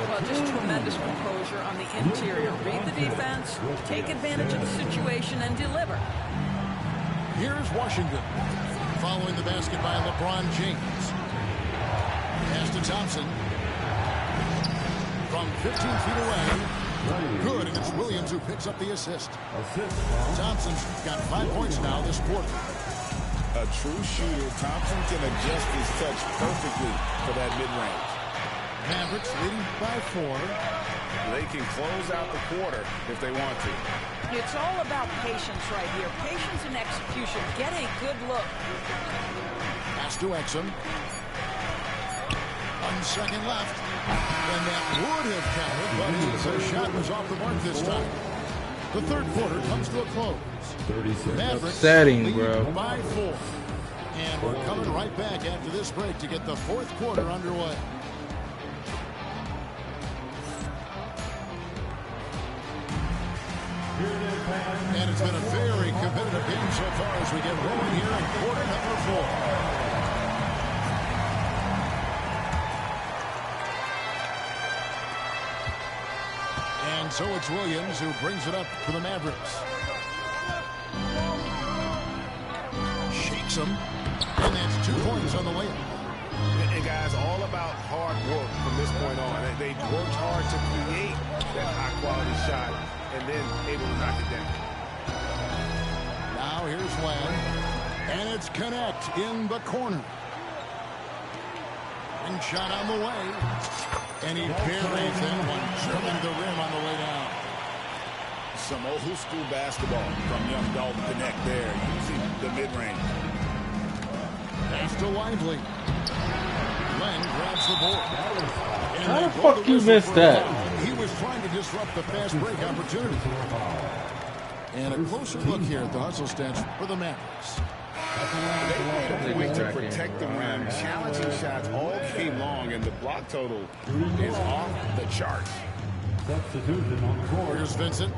Well, just tremendous composure on the interior. Read the defense, take advantage of the situation, and deliver. Here's Washington. Following the basket by LeBron James. Pass to Thompson. From 15 feet away. Good, and it's Williams who picks up the assist. Thompson's got 5 points now this quarter. A true shooter, Thompson can adjust his touch perfectly for that mid-range. Mavericks leading by 4. They can close out the quarter if they want to. It's all about patience right here. Patience and execution. Get a good look. Pass to Exum. 1 second left. And that would have counted, but his shot was off the mark this time. The third quarter comes to a close. Mavericks Setting, bro. By 4. And we're coming right back after this break to get the fourth quarter underway. And it's been a very competitive game so far as we get rolling here in quarter number 4. And so it's Williams who brings it up for the Mavericks. Shakes him. And that's 2 points on the layup. And guys, all about hard work from this point on. They worked hard to create that high-quality shot and then able to knock it down. Now here's Lamb. And it's Connect in the corner. And shot on the way. And he buries that one, drilling the rim on the way down. Some old school basketball from young Dalton Connect there, using the mid-range. Pass to Lively. Len grabs the board. How the fuck you missed that? He was trying to disrupt the fast break opportunity. And a closer look here at the hustle stats for the Mavericks. They made a point to protect the rim. Challenging shots all game long, and the block total is off the charts. Substitution on the court. Here's Vincent.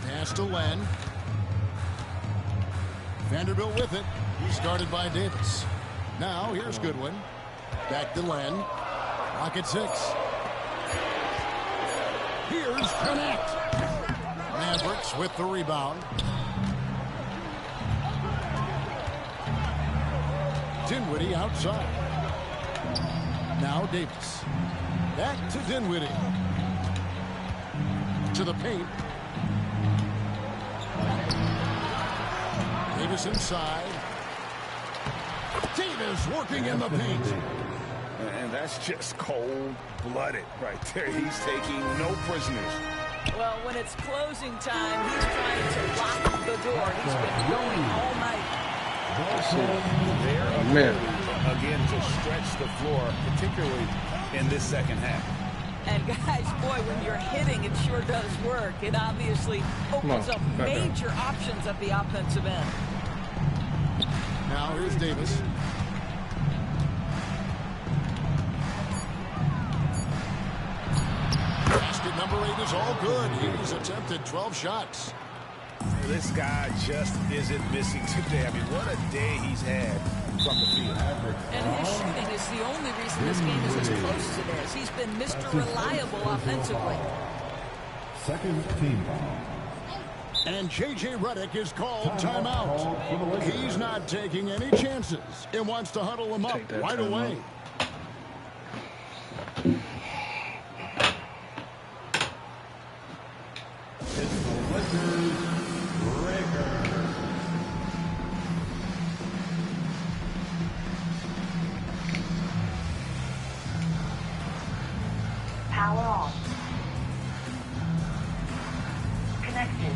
Pass to Len. Vanderbilt with it. He's guarded by Davis. Now here's Goodwin. Back to Len. Rocket 6. Here's Connect. Mavericks with the rebound. Dinwiddie outside. Now Davis. Back to Dinwiddie. To the paint. Davis inside. Davis working in the paint. And that's just cold-blooded right there. He's taking no prisoners. Well, when it's closing time, he's trying to lock the door. He's been going all night. Their ability, again, to stretch the floor, particularly in this second half. And guys, boy, when you're hitting, it sure does work. It obviously opens up major options at the offensive end. Now here's Davis. Basket number 8 is all good. He's attempted 12 shots. This guy just isn't missing today. I mean, what a day he's had from the field. And his shooting is the only reason this game is as close as it is. He's been Mr. Reliable offensively. Second team foul. And J.J. Redick is called timeout. He's not taking any chances. It wants to huddle him up right away. It's the Lakers breaker. Power on. Connected.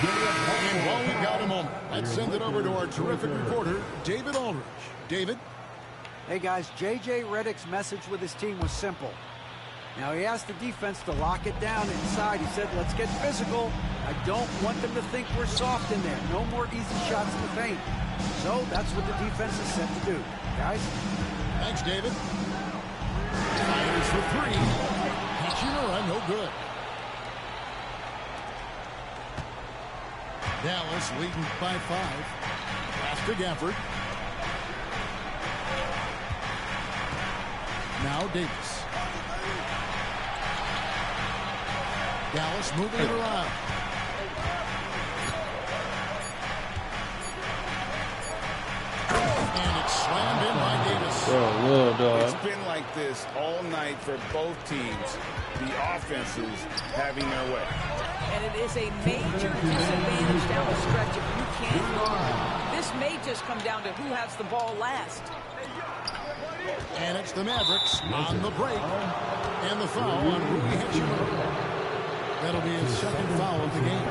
And while we've got a moment, let's send it over to our terrific reporter, David Aldridge. David? Hey, guys, J.J. Redick's message with his team was simple. Now, he asked the defense to lock it down inside. He said, let's get physical. I don't want them to think we're soft in there. No more easy shots in the paint. So that's what the defense is set to do. Guys? Thanks, David. Fires for three. Hachimura, no good. Dallas leading by 5. Pass to Gafford. Now Davis. Dallas moving it around. And it's slammed in by Davis. Little dog. It's been like this all night for both teams. The offenses having their way. And it is a major disadvantage down the stretch if you can't guard. This may just come down to who has the ball last. And it's the Mavericks on the break. And the foul on Rui Hachimura. That'll be his second foul of the game.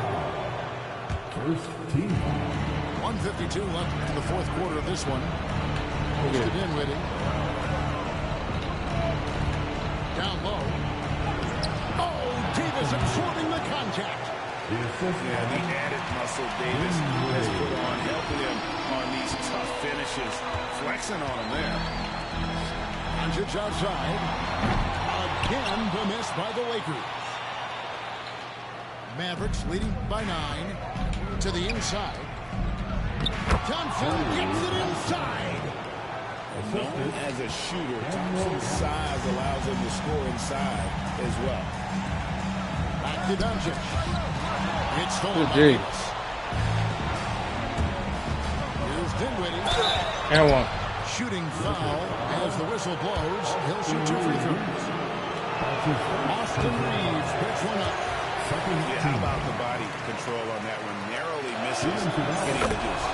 1:52 left in the fourth quarter of this one. Goes to Dinwiddie. Down low. Oh, Davis absorbing the contact. Yeah, the added muscle Davis has put on, helping him on these tough finishes. Flexing on him there. Doncic outside. Again, the miss by the Lakers. Mavericks leading by 9 to the inside. Thompson gets it inside. Known as a shooter, Thompson's size allows him to score inside as well. Back to Doncic. It's stolen by Davis. Here's Dinwiddie. And one. Shooting foul as the whistle blows. He'll shoot 2 free throws. Austin Reeves picks one up. Yeah, how about the body control on that one? Narrowly misses getting the deuce.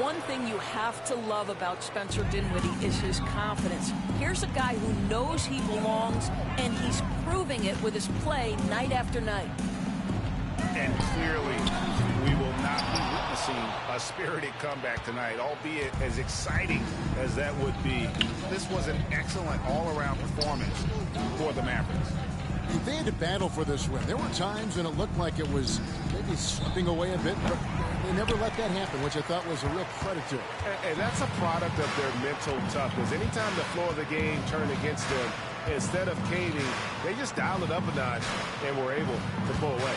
One thing you have to love about Spencer Dinwiddie is his confidence. Here's a guy who knows he belongs, and he's proving it with his play night after night. And clearly, we will not be witnessing a spirited comeback tonight, albeit as exciting as that would be. This was an excellent all-around performance for the Mavericks. They had to battle for this win. There were times when it looked like it was maybe slipping away a bit, but they never let that happen, which I thought was a real credit to them. And that's a product of their mental toughness. Anytime the floor of the game turned against them, instead of caving, they just dialed it up a notch and were able to pull away.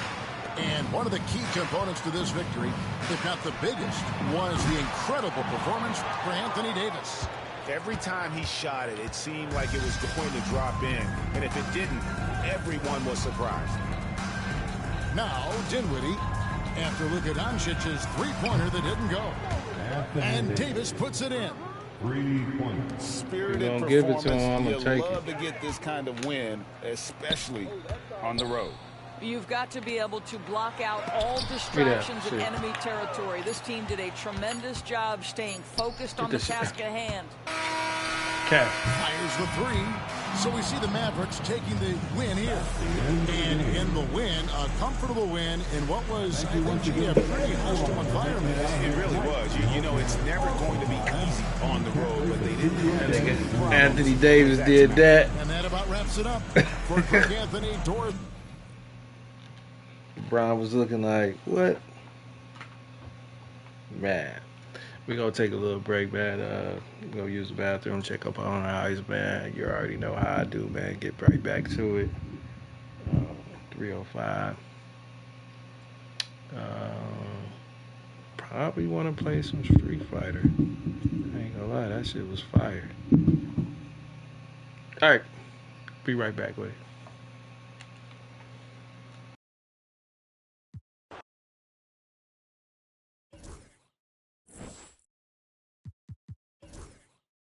And one of the key components to this victory, if not the biggest, was the incredible performance for Anthony Davis. Every time he shot it, it seemed like it was going to drop in. And if it didn't, everyone was surprised. Now, Dinwiddie, after Luka Doncic's three-pointer that didn't go. And Davis puts it in. 3 points. Spirited give it to performance. him, I'm gonna take You love to get this kind of win, especially on the road. You've got to be able to block out all distractions in enemy territory. This team did a tremendous job staying focused on the task at hand. Fires the three. So we see the Mavericks taking the win here. And in the win, a comfortable win in what was, I think, a pretty hostile environment. It really was. You know, it's never going to be easy on the road, but they didn't have any problems. Anthony Davis did that. And that about wraps it up for Greg Anthony Dorff. Brown was looking like, what? Man. We're going to take a little break, man. Go use the bathroom, check up on our eyes, man. You already know how I do, man. Get right back to it. 3:05. Probably want to play some Street Fighter. I ain't gonna lie, that shit was fire. All right. Be right back with it.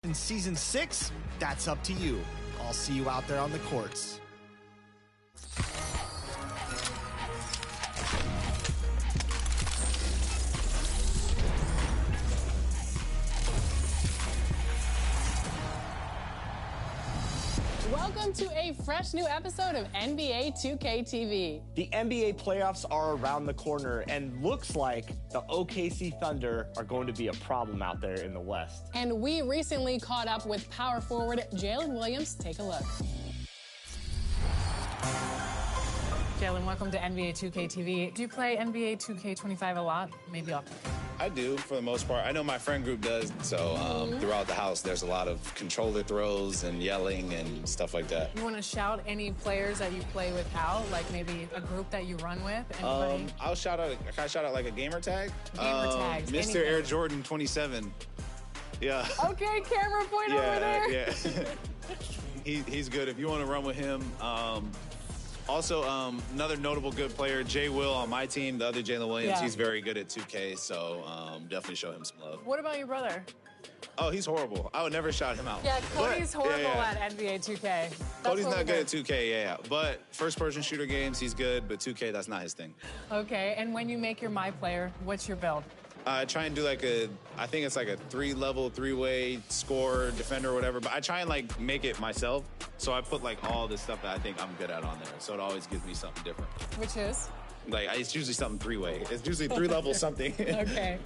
In Season 6, that's up to you. I'll see you out there on the courts. Welcome Welcome to a fresh new episode of NBA 2K TV. The NBA playoffs are around the corner, and looks like the OKC Thunder are going to be a problem out there in the West. And we recently caught up with power forward Jalen Williams. Take a look. Jalen, welcome to NBA 2K TV. Do you play NBA 2K25 a lot? Maybe often? I do, for the most part. I know my friend group does, so throughout the house, there's a lot of controller throws and yelling and stuff like that. You want to shout any players that you play with out, like maybe a group that you run with? I'll shout out, can I shout out like a gamer tag? Gamer tags, Mr. anything. Air Jordan 27. Yeah. Okay, camera point over there. Yeah. He's good if you want to run with him. Also, another notable good player, Jay Will on my team, the other Jalen Williams. Yeah. He's very good at 2K, so definitely show him some love. What about your brother? Oh, he's horrible. I would never shout him out. Yeah, Cody's But, horrible yeah. at NBA 2K. That's Cody's what not we good heard. at 2K, yeah. But first-person shooter games, he's good, but 2K, that's not his thing. Okay, and when you make your My Player, what's your build? I try and do I think it's like a 3-level, 3-way scorer, defender, or whatever. But I try and like make it myself. So I put like all the stuff that I think I'm good at on there. So it always gives me something different. Which is? Like it's usually something 3-way. It's usually 3-level something. Okay.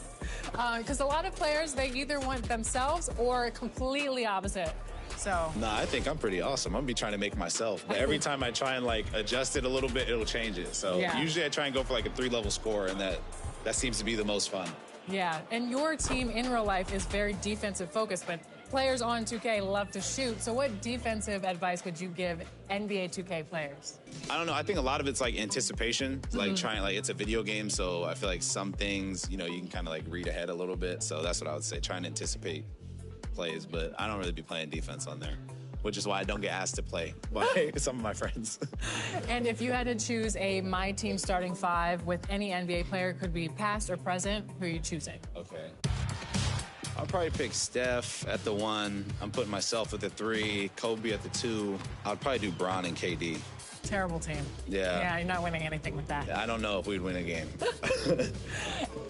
Because a lot of players, they either want themselves or completely opposite. So. Nah, I think I'm pretty awesome. I'm gonna be trying to make myself. But every time I try and like adjust it a little bit, it'll change it. So Yeah. usually I try and go for like a 3-level score, and that seems to be the most fun. Yeah, and your team in real life is very defensive focused, but players on 2K love to shoot. So what defensive advice would you give NBA 2K players? I don't know. I think a lot of it's like anticipation, like it's a video game. So I feel like some things, you can kind of like read ahead a little bit. So that's what I would say, trying to anticipate plays, but I don't really be playing defense on there, which is why I don't get asked to play by some of my friends. And if you had to choose a My Team starting 5 with any NBA player, could be past or present, who are you choosing? Okay. I'll probably pick Steph at the 1. I'm putting myself at the 3, Kobe at the 2. I'd probably do Bron and KD. Terrible team. Yeah. Yeah, you're not winning anything with that. I don't know if we'd win a game.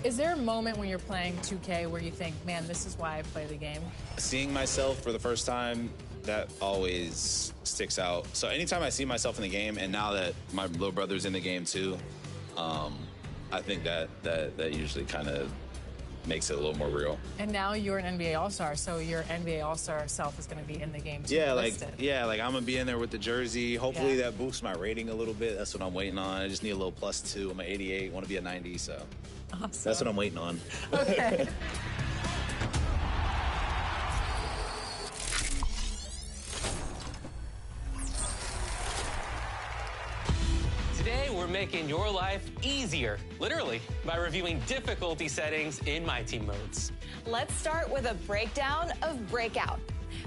Is there a moment when you're playing 2K where you think, man, this is why I play the game? Seeing myself for the first time, that always sticks out. So anytime I see myself in the game, and now that my little brother's in the game too, I think that usually kind of makes it a little more real. And now you're an NBA All-Star, so your NBA All-Star self is going to be in the game too. Yeah, listed. like I'm gonna be in there with the jersey. Hopefully that boosts my rating a little bit. That's what I'm waiting on. I just need a little +2. I'm an 88, want to be a 90, so Awesome. That's what I'm waiting on. Okay. Today, we're making your life easier, literally, by reviewing difficulty settings in My Team modes. Let's start with a breakdown of Breakout.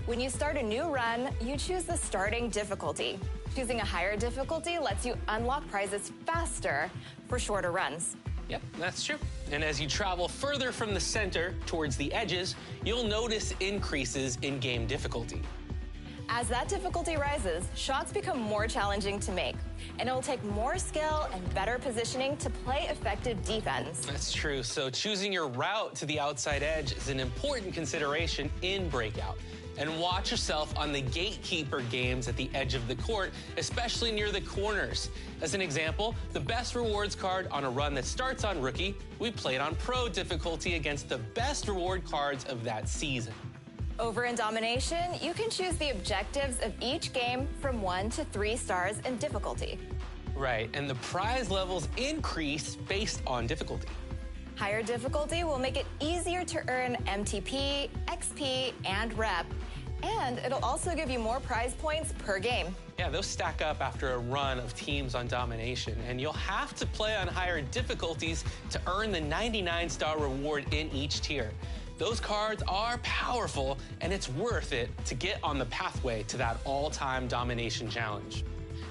When you start a new run, you choose the starting difficulty. Choosing a higher difficulty lets you unlock prizes faster for shorter runs. Yep, that's true. And as you travel further from the center towards the edges, you'll notice increases in game difficulty. As that difficulty rises, shots become more challenging to make, and it'll take more skill and better positioning to play effective defense. That's true. So choosing your route to the outside edge is an important consideration in Breakout. And watch yourself on the gatekeeper games at the edge of the court, especially near the corners. As an example, the best rewards card on a run that starts on Rookie, we played on Pro difficulty against the best reward cards of that season. Over in Domination, you can choose the objectives of each game from 1 to 3 stars in difficulty. Right, and the prize levels increase based on difficulty. Higher difficulty will make it easier to earn MTP, XP, and rep, and it'll also give you more prize points per game. Yeah, those stack up after a run of teams on Domination, and you'll have to play on higher difficulties to earn the 99-star reward in each tier. Those cards are powerful, and it's worth it to get on the pathway to that all-time Domination challenge.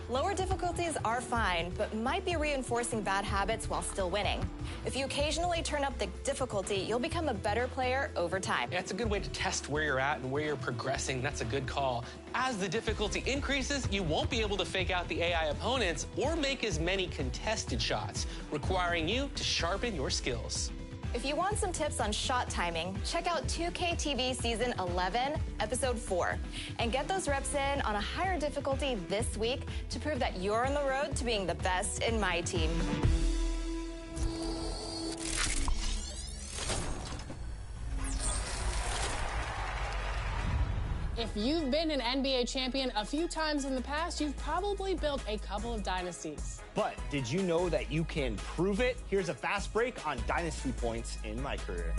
Lower difficulties are fine, but might be reinforcing bad habits while still winning. If you occasionally turn up the difficulty, you'll become a better player over time. Yeah, it's a good way to test where you're at and where you're progressing. That's a good call. As the difficulty increases, you won't be able to fake out the AI opponents or make as many contested shots, requiring you to sharpen your skills. If you want some tips on shot timing, check out 2K TV Season 11, Episode 4, and get those reps in on a higher difficulty this week to prove that you're on the road to being the best in my team. If you've been an NBA champion a few times in the past, you've probably built a couple of dynasties. But did you know that you can prove it? Here's a fast break on dynasty points in my career.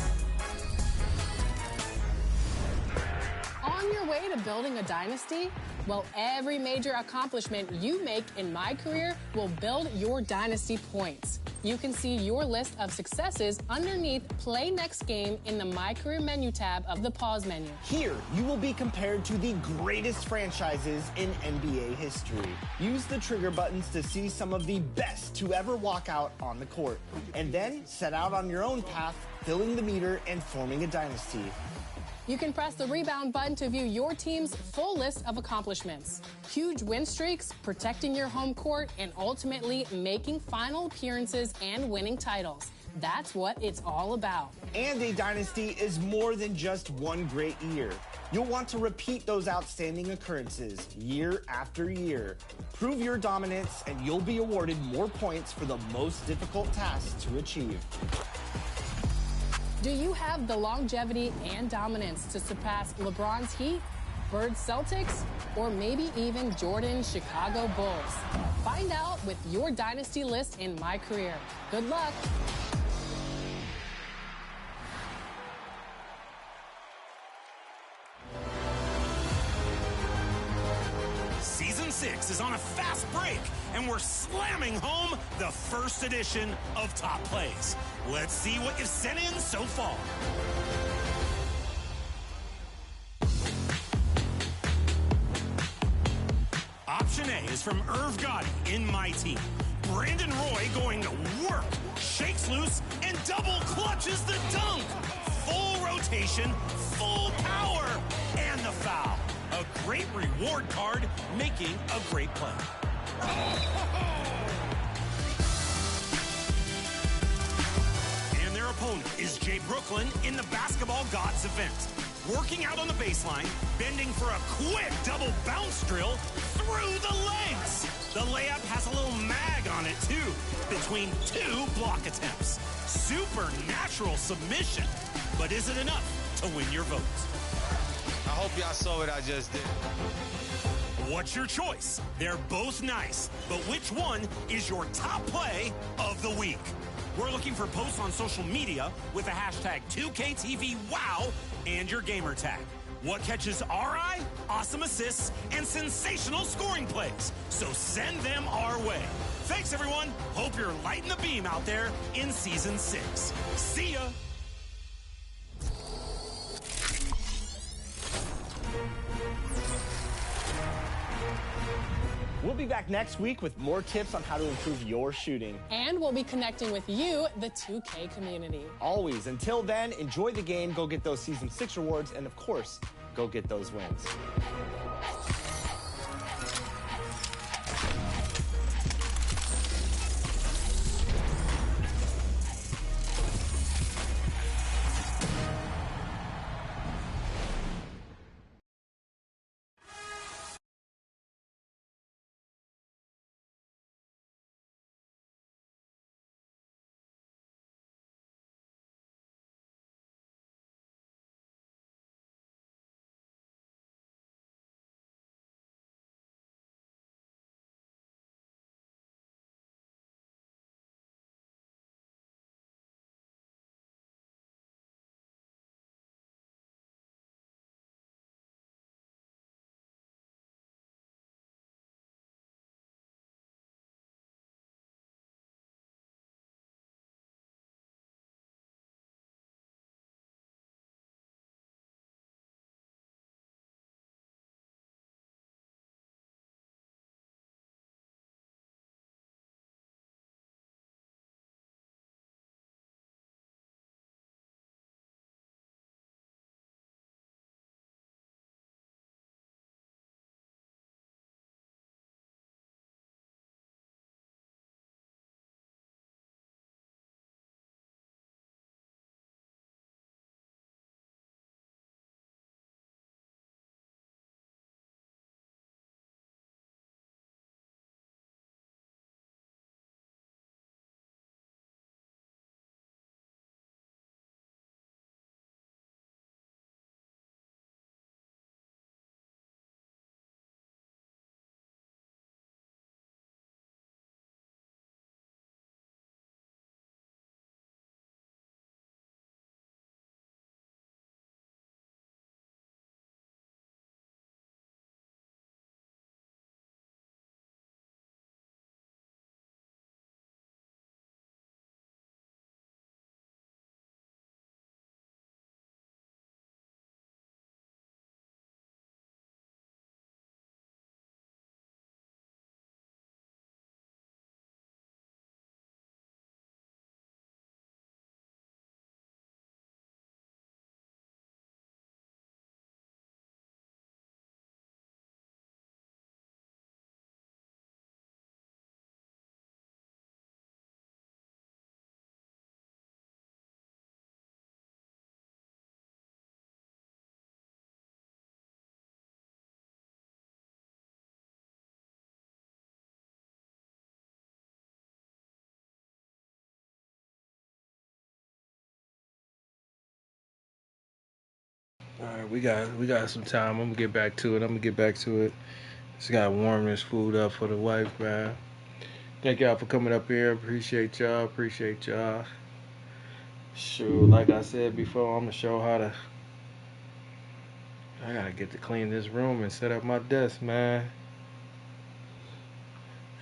On your way to building a dynasty? Well, every major accomplishment you make in my career will build your dynasty points. You can see your list of successes underneath Play Next Game in the My Career menu tab of the Pause menu. Here, you will be compared to the greatest franchises in NBA history. Use the trigger buttons to see some of the best to ever walk out on the court. And then set out on your own path, filling the meter and forming a dynasty. You can press the rebound button to view your team's full list of accomplishments. Huge win streaks, protecting your home court, and ultimately making final appearances and winning titles. That's what it's all about. And a dynasty is more than just one great year. You'll want to repeat those outstanding occurrences year after year. Prove your dominance, and you'll be awarded more points for the most difficult tasks to achieve. Do you have the longevity and dominance to surpass LeBron's Heat, Bird's Celtics, or maybe even Jordan's Chicago Bulls? Find out with your dynasty list in My Career. Good luck. Season 6 is on a fast break, and we're slamming home the first edition of Top Plays. Let's see what you've sent in so far. Option A is from Irv Gotti in my team. Brandon Roy going to work, shakes loose, and double clutches the dunk. Full rotation, full power, and the foul. A great reward card, making a great play. And their opponent is Jay Brooklyn in the Basketball Gods event. Working out on the baseline, bending for a quick double bounce drill through the legs. The layup has a little mag on it, too, between two block attempts. Supernatural submission. But is it enough to win your vote? I hope y'all saw what I just did. What's your choice? They're both nice, but which one is your top play of the week? We're looking for posts on social media with the hashtag 2KTVWOW and your gamer tag. What catches our eye? Awesome assists and sensational scoring plays. So send them our way. Thanks, everyone. Hope you're lighting the beam out there in Season 6. See ya. We'll be back next week with more tips on how to improve your shooting. And we'll be connecting with you, the 2K community. Always. Until then, enjoy the game, go get those Season 6 rewards, and of course, go get those wins. All right, we got some time. I'm gonna get back to it. Just gotta warm this food up for the wife, man. Thank y'all for coming up here. Appreciate y'all. Sure, like I said before, I'm gonna show how to. I gotta get to clean this room and set up my desk, man.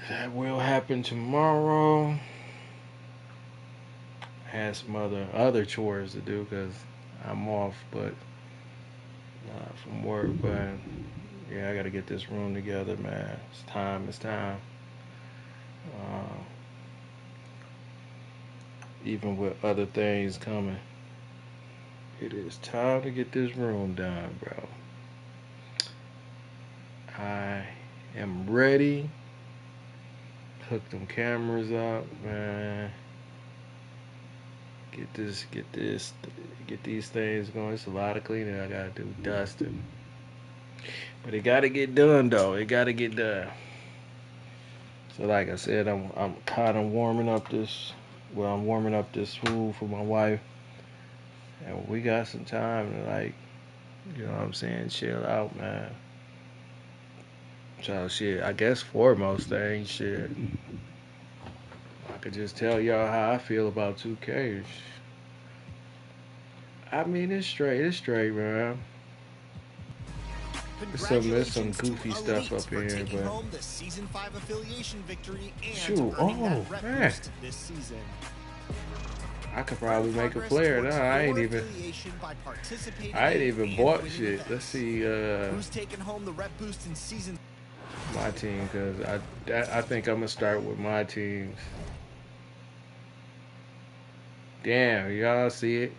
That will happen tomorrow. I had some other chores to do because I'm off, but from work. But yeah, I gotta get this room together, man. It's time. Even with other things coming, it is time to get this room done, bro. I am ready. Hook them cameras up, man. Get these things going. It's a lot of cleaning I gotta do, dusting. But it gotta get done, though. It gotta get done. So, like I said, I'm kind of warming up this. Well, I'm warming up this food for my wife, and we got some time to, like, you know what I'm saying, chill out, man. So shit, I guess foremost thing, shit, I could just tell y'all how I feel about 2K. I mean, it's straight, man. There's some goofy stuff up here, but home the season 5 affiliation victory and shoot, earning that oh rep man, boost this season. I could probably make a player now. I ain't even bought shit. Let's see, who's taking home the rep boost in season? My team, because I think I'm gonna start with my teams. Damn, y'all see it?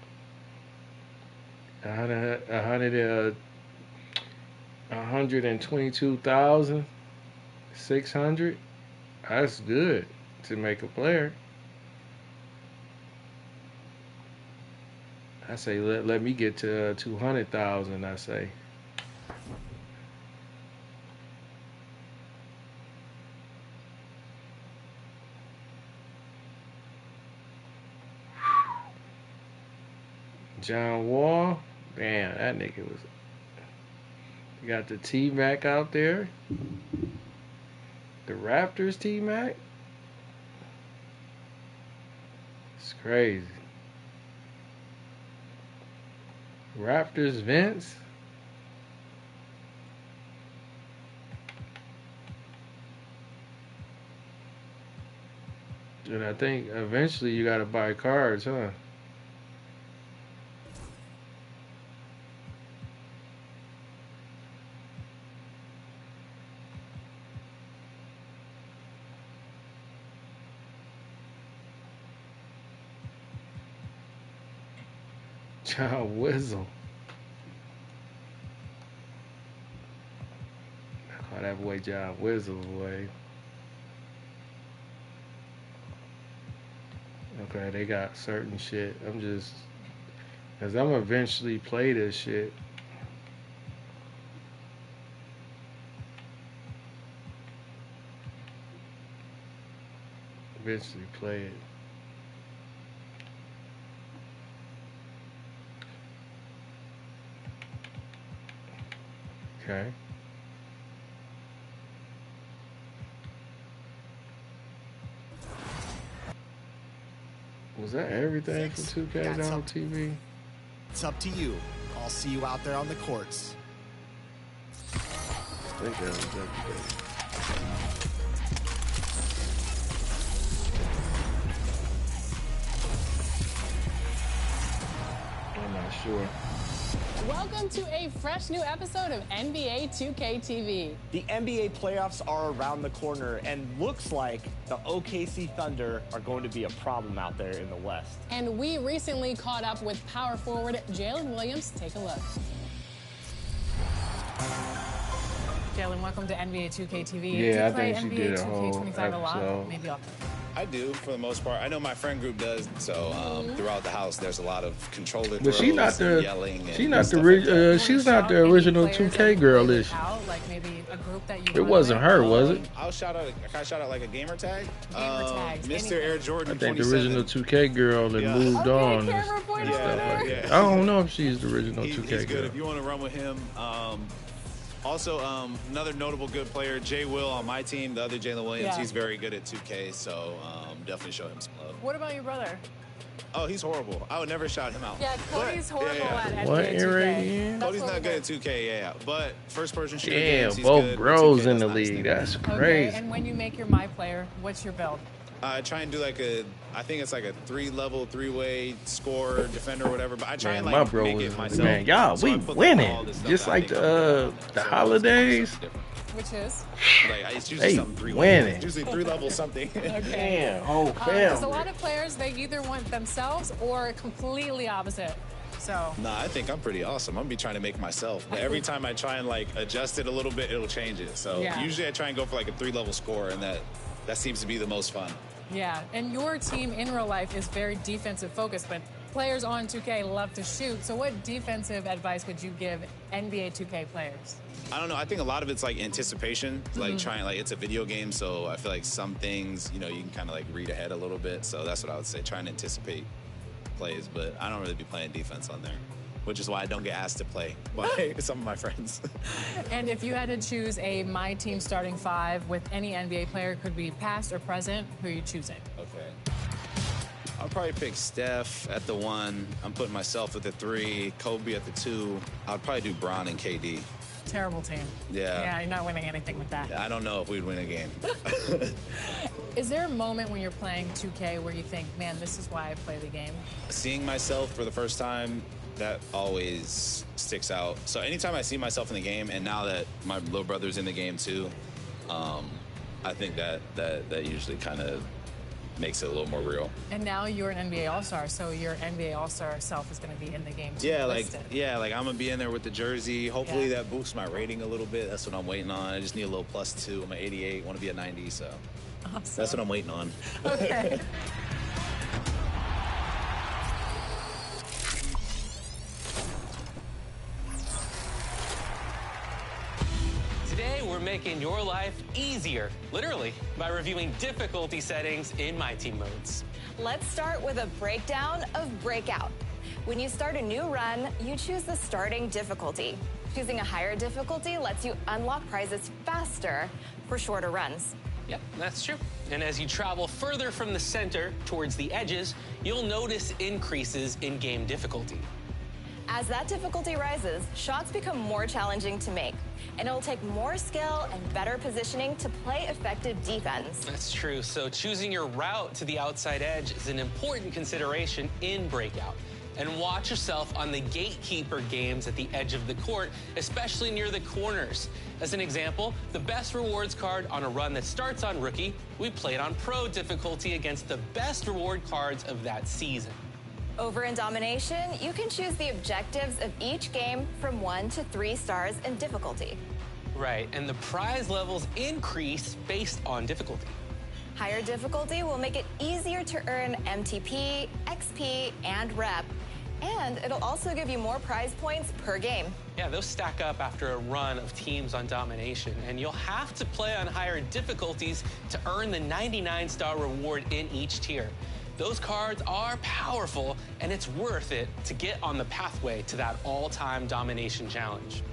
122,600. That's good to make a player. I say let me get to 200,000. I say. John Wall, damn, that nigga was. You got the T-Mac out there. The Raptors T-Mac. It's crazy. Raptors Vince. And I think eventually you gotta buy cards, huh? John Wizzle. I call that boy John Wizzle, boy. Okay, they got certain shit. Cause I'm eventually play this shit. Eventually play it. Okay. Was that everything for 2K on TV? It's up to you. I'll see you out there on the courts. I think that was everything. I'm not sure. Welcome to a fresh new episode of NBA 2K TV. The NBA playoffs are around the corner, and looks like the OKC Thunder are going to be a problem out there in the West. And we recently caught up with power forward Jalen Williams. Take a look. Jalen, welcome to NBA 2K TV. Yeah, I play think she NBA did a 2K25 whole a lot, episode. maybe off. I do, for the most part. I know my friend group does. So throughout the house, there's a lot of controller But throws she's not and the yelling. she's not the original 2K girl, is she? Like maybe a group that you It wasn't her, was it? I'll shout out. Can I shout out like a gamer tag? Tags, Mr. Air Jordan. I think the 27. original 2K girl that moved on and stuff like that. I don't know if she's the original 2K He's girl. good if you want to run with him. Also, another notable good player, Jay Will on my team, the other Jalen Williams. Yeah. He's very good at 2K, so definitely show him some love. What about your brother? Oh, he's horrible. I would never shout him out. Yeah, Cody's horrible at What NBA era 2K. again? Cody's not good at 2K, yeah. But first-person shooter Yeah, games, he's both good. bros 2K in the does not league. stick. That's Okay, crazy. and when you make your My Player, what's your build? I try and do like I think it's like a 3-level, 3-way scorer, defender, or whatever. But I try and like My bro make was it myself. man. Y'all, So I we put, like, all winning. this stuff Just that I like think I'm good the at. So holidays. Which is? Like it's usually They something 3 winning. It's usually 3-level something. Okay. Whole Because a lot of players, they either want themselves or completely opposite. So. Nah, I think I'm pretty awesome. I'm gonna be trying to make myself. But every time I try and like adjust it a little bit, it'll change it. So Yeah. usually I try and go for like a 3-level score, and that seems to be the most fun. Yeah, and your team in real life is very defensive focused, but players on 2K love to shoot. So what defensive advice would you give NBA 2K players? I don't know. I think a lot of it's like anticipation, like trying, like it's a video game. So I feel like some things, you can kind of like read ahead a little bit. So that's what I would say, trying to anticipate plays. But I don't really be playing defense on there, which is why I don't get asked to play by some of my friends. And if you had to choose a My Team starting 5 with any NBA player, could be past or present, who are you choosing? Okay. I'll probably pick Steph at the 1. I'm putting myself at the 3, Kobe at the 2. I'd probably do Bron and KD. Terrible team. Yeah. Yeah, you're not winning anything with that. I don't know if we'd win a game. Is there a moment when you're playing 2K where you think, man, this is why I play the game? Seeing myself for the first time, that always sticks out. So anytime I see myself in the game, and now that my little brother's in the game too, I think that usually kind of makes it a little more real. And now you're an NBA All-Star, so your NBA All-Star self is going to be in the game too. Yeah, listed. I'm gonna be in there with the jersey. Hopefully that boosts my rating a little bit. That's what I'm waiting on. I just need a little +2. I'm an 88, want to be a 90, so Awesome. that's what I'm waiting on. Okay. Today, we're making your life easier, literally, by reviewing difficulty settings in My Team modes. Let's start with a breakdown of Breakout. When you start a new run, you choose the starting difficulty. Choosing a higher difficulty lets you unlock prizes faster for shorter runs. Yep, that's true. And as you travel further from the center towards the edges, you'll notice increases in game difficulty. As that difficulty rises, shots become more challenging to make, and it'll take more skill and better positioning to play effective defense. That's true. So choosing your route to the outside edge is an important consideration in Breakout. And watch yourself on the gatekeeper games at the edge of the court, especially near the corners. As an example, the best rewards card on a run that starts on Rookie, we played on Pro difficulty against the best reward cards of that season. Over in Domination, you can choose the objectives of each game from 1 to 3 stars in difficulty. Right, and the prize levels increase based on difficulty. Higher difficulty will make it easier to earn MTP, XP, and rep, and it'll also give you more prize points per game. Yeah, those stack up after a run of teams on Domination, and you'll have to play on higher difficulties to earn the 99-star reward in each tier. Those cards are powerful, and it's worth it to get on the pathway to that all-time Domination challenge.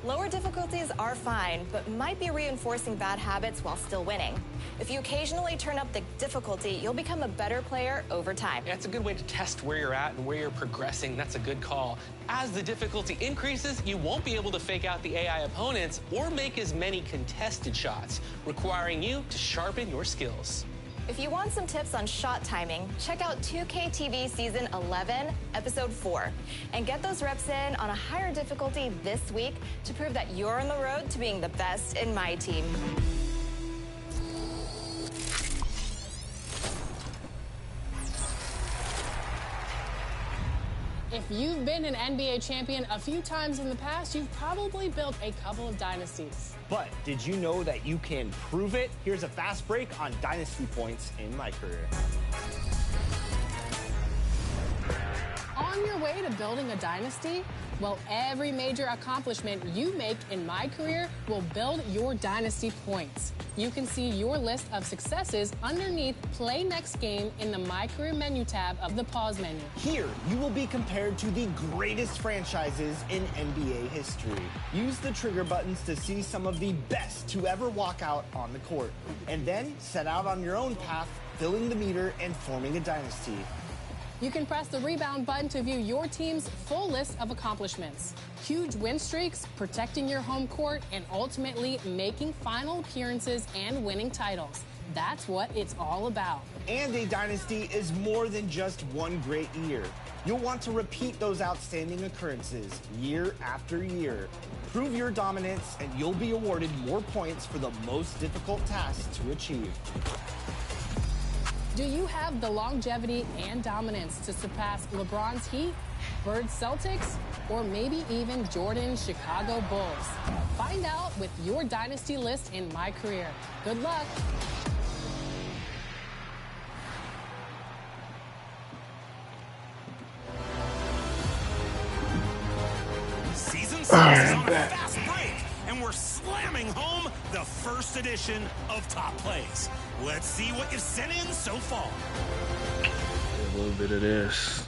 Lower difficulties are fine, but might be reinforcing bad habits while still winning. If you occasionally turn up the difficulty, you'll become a better player over time. Yeah, it's a good way to test where you're at and where you're progressing. That's a good call. As the difficulty increases, you won't be able to fake out the AI opponents or make as many contested shots, requiring you to sharpen your skills. If you want some tips on shot timing, check out 2K TV Season 11, Episode 4, and get those reps in on a higher difficulty this week to prove that you're on the road to being the best in My Team. If you've been an NBA champion a few times in the past, you've probably built a couple of dynasties. But did you know that you can prove it? Here's a fast break on dynasty points in my career. On your way to building a dynasty? Well, every major accomplishment you make in my career will build your dynasty points. You can see your list of successes underneath Play Next Game in the My Career menu tab of the pause menu. Here, you will be compared to the greatest franchises in NBA history. Use the trigger buttons to see some of the best to ever walk out on the court. And then set out on your own path, filling the meter and forming a dynasty. You can press the rebound button to view your team's full list of accomplishments. Huge win streaks, protecting your home court, and ultimately making final appearances and winning titles. That's what it's all about. And a dynasty is more than just one great year. You'll want to repeat those outstanding occurrences year after year. Prove your dominance, and you'll be awarded more points for the most difficult tasks to achieve. Do you have the longevity and dominance to surpass LeBron's Heat, Bird's Celtics, or maybe even Jordan's Chicago Bulls? Find out with your dynasty list in my career. Good luck. Season 6 is on a fast break, and we're slamming home the first edition of Top Plays. Let's see what you've sent in so far. A little bit of this.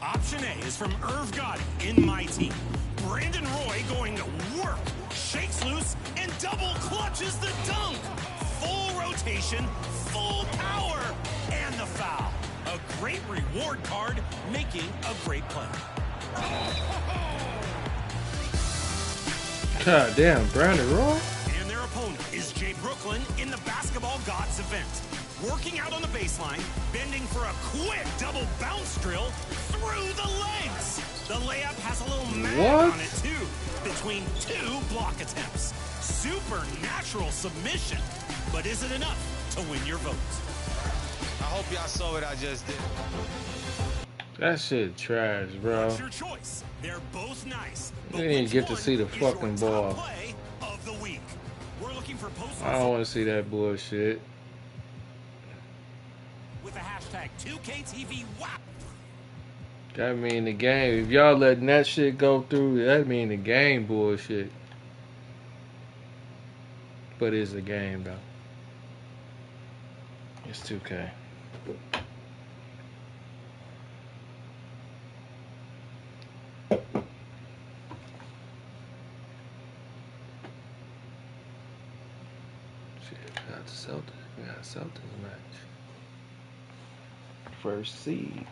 Option A is from Irv Gotti in my team. Brandon Roy going to work, shakes loose, and double clutches the dunk. Full rotation, full power, and the foul. A great reward card, making a great play. God damn, Brandon Roy? And their opponent is Jay Brooklyn in the Basketball Gods event. Working out on the baseline, bending for a quick double bounce drill through the legs. The layup has a little mag on it too, between two block attempts. Supernatural submission, but is it enough to win your vote? I hope y'all saw what I just did. That shit trash, bro. What's your choice? They're both nice. You didn't even get to see the fucking ball. Play of the week. We're looking for posts I don't want to see that bullshit. with the hashtag 2KTV. Wow. That mean the game. If y'all letting that shit go through, that mean the game bullshit. But it's a game though. It's 2K. Got the Celtics. We got a Celtics match. First seed.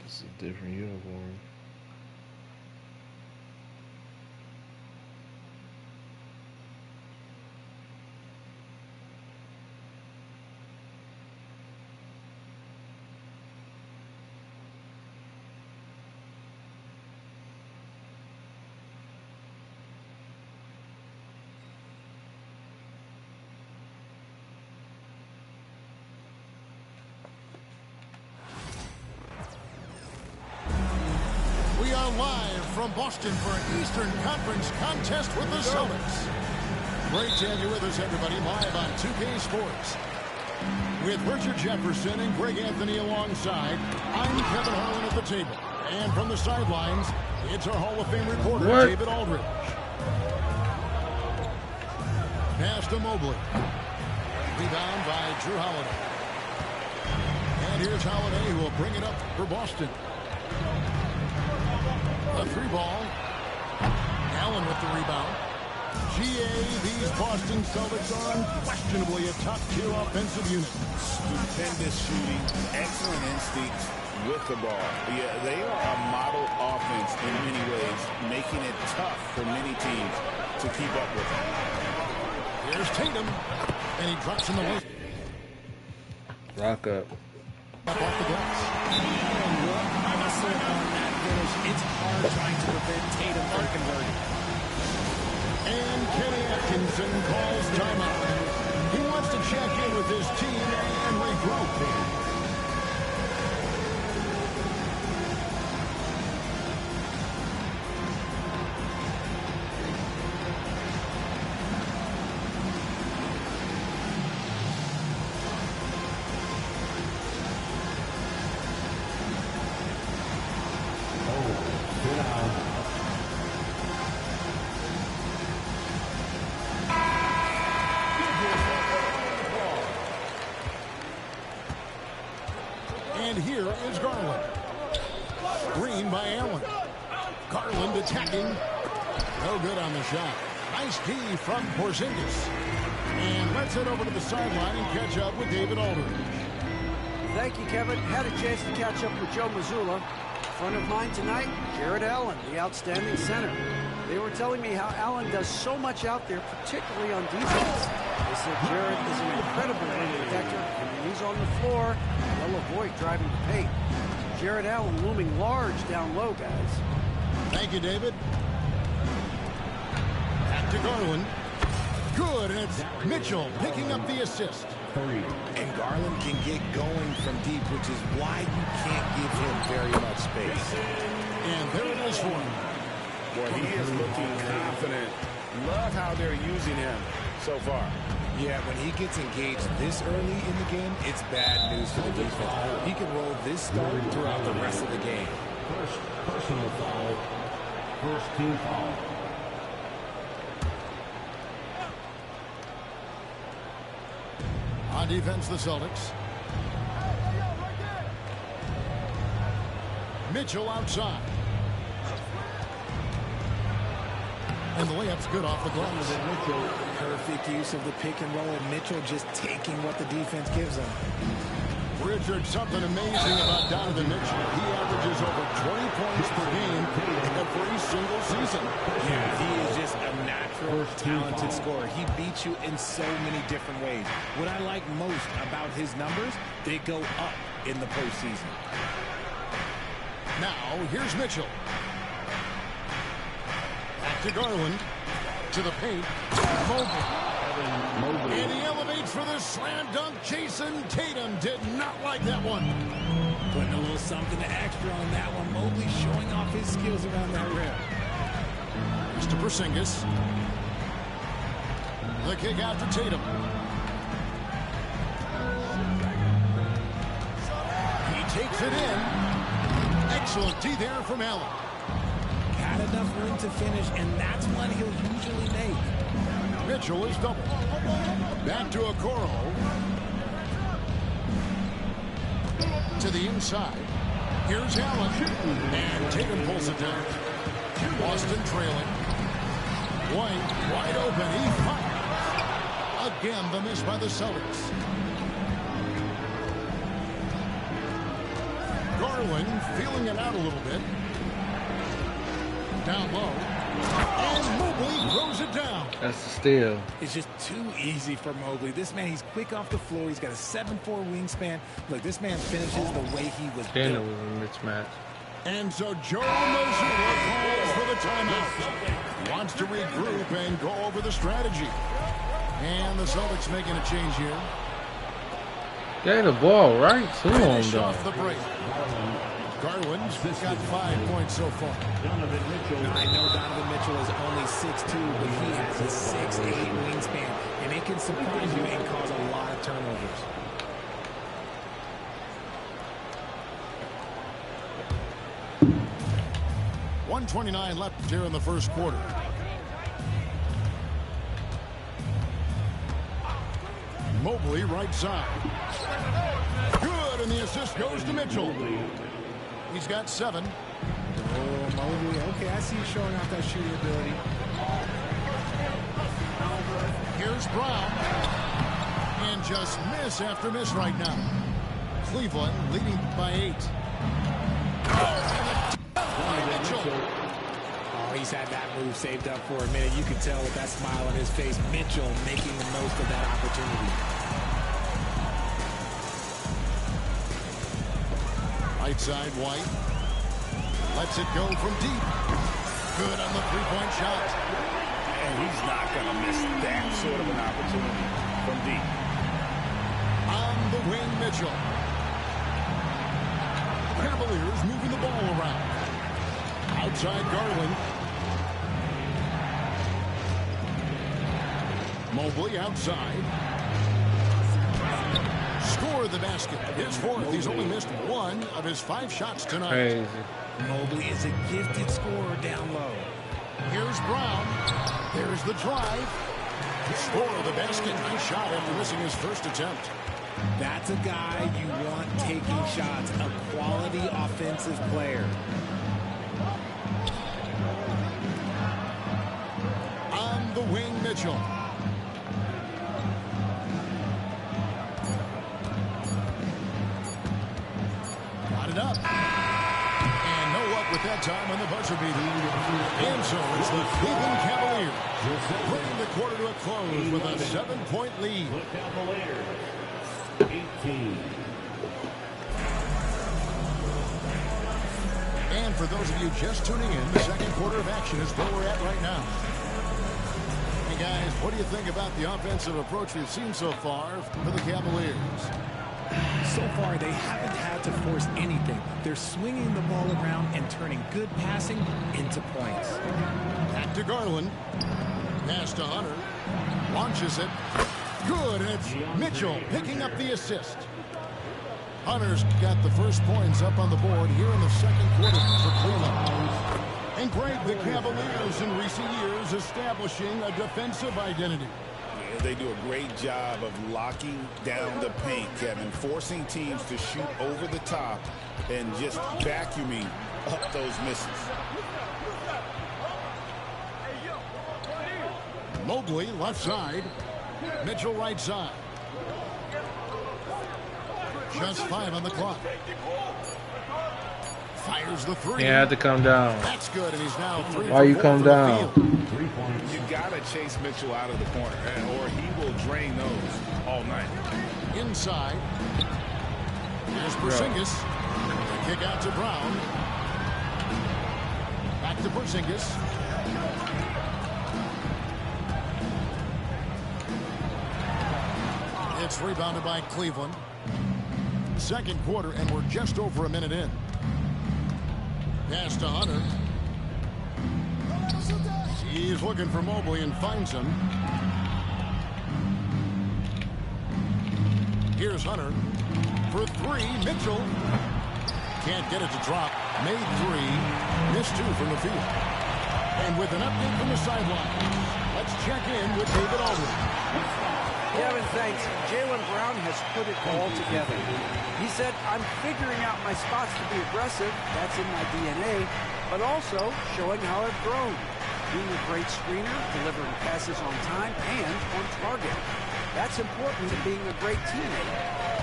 It's a different uniform. We are live from Boston for an Eastern Conference contest with the Celtics. Great to have you with us, everybody, live on 2K Sports. With Richard Jefferson and Greg Anthony alongside, I'm Kevin Harlan at the table. And from the sidelines, it's our Hall of Fame reporter, David Aldridge. Pass to Mobley. Rebound by Drew Holiday. And here's Holiday, who will bring it up for Boston. A 3-ball. Allen with the rebound. GA, these Boston Celtics are unquestionably a top-tier offensive unit. Stupendous shooting, excellent instincts with the ball. Yeah, they are a model offense in many ways, making it tough for many teams to keep up with them. Here's Tatum, and he drops in the lane. Rock up. Up off the glass. I must say on that finish, it's hard trying to prevent Tatum from converting. And Kenny Atkinson calls timeout. He wants to check in with his team and regroup. And here is Garland. Screen by Allen. Garland attacking. No good on the shot. Nice D from Porzingis. And let's head over to the sideline and catch up with David Aldridge. Thank you, Kevin. Had a chance to catch up with Joe Mazzulla. Front of mind tonight, Jared Allen, the outstanding center. They were telling me how Allen does so much out there, particularly on defense. They said Jared is an incredible rim protector, and when he's on the floor, they'll avoid driving the paint. Jared Allen looming large down low, guys. Thank you, David. Back to Garland. Good, and it's Mitchell picking up the assist. And Garland can get going from deep, which is why you can't give him very much space. And there it is for him. Boy, he is looking confident. Love how they're using him so far. Yeah, when he gets engaged this early in the game, it's bad news for the defense. He can roll this start throughout the rest of the game. First personal foul. First team foul. On defense, the Celtics. Mitchell outside. And the layup's good off the glass. Perfect use of the pick and roll, and Mitchell just taking what the defense gives him. Richard, something amazing about Donovan Mitchell. He averages over 20 points per game every single season. Yeah, he is just a natural, talented scorer. He beats you in so many different ways. What I like most about his numbers, they go up in the postseason. Now, here's Mitchell. Back to Garland. To the paint. Mobley. And he elevates for the slam dunk. Jason Tatum did not like that one. Putting a little something extra on that one. Mobley showing off his skills around that rim. Mr. Porzingis. The kick out to Tatum. He takes it in. Excellent D there from Allen. Had enough room to finish, and that's one he'll usually make. Mitchell is double. Back to Okoro. To the inside. Here's Allen. And Tatum pulls it down. Boston trailing. White wide open. He fires. Again, the miss by the Celtics. Garland feeling it out a little bit. Down low. And Mobley throws it down. That's the steal. It's just too easy for Mobley. This man, he's quick off the floor. He's got a 7'4" wingspan. Look, this man finishes the way he was Then built. it was a mismatch. And so Joe Mazzulla calls for the timeout. Wants to regroup and go over the strategy. And the Celtics making a change here. Get the ball right to him, Finish though. off the break. Garland's got 5 points so far. I know Donovan Mitchell is only 6'2", but he has a 6'8" wingspan. can surprise you and cause a lot of turnovers. .129 left here in the first quarter. Mobley right side. Good, and the assist goes to Mitchell. He's got 7. Oh, Mobley. Okay, I see you showing off that shooting ability. Here's Brown. And just miss after miss right now. Cleveland leading by 8. Mitchell. Oh, he's had that move saved up for a minute. You can tell with that smile on his face. Mitchell making the most of that opportunity. Right side, White. Lets it go from deep. Good on the three-point shot. And he's not going to miss that sort of an opportunity from deep. On the wing, Mitchell. Cavaliers moving the ball around. Outside Garland. Mobley outside. Score the basket. His 4th. He's only missed 1 of his 5 shots tonight. Crazy. Mobley is a gifted scorer down low. Here's Brown. There's the drive. Score the basket. Nice shot after missing his first attempt. That's a guy you want taking shots. A quality offensive player. On the wing, Mitchell. Got it up. And no luck with that time on the buzzer beater. And so it's the Cleveland Cavaliers bringing the quarter to a close with a 7-point lead. Cavaliers, 18. And for those of you just tuning in, the second quarter of action is where we're at right now. Hey guys, what do you think about the offensive approach we've seen so far for the Cavaliers? So far, they haven't had to force anything. They're swinging the ball around and turning good passing into points. Back to Garland. Pass to Hunter. Launches it. Good, and it's Mitchell picking up the assist. Hunter's got the first points up on the board here in the second quarter for Cleveland. And Greg, the Cavaliers in recent years establishing a defensive identity. Yeah, they do a great job of locking down the paint, Kevin, forcing teams to shoot over the top and just vacuuming up those misses. Mobley left side. Mitchell right side. Just 5 on the clock. Fires the 3. He had to come down. That's good, and he's now 3 Why for you 4 come from the down? field. You got to chase Mitchell out of the corner, or he will drain those all night. Inside. Here's Porzingis. The kick out to Brown. Back to Porzingis. It's rebounded by Cleveland. Second quarter, and we're just over a minute in. Pass to Hunter. He's looking for Mobley and finds him. Here's Hunter for 3. Mitchell can't get it to drop. Made 3. Missed 2 from the field. And with an update from the sideline, let's check in with David Aldridge. Kevin, thanks. Jaylen Brown has put it all together. He said, I'm figuring out my spots to be aggressive. That's in my DNA. But also showing how I've grown. Being a great screener, delivering passes on time and on target. That's important to being a great teammate.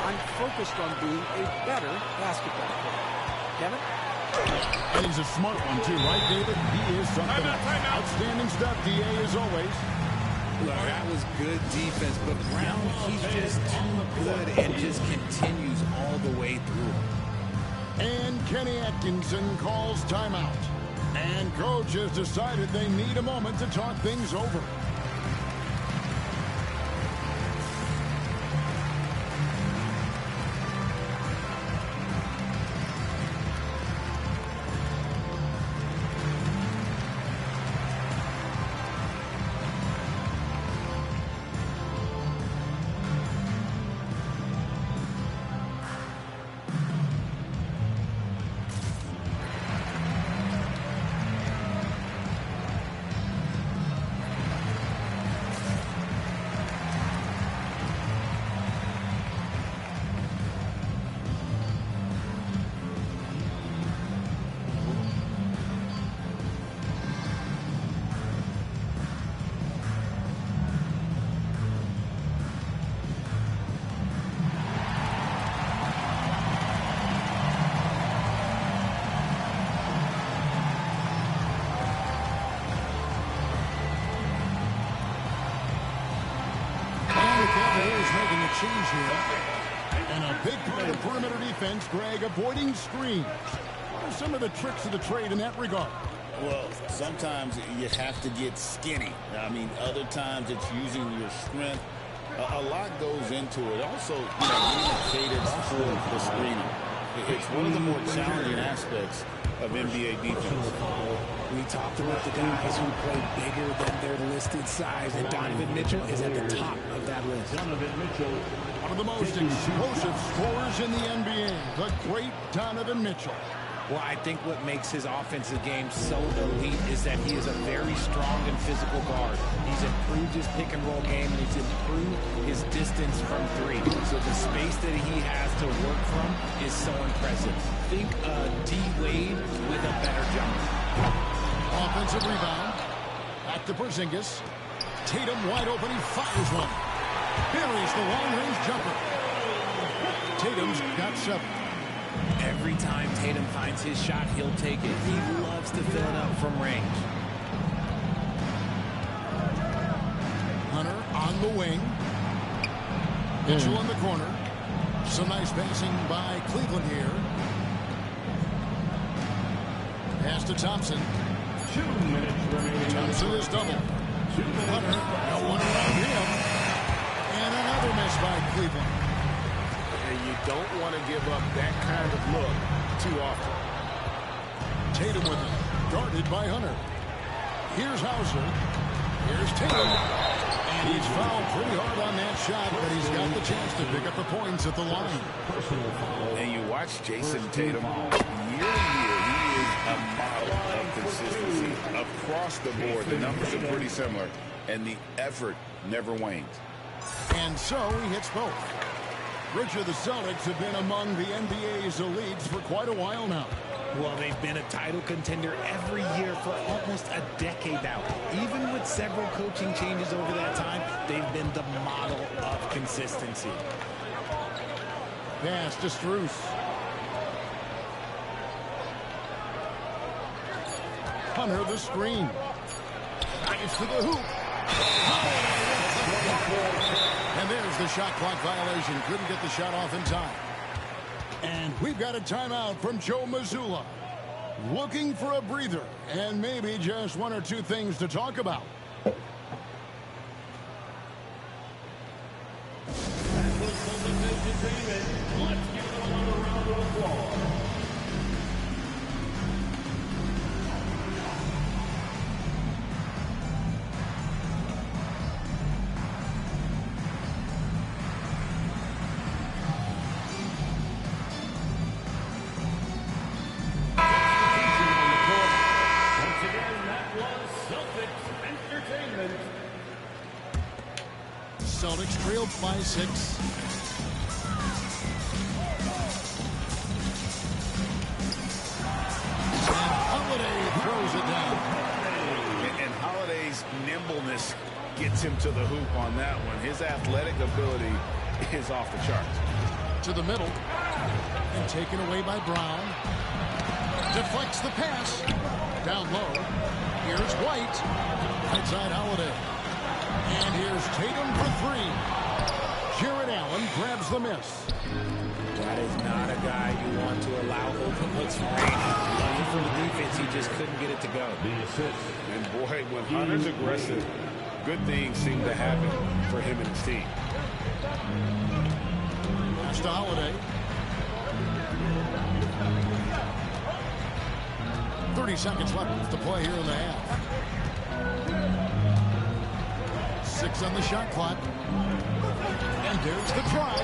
I'm focused on being a better basketball player. Kevin? And he's a smart one too, right, David? He is something. Outstanding stuff, DA, as always. Look, that was good defense, but Brown, he's just too good and just continues all the way through. And Kenny Atkinson calls timeout. And coach has decided they need a moment to talk things over. change here. And a big part of perimeter defense, Greg, avoiding screens. What are some of the tricks of the trade in that regard? Well, sometimes you have to get skinny. I mean, other times it's using your strength. A lot goes into it. Also, being cadence for the screening. It's one of the more challenging aspects of NBA defense. We talked about the guys who play bigger than their listed size, and Donovan Mitchell is at the top of that list. Donovan Mitchell, one of the most explosive scorers in the NBA, the great Donovan Mitchell. Well, I think what makes his offensive game so elite is that he is a very strong and physical guard. He's improved his pick-and-roll game, and he's improved his distance from three. So the space that he has to work from is so impressive. Think D. Wade with a better jump. Offensive rebound. Back to Porzingis. Tatum wide open. He fires one. Buries the long-range jumper. Tatum's got 7. Every time Tatum finds his shot, he'll take it. He loves to fill it up from range. Hunter on the wing. Mitchell in the corner. Some nice passing by Cleveland here. Pass to Thompson. 2 minutes remaining. Thompson is double. Hunter, no one around him. And another miss by Cleveland. And you don't want to give up that kind of look too often. Tatum with it. Guarded by Hunter. Here's Hauser. Here's Tatum. And he's fouled pretty hard on that shot, but he's got the chance to pick up the points at the line. And you watch Jason Tatum year to year. He is a model of consistency across the board. The numbers are pretty similar, and the effort never wanes. And so he hits both. Richard, the Celtics have been among the NBA's elites for quite a while now. Well, they've been a title contender every year for almost a decade now. Even with several coaching changes over that time, they've been the model of consistency. Pass to Strus. Hunter the screen. Drives to the hoop. And there's the shot clock violation. Couldn't get the shot off in time. And we've got a timeout from Joe Mazzulla. Looking for a breather and maybe just 1 or 2 things to talk about. That was some entertainment. Let's give them another round of applause. Celtics trailed by 6. And Holiday throws it down. And Holiday's nimbleness gets him to the hoop on that one. His athletic ability is off the charts. To the middle. And taken away by Brown. Deflects the pass. Down low. Here's White. Outside Holiday. And here's Tatum for 3. Jared Allen grabs the miss. That is not a guy you want to allow open looks from range. Lucky for the defense, he just couldn't get it to go. The assist. And boy, when Hunter's aggressive, good things seem to happen for him and his team. Pass to Holiday. 30 seconds left to play here in the half. 6 on the shot clock. And there's the try.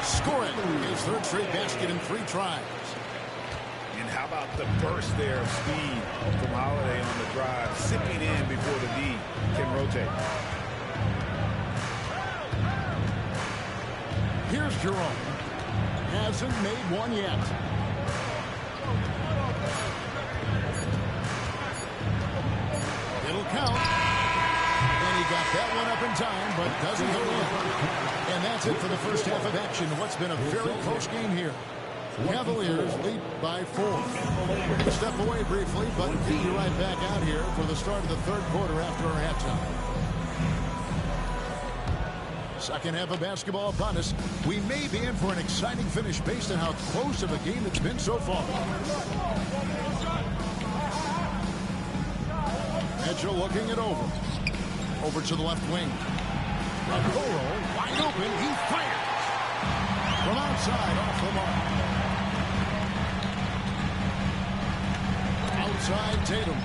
Score it. His 3rd straight basket in 3 tries. And how about the burst there of speed from Holiday on the drive, zipping in before the D can rotate. Here's Jerome. Hasn't made one yet. It'll count. And he got that one up in time, but doesn't go in. And that's it for the first half of action. What's been a very close game here. Cavaliers lead by 4. We're going to step away briefly, but we'll get you right back out here for the start of the 3rd quarter after our halftime. Second half of basketball upon us. We may be in for an exciting finish based on how close of a game it's been so far. Mitchell looking it over. Over to the left wing. Okoro wide open. He fires. From outside, off the mark. Outside Tatum.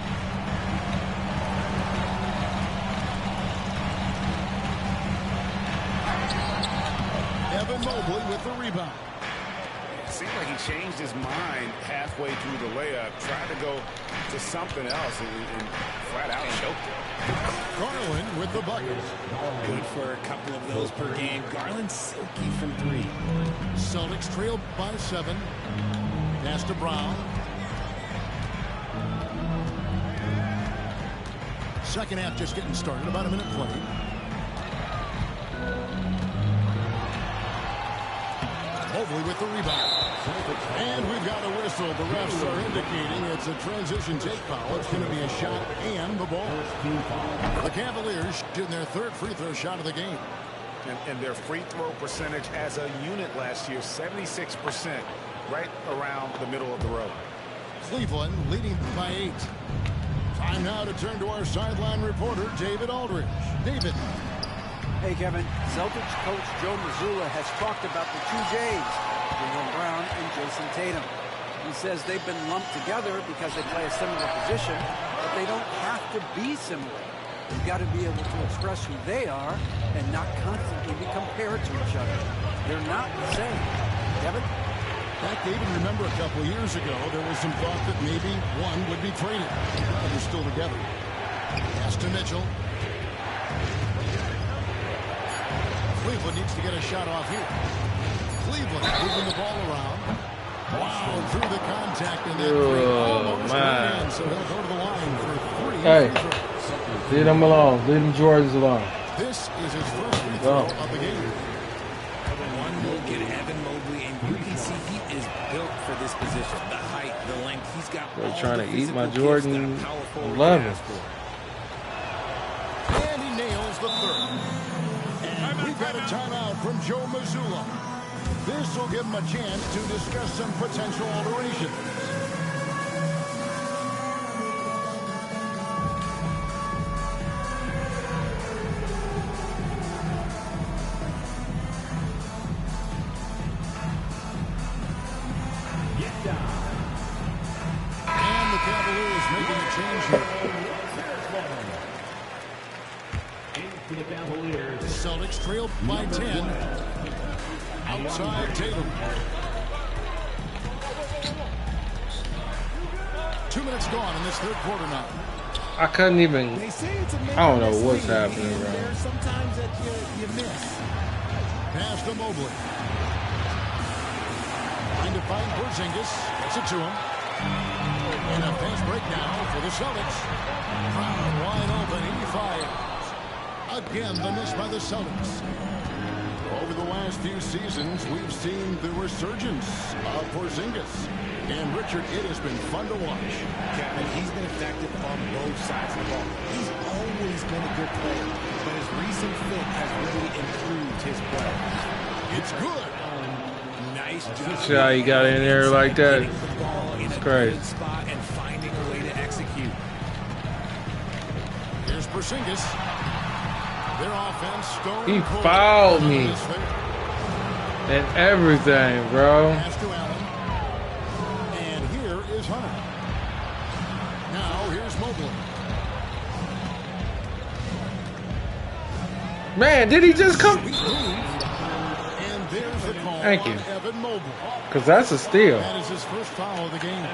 Evan Mobley with the rebound. It seemed like he changed his mind halfway through the layup, tried to go to something else, and flat out choked it. Garland with the bucket. Good for a couple of those per game. Garland silky from 3. Celtics trailed by 7. Pass to Brown. Second half just getting started. About a minute played. Mobley with the rebound. And we've got a whistle. The refs are indicating it's a transition take foul. It's going to be a shot and the ball. The Cavaliers shooting their third free throw shot of the game. And their free throw percentage as a unit last year, 76%, right around the middle of the road. Cleveland leading by 8. Time now to turn to our sideline reporter, David Aldridge. David. Hey, Kevin. Celtics coach Joe Mazzulla has talked about the 2 J's, Jaylen Brown and Jason Tatum. He says they've been lumped together because they play a similar position, but they don't have to be similar. You've got to be able to express who they are and not constantly be compared to each other. They're not the same. Kevin? Back, David, remember a couple of years ago, there was some thought that maybe one would be traded. But they're still together. Pass to Mitchell. Cleveland needs to get a shot off here. Cleveland moving the ball around. Wow, through the contact and then man. So he'll go to the line for 3. Hey, leave them alone. Leave them Jordans alone. This is his first free throw of the game. One look at Evan Mobley, and you can see he is built for this position. The height, the length, he's got. They're trying to eat my Jordan 11. And he nails the third. And we've got a timeout from Joe Mazzulla. This will give him a chance to discuss some potential alterations. And the Cavaliers making a change here. For the Cavaliers. The Celtics trailed by 10. Outside Tatum. 2 minutes gone in this third quarter now. I couldn't even. I don't know what's happening, bro. Sometimes that you miss. Pass to Mobley. Trying to find Porzingis. Gets it to him. And a fast break now for the Celtics. Brown wide open. He fires. Again, the miss by the Celtics. Over the last few seasons, we've seen the resurgence of Porzingis. And, Richard, it has been fun to watch. Kevin, he's been effective on both sides of the ball. He's always been a good player, but his recent fit has really improved his play. It's good. Nice job. See how he got in there like that? It's crazy. Spot and finding a way to execute. Here's Porzingis. Their offense stone He cold. fouled me and everything, bro. Pass to Allen. And here is Hunter. Now here's Mobley. Man, did he just come? And there's the call. Thank you. On Evan Mobley. Because that's a steal. That is his first foul of the game.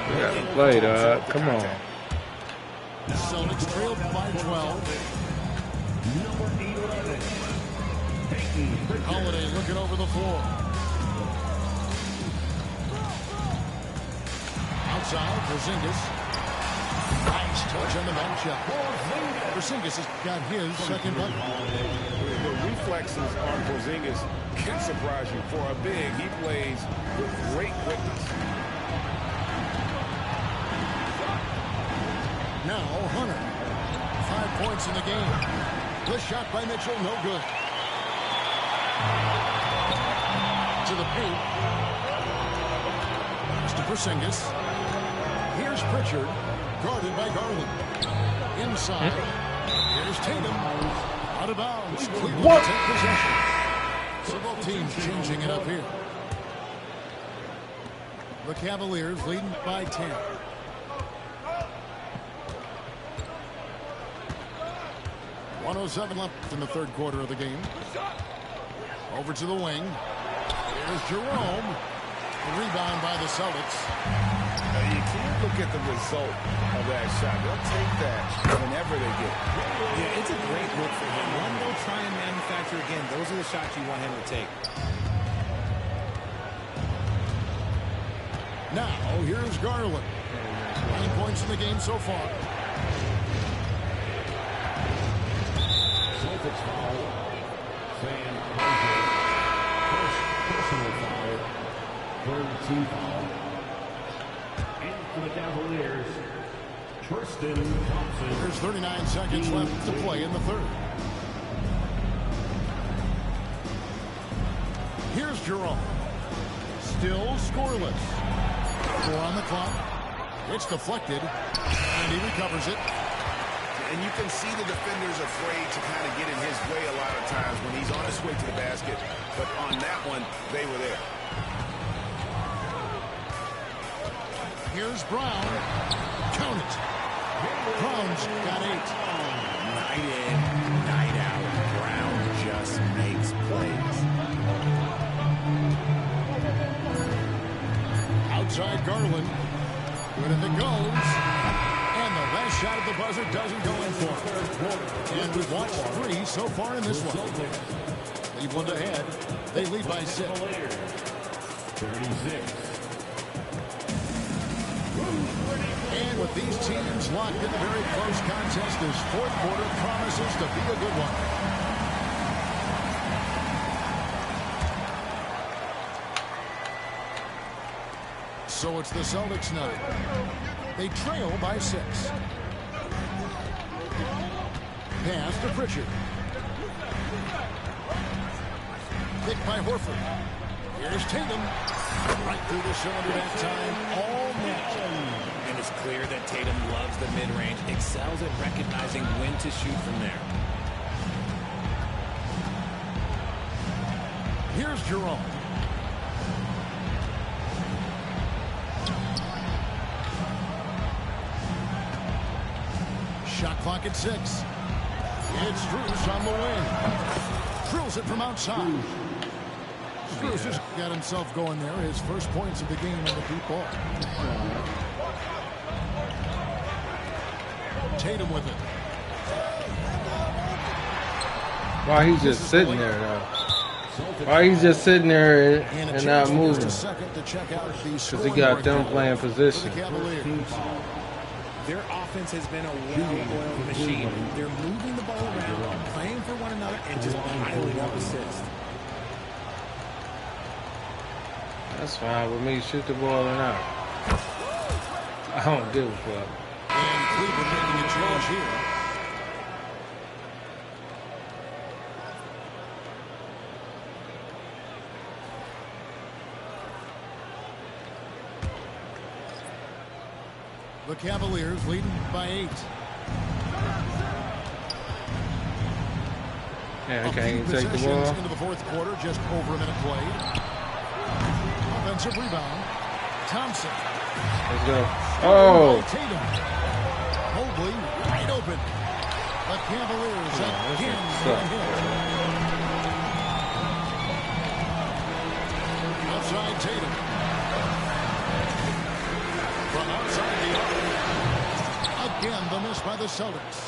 You gotta play, dog. Come on. The Celtics trailed by 12. Holiday looking over the floor. Outside, Porzingis. Nice touch on the back shot. Porzingis has got his second bucket. The reflexes on Porzingis can surprise you. For a big, he plays with great quickness. Now Hunter. points in the game. The shot by Mitchell, no good. To the paint. It's to Porzingis. Here's Pritchard, guarded by Garland. Inside. Here's Tatum. Out of bounds. Cleveland will take possession. So both teams changing it up here. The Cavaliers leading by 10. .107 left in the third quarter of the game. Over to the wing. Here's Jerome. Rebound by the Celtics. You can't look at the result of that shot. They'll take that whenever they get it. Yeah, it's a great look for him. One, they'll try and manufacture again. Those are the shots you want him to take. Now, here's Garland. 9 points in the game so far. Celtics foul. Sam Hauser. First personal foul. Third team foul. And for the Cavaliers, Tristan Thompson. There's 39 seconds left to play in the third. Here's Jerome. Still scoreless. 4 on the clock. It's deflected. And he recovers it. And you can see the defender's afraid to kind of get in his way a lot of times when he's on his way to the basket. But on that one, they were there. Here's Brown. Count it. Brown's got 8. Night in, night out. Brown just makes plays. Outside Garland. Good if it goes. And the last shot at the buzzer doesn't go in for him. And we've watched 3 so far in this one. Cleveland ahead. They lead by 6. 36. And with these teams locked in a very close contest, this fourth quarter promises to be a good one. So it's the Celtics now. They trail by 6. Pass to Pritchard. Picked by Horford. Here's Tatum. Right through the cylinder that time. All net. And it's clear that Tatum loves the mid-range, excels at recognizing when to shoot from there. Here's Jerome. Shot clock at 6. It's Strus on the wing. Drills it from outside. Strus has got himself going there. His first points of the game on the deep ball. Tatum with it. Why he's just sitting there, though? Why he's just sitting there and not moving? Because he got them playing position. Their offense has been a well-oiled machine. They're moving the ball around, playing for one another, and just piling up assists. That's fine with me. Shoot the ball or not. I don't give a fuck. And Cleveland making a change here. The Cavaliers leading by 8. Yeah, okay, you take the ball. Into the fourth quarter, just over a minute played. Offensive rebound. Thompson. Let's go. Oh. Tatum. Mobley wide open. The Cavaliers again. Outside Tatum. From outside the arc. Again, the miss by the Celtics.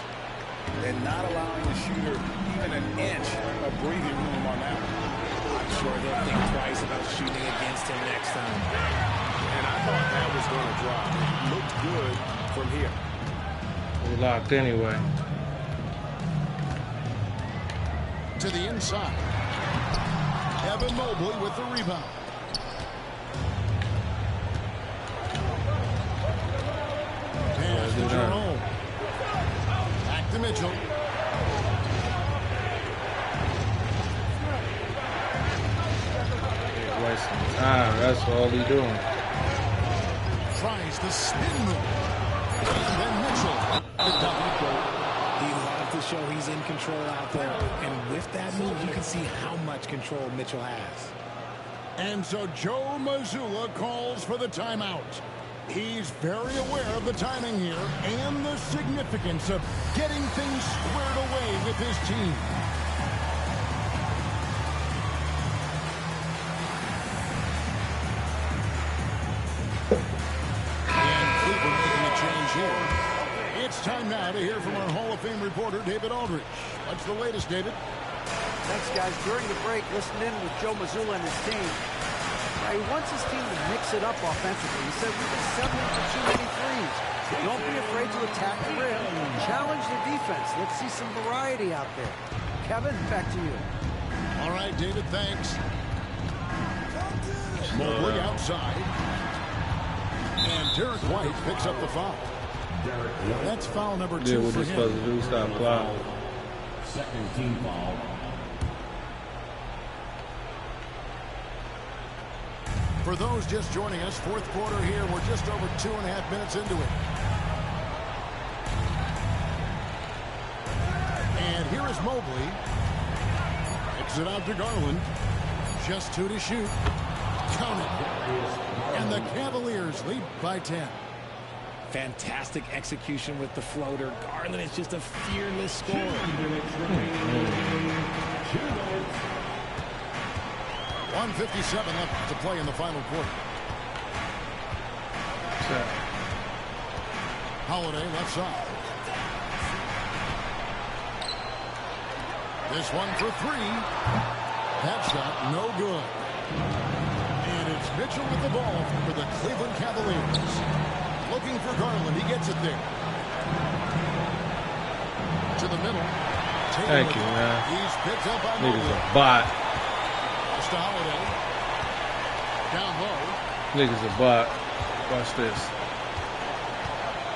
And not allowing the shooter even an inch of breathing room on that one. I'm sure they'll think twice about shooting against him next time. And I thought that was going to drop. It looked good from here. We're locked anyway. To the inside. Evan Mobley with the rebound. Pass to Jerome. Back to to Mitchell. Wasting time. That's all he doing. Tries the spin move. And then Mitchell. He loves to show he's in control out there. And with that move, you can see how much control Mitchell has. And so Joe Mazzulla calls for the timeout. He's very aware of the timing here and the significance of getting things squared away with his team. And Cleveland making a change here. It's time now to hear from our Hall of Fame reporter, David Aldridge. What's the latest, David? Thanks, guys. During the break, listened in with Joe Mazzulla and his team. He wants his team to mix it up offensively. He said we've been settling for too many threes. Don't be afraid to attack the rim. Challenge the defense. Let's see some variety out there. Kevin, back to you. All right, David, thanks. Mobley outside. And Derek White picks up the foul. That's foul number 2 what for he's supposed to him. do, stop fouling. Second team foul. For those just joining us, fourth quarter here. We're just over 2.5 minutes into it. And here is Mobley. Kicks it out to Garland. Just 2 to shoot. Count it. And the Cavaliers lead by 10. Fantastic execution with the floater. Garland is just a fearless scorer. 1:57 left to play in the final quarter. Holiday left side. This one for 3. That shot no good. And it's Mitchell with the ball for the Cleveland Cavaliers. Looking for Garland. He gets it there. To the middle. Thank you, man. He's picked up by Niggas Mobley. a bot. To Holiday. Down low. Niggas a bot. Watch this.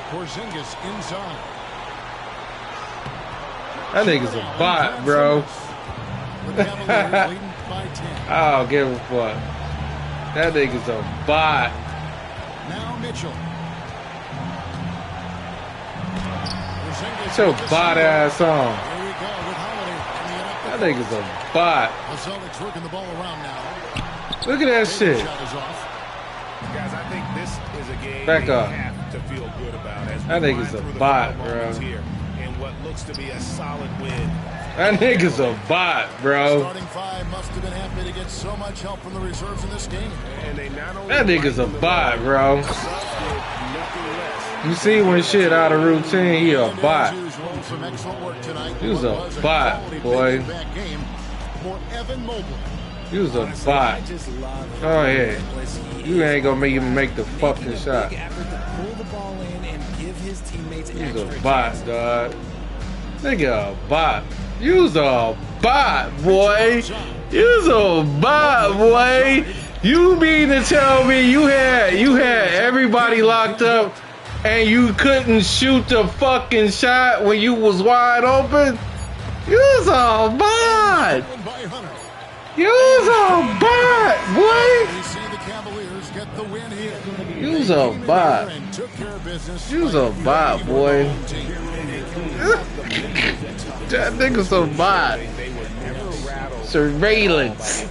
Porzingis inside. That nigga's a bot, bro. The Cavaliers leading by 10. I don't give a fuck. That nigga's a bot. Now Mitchell. Get your bot ass on. Here we go with Holiday. That nigga's a bot. The Celtics working the ball around now. Look at that shit. Shot is off. Guys, I think this is a game Back they up. have to feel good about as That we nigga's grind a through the bot, final bro. moments here in what looks to be a solid win. That nigga's a bot, bro. Starting 5 must have been happy to get so much help from the reserves in this game. And they not only That nigga's a bot, bro. nothing less. You see when shit out of routine, he a bot. Some excellent work tonight. He was a What bot, quality boy. back game for Evan Mobley. He was a bot. Oh yeah. You ain't gonna make him make the fucking shot. Effort to pull the ball in and give his teammates He's extra a bot, dog. Nigga a bot. You's a bot, boy. You's a bot, boy. You mean to tell me you had everybody locked up and you couldn't shoot the fucking shot when you was wide open? You's a bot. You's a bot, boy. We see the Cavaliers get the win here. You's a bot. And took care of business. You's a bot, boy. That nigga's a bot. Surveillance.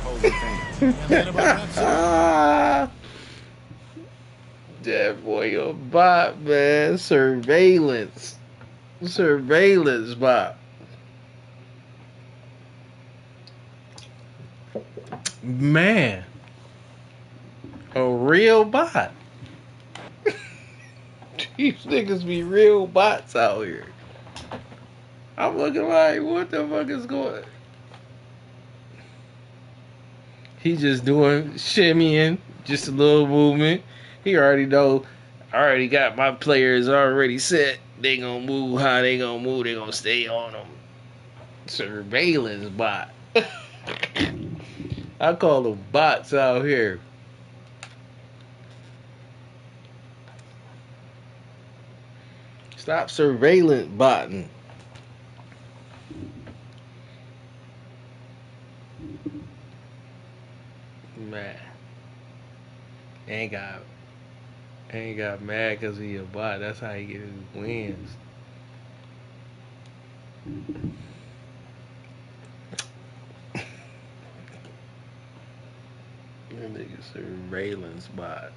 That boy a bot, man. Surveillance. Surveillance bot. Man. A real bot. These niggas be real bots out here. I'm looking like, what the fuck is going on? He just doing shimmying, just a little movement. He already know, I already got my players already set. They gonna move how they gonna move. They gonna stay on them. Surveillance bot. I call them bots out here. Stop surveillance botting. Man. Ain't got mad because he a bot. That's how he get his wins. That nigga said Raylan's bot.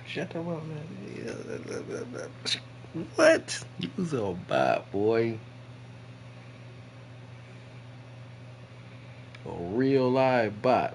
Shut up, man. What? You was a bot, boy. A real live bot.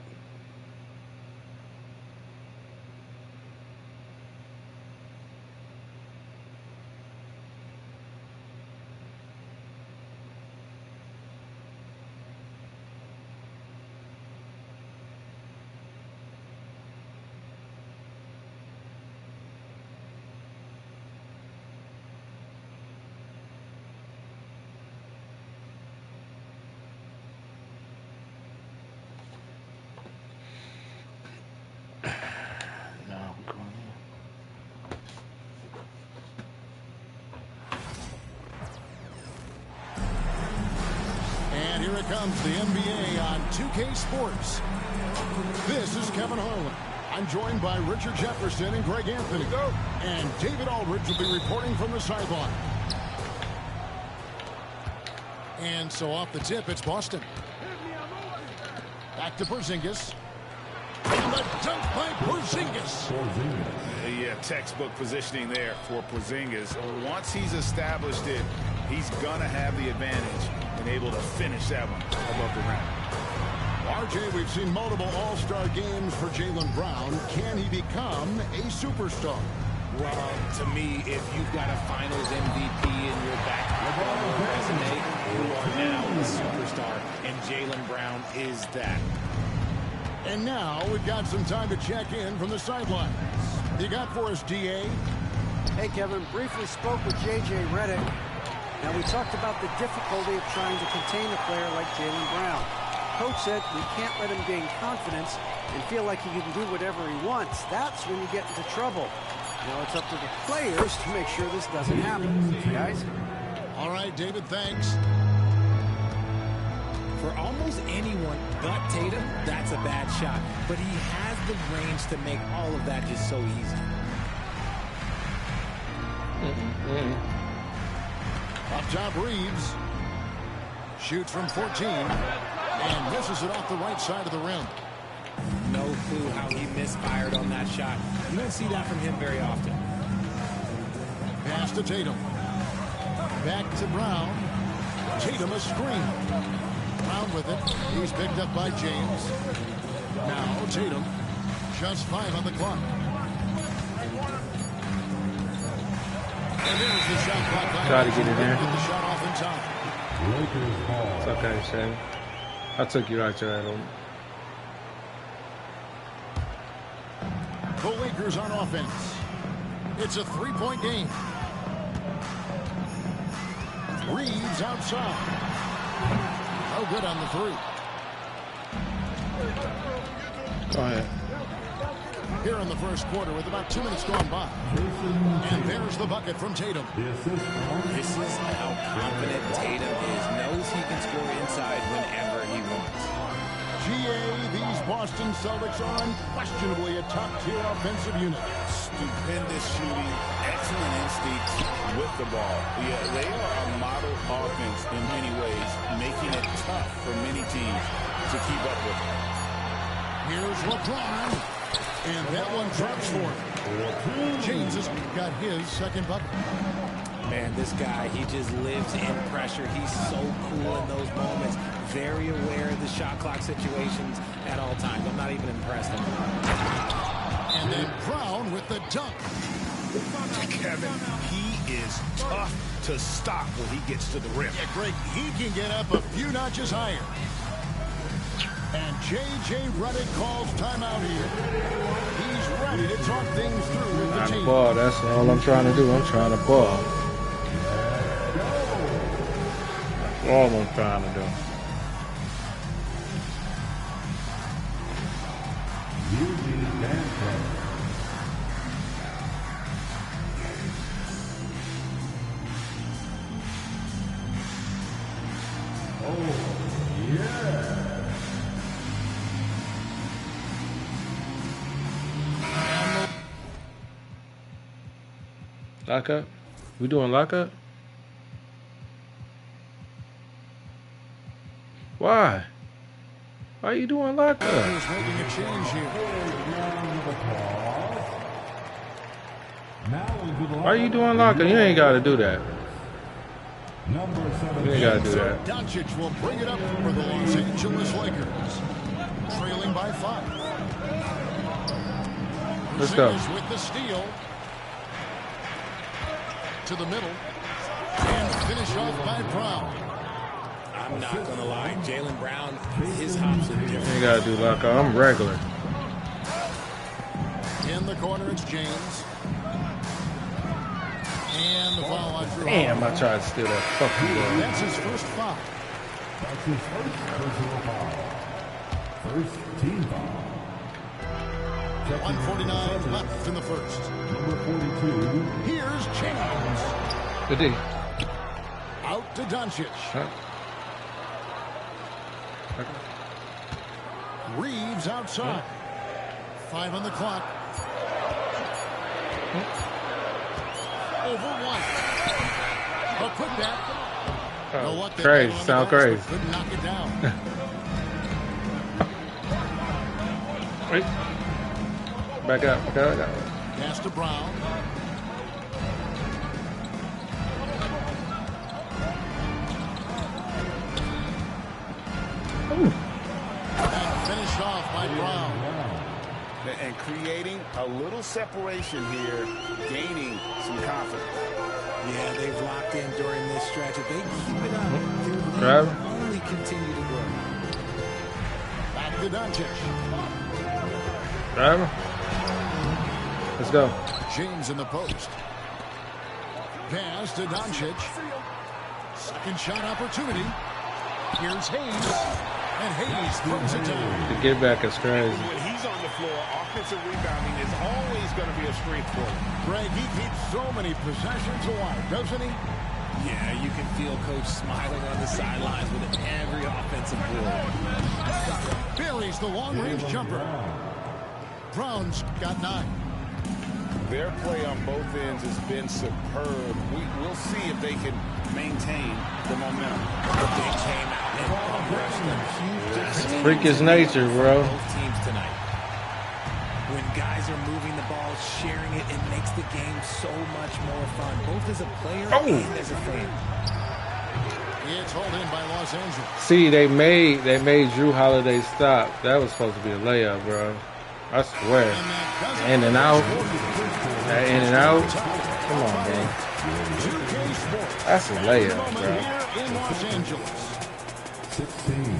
And here it comes, the NBA on 2K Sports. This is Kevin Harlan. I'm joined by Richard Jefferson and Greg Anthony. And David Aldridge will be reporting from the sideline. And so off the tip, it's Boston. Back to Porzingis. And the dunk by Porzingis. Yeah, textbook positioning there for Porzingis. Once he's established it, he's going to have the advantage and able to finish that one above the rim. RJ, we've seen multiple all-star games for Jaylen Brown. Can he become a superstar? Well, to me, if you've got a Finals MVP in your back resume, you are now a superstar, and Jaylen Brown is that. And now we've got some time to check in from the sidelines. You got for us, DA? Hey, Kevin, briefly spoke with J.J. Redick. Now, we talked about the difficulty of trying to contain a player like Jaylen Brown. Coach said we can't let him gain confidence and feel like he can do whatever he wants. That's when you get into trouble. Now it's up to the players to make sure this doesn't happen. Guys? All right, David, thanks. For almost anyone but Tatum, that's a bad shot. But he has the range to make all of that just so easy. Up top, Reeves. Shoots from 14. And misses it off the right side of the rim. No clue how he misfired on that shot. You don't see that from him very often. Pass to Tatum. Back to Brown. Tatum a screen. Brown with it. He's picked up by James. Now Tatum. Just 5 on the clock. And there's the shot clock. Try to get it there. Get the shot off in time. It's okay, Shane. I took you right there, Adam. The Lakers on offense. It's a 3-point game. Reeves outside. No good on the three. Go ahead. Here in the first quarter with about 2 minutes gone by. And there's the bucket from Tatum. This is how confident Tatum is. Knows he can score inside whenever he wants. GA, these Boston Celtics are unquestionably a top-tier offensive unit. Stupendous shooting, excellent instincts with the ball. Yeah, they are a model offense in many ways, making it tough for many teams to keep up with them. Here's LeBron. And that one drops for him. James has got his second bucket. Man, this guy, he just lives in pressure. He's so cool in those moments. Very aware of the shot clock situations at all times. I'm not even impressed anymore. And then Brown with the dunk. Kevin, he is tough to stop when he gets to the rim. Yeah, Greg, he can get up a few notches higher. And J.J. Redick calls timeout here. He's ready to talk things through with the team. Ball, that's all I'm trying to do. I'm trying to ball. That's all I'm trying to do. Lock up? We doing lock up? Why? Why are you doing lock up? He's making a change here. Why are you doing lock up? You ain't got to do that. You ain't got to do that. Doncic will bring it up for the Los Angeles Lakers, trailing by 5. Let's go. With the steal to the middle and finish off by Brown. I'm not going to lie. Jaylen Brown, his hops are different. You ain't got to do lock up. I'm regular. In the corner, it's James. And the foul on Drew. Damn, I tried to steal that fucking ball. That's his first foul. That's his first personal foul. First team foul. 1:49 left in the first. Number 42. Here's James. Good D. Out to Doncic. Huh? Reeves outside. 5 on the clock. Over 1. A putback. Oh, crazy. Sound crazy. Couldn't knock it down. Wait. Back up. Back up. Pass to Brown. Ooh. And finished off by Brown. And creating a little separation here, gaining some confidence. Yeah, they've locked in during this stretch. If they keep it up, Grab. they'll only continue to grow. Back to Doncic. Grab him. Let's go. James in the post. Pass to Doncic. Second shot opportunity. Here's Hayes. And Hayes throws it down. The get back is crazy. When he's on the floor, offensive rebounding is always going to be a strength for him. Greg, he keeps so many possessions alive, doesn't he? Yeah, you can feel Coach smiling on the sidelines with every offensive board. Buries the long-range jumper. Brown's got 9. Their play on both ends has been superb. We'll see if they can maintain the momentum. They came out and brushed them. Huge difference. Freakish nature, bro. Both teams tonight. When guys are moving the ball, sharing it, it makes the game so much more fun, both as a player and as a fan. It's hauled in by Los Angeles. See, they made Drew Holiday stop. That was supposed to be a layup, bro. I swear. In and out. That in and out. Come on, man. That's a layup, bro. In Los Angeles. 16.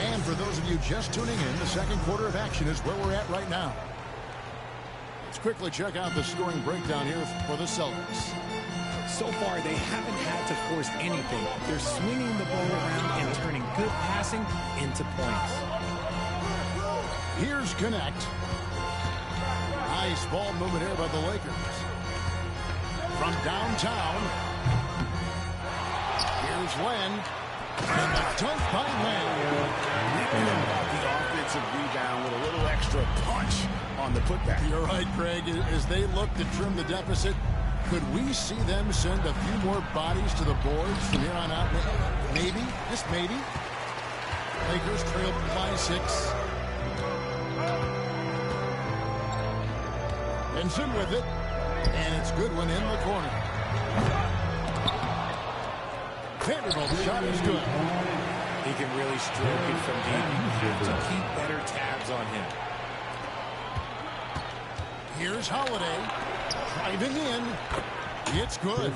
And for those of you just tuning in, the second quarter of action is where we're at right now. Let's quickly check out the scoring breakdown here for the Celtics. So far, they haven't had to force anything. They're swinging the ball around and turning good passing into points. Here's Connect. Nice ball movement here by the Lakers. From downtown. Here's Len. And the dunk by Len. The offensive rebound with a little extra punch on the putback. You're right, Craig. As they look to trim the deficit, could we see them send a few more bodies to the boards from here on out? Maybe, just maybe. Lakers trail by 6. Benson with it, and it's Goodwin in the corner. Vanderbilt's shot is good. He can really stroke it from deep. You have to keep better tabs on him. Here's Holiday. Driving in. It's good.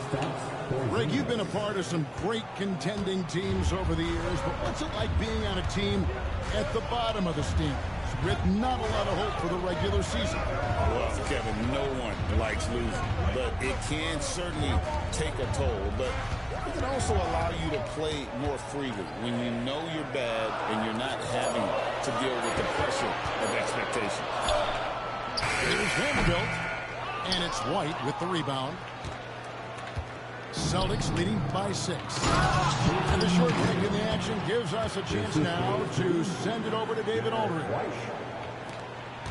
Greg, you've been a part of some great contending teams over the years, but what's it like being on a team at the bottom of the standings with not a lot of hope for the regular season? Well, Kevin, no one likes losing, but it can certainly take a toll. But it can also allow you to play more freely when you know you're bad and you're not having to deal with the pressure of expectations. Here's Vanderbilt, and it's White with the rebound. Celtics leading by 6. And the short break in the action gives us a chance now to send it over to David Aldridge.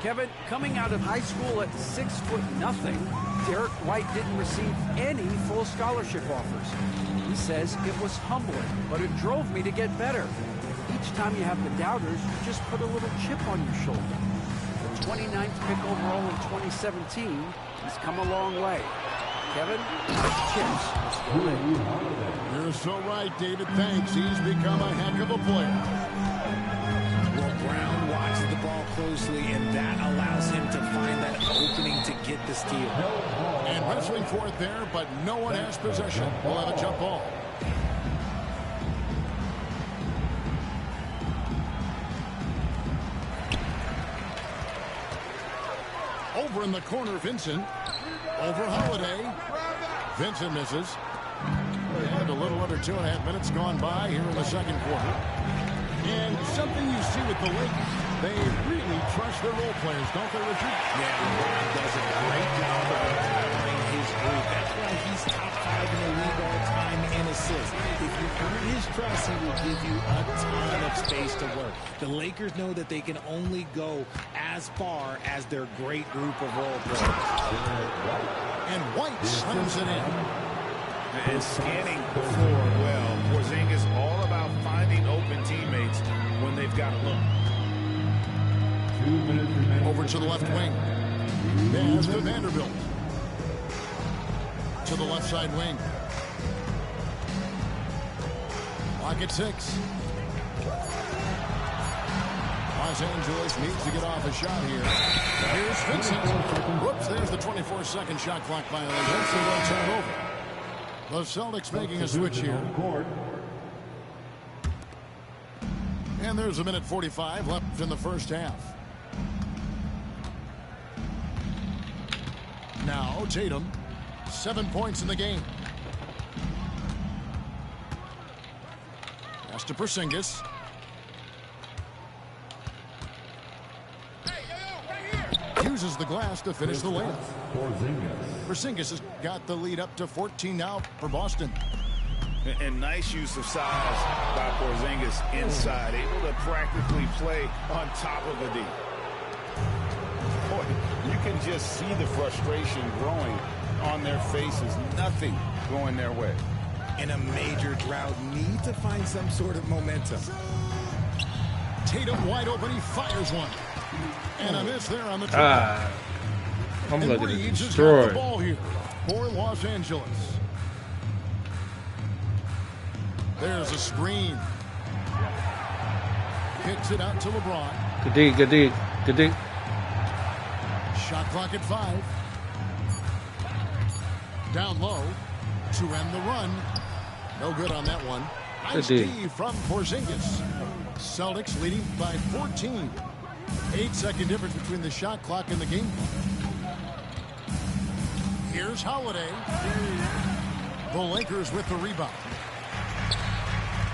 Kevin, coming out of high school at 6'0", Derek White didn't receive any full scholarship offers. He says it was humbling, but it drove me to get better. Each time you have the doubters, you just put a little chip on your shoulder. The 29th pick overall in 2017, he's come a long way. Kevin, chips. You're so right, David. Thanks. He's become a heck of a player. Well, Brown watches the ball closely, and that allows him to find that opening to get the steal. And wrestling for it there, but no one has possession. We'll have a jump ball. Over in the corner, Vincent. Over Holiday. Vincent misses. And a little under 2.5 minutes gone by here in the second quarter. And something you see with the Lakers, they really trust their role players, don't they, Richard? Yeah, Brown does a great job of empowering his group. That's why he's top 5 in the league all time in assists. If you earn his trust, he will give you a ton of space to work. The Lakers know that they can only go as far as their great group of role players. And White slams it in. And scanning the floor well. Porzingis all about finding open teammates when they've got a look. Over to the left wing. Pass to Vanderbilt. To the left side wing. Clock at 6. Los Angeles needs to get off a shot here. Here's Vincent. Whoops, there's the 24-second shot clock violation. Vincent will turn over. The Celtics making a switch here. And there's a minute 45 left in the first half. Now Tatum, 7 points in the game. Pass to Porzingis. Uses the glass to finish the layup. Porzingis has got the lead up to 14 now for Boston. And nice use of size by Porzingis inside, able to practically play on top of the D. Boy, you can just see the frustration growing on their faces. Nothing going their way. In a major drought, need to find some sort of momentum. Tatum wide open, he fires one. And a miss there on the try. I'm looking to Reeves destroy. has got the ball here for Los Angeles. There's a screen. Kicks it out to LeBron. Good D, good D, good D. Shot clock at 5. Down low to end the run. No good on that one. Nice D from Porzingis. Celtics leading by 14. 8-second difference between the shot clock and the game clock. Here's Holiday. The Lakers with the rebound.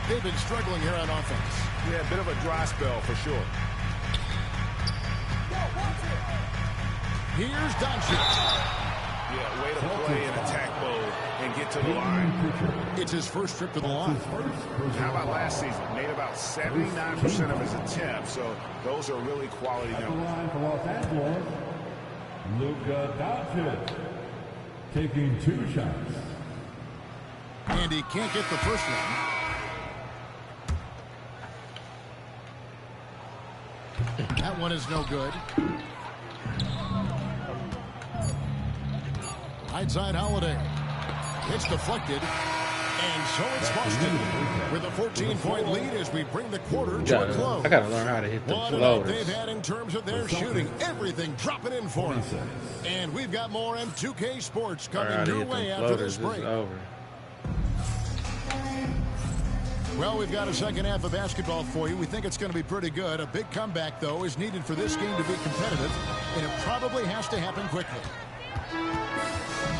They've been struggling here on offense. Yeah, a bit of a dry spell for sure. Here's Doncic. Yeah, way to play in attack mode and get to the line. It's his first trip to the line. How about last season? Made about 79% of his attempts, so those are really quality numbers. For Los Angeles, Luka Doncic taking 2 shots. And he can't get the first one. That one is no good. Right side Holiday. It's deflected. And so it's Boston with a 14-point lead as we bring the quarter to a close. I gotta learn how to hit the What a night they've had in terms of their shooting. Everything dropping in for them. And we've got more M2K Sports coming your way after this break. Well, we've got a second half of basketball for you. We think it's going to be pretty good. A big comeback, though, is needed for this game to be competitive, and it probably has to happen quickly.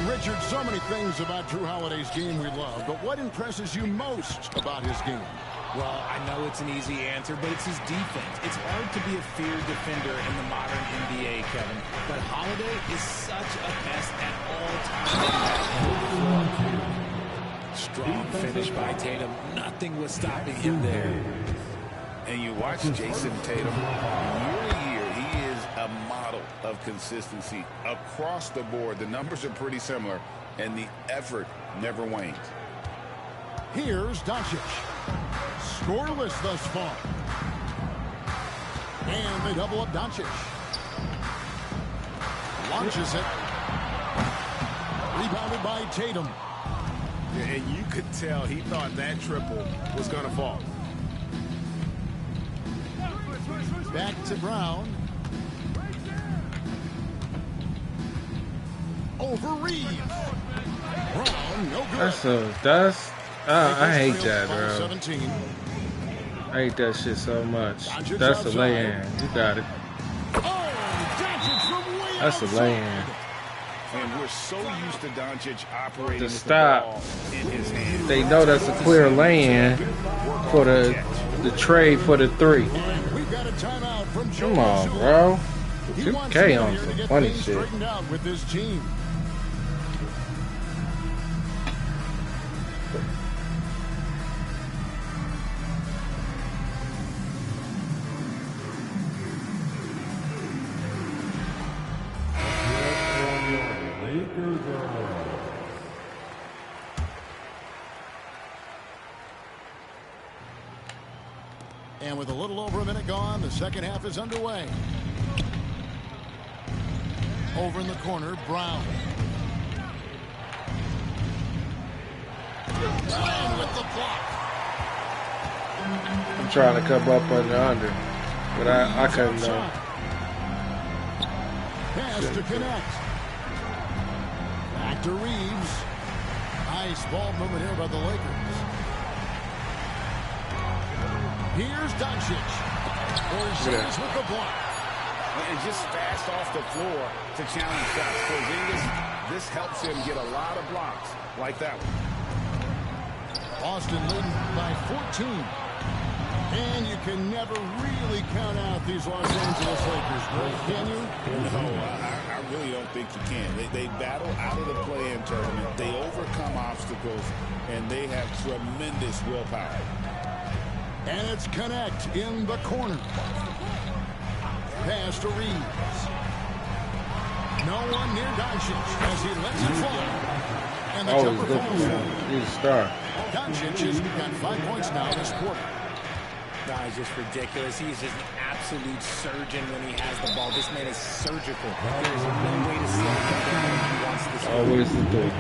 Richard, so many things about Drew Holiday's game we love, but what impresses you most about his game? Well, I know it's an easy answer, but it's his defense. It's hard to be a feared defender in the modern NBA, Kevin. But Holiday is such a pest at all times. strong finish by Tatum. Nothing was stopping him there. And you watch Jason Tatum year to year, he is a model of consistency across the board. The numbers are pretty similar, and the effort never wanes. Here's Doncic. Scoreless thus far. And they double up Doncic. Launches it. Rebounded by Tatum. And you could tell he thought that triple was going to fall. Back to Brown. Over Reeves. Brown, no good. I hate that, bro. 17. I hate that shit so much. That's a lay-in. You got it. That's a lay-in. And we're so used to Doncic operating To with stop. the ball in his hand. They know that's a clear lay-in for the trade for the three. Come on, bro. 2K on some funny shit. With this team. And with a little over a minute gone, the second half is underway. Over in the corner, Brown. And with the block. I'm trying to come up under, but I couldn't. Pass to connect. Back to Reeves. Nice ball movement here by the Lakers. Here's Doncic. Porzingis with the block. And just fast off the floor to challenge shots. Porzingis, this helps him get a lot of blocks like that one. Boston leading by 14. And you can never really count out these Los Angeles Lakers, can you? No, I really don't think you can. They battle out of the play-in tournament. They overcome obstacles, and they have tremendous willpower. And it's Connect in the corner. Pass to Reeves. No one near Doncic as he lets it fly. And the jumper falls. He's a star. Doncic has got 5 points now this quarter. Nah, it's just ridiculous. He's just an absolute surgeon when he has the ball. This man is surgical. There's no way to slow him down if he wants to. Always the thing.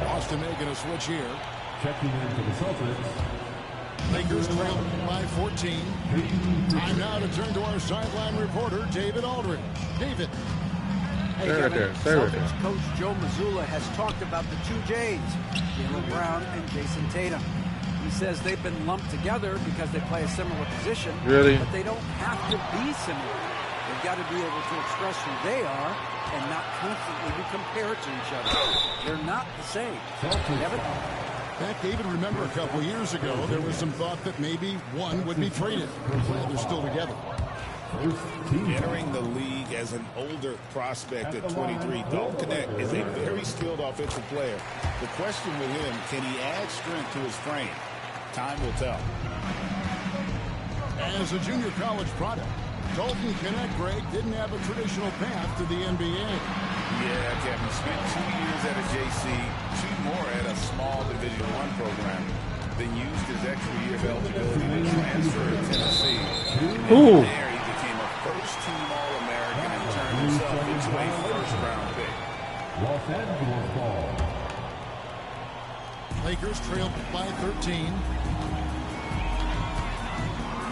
Boston making a switch here. Checking into the Celtics. Lakers trail by 14. Time now to turn to our sideline reporter, David Aldridge. David. Hey, Kevin, Celtics coach Joe Mazzulla has talked about the two J's, Jaylen Brown and Jason Tatum. He says they've been lumped together because they play a similar position. Really? But they don't have to be similar. They've got to be able to express who they are and not constantly be compared to each other. They're not the same. Kevin? Back, David, remember a couple years ago, there was some thought that maybe one would be traded. Well, they're still together. Entering the league as an older prospect at 23, Dalton Connect is a very skilled offensive player. The question with him, can he add strength to his frame? Time will tell. As a junior college product, Dalton Connect, Greg, didn't have a traditional path to the NBA. Yeah, Kevin, spent 2 years at a JC, 2 more at a small Division I program, then used his extra year of eligibility to transfer to Tennessee. Ooh. And there he became a first-team All-American and turned himself into a first-round pick. Los Angeles ball. Lakers trailed by 13.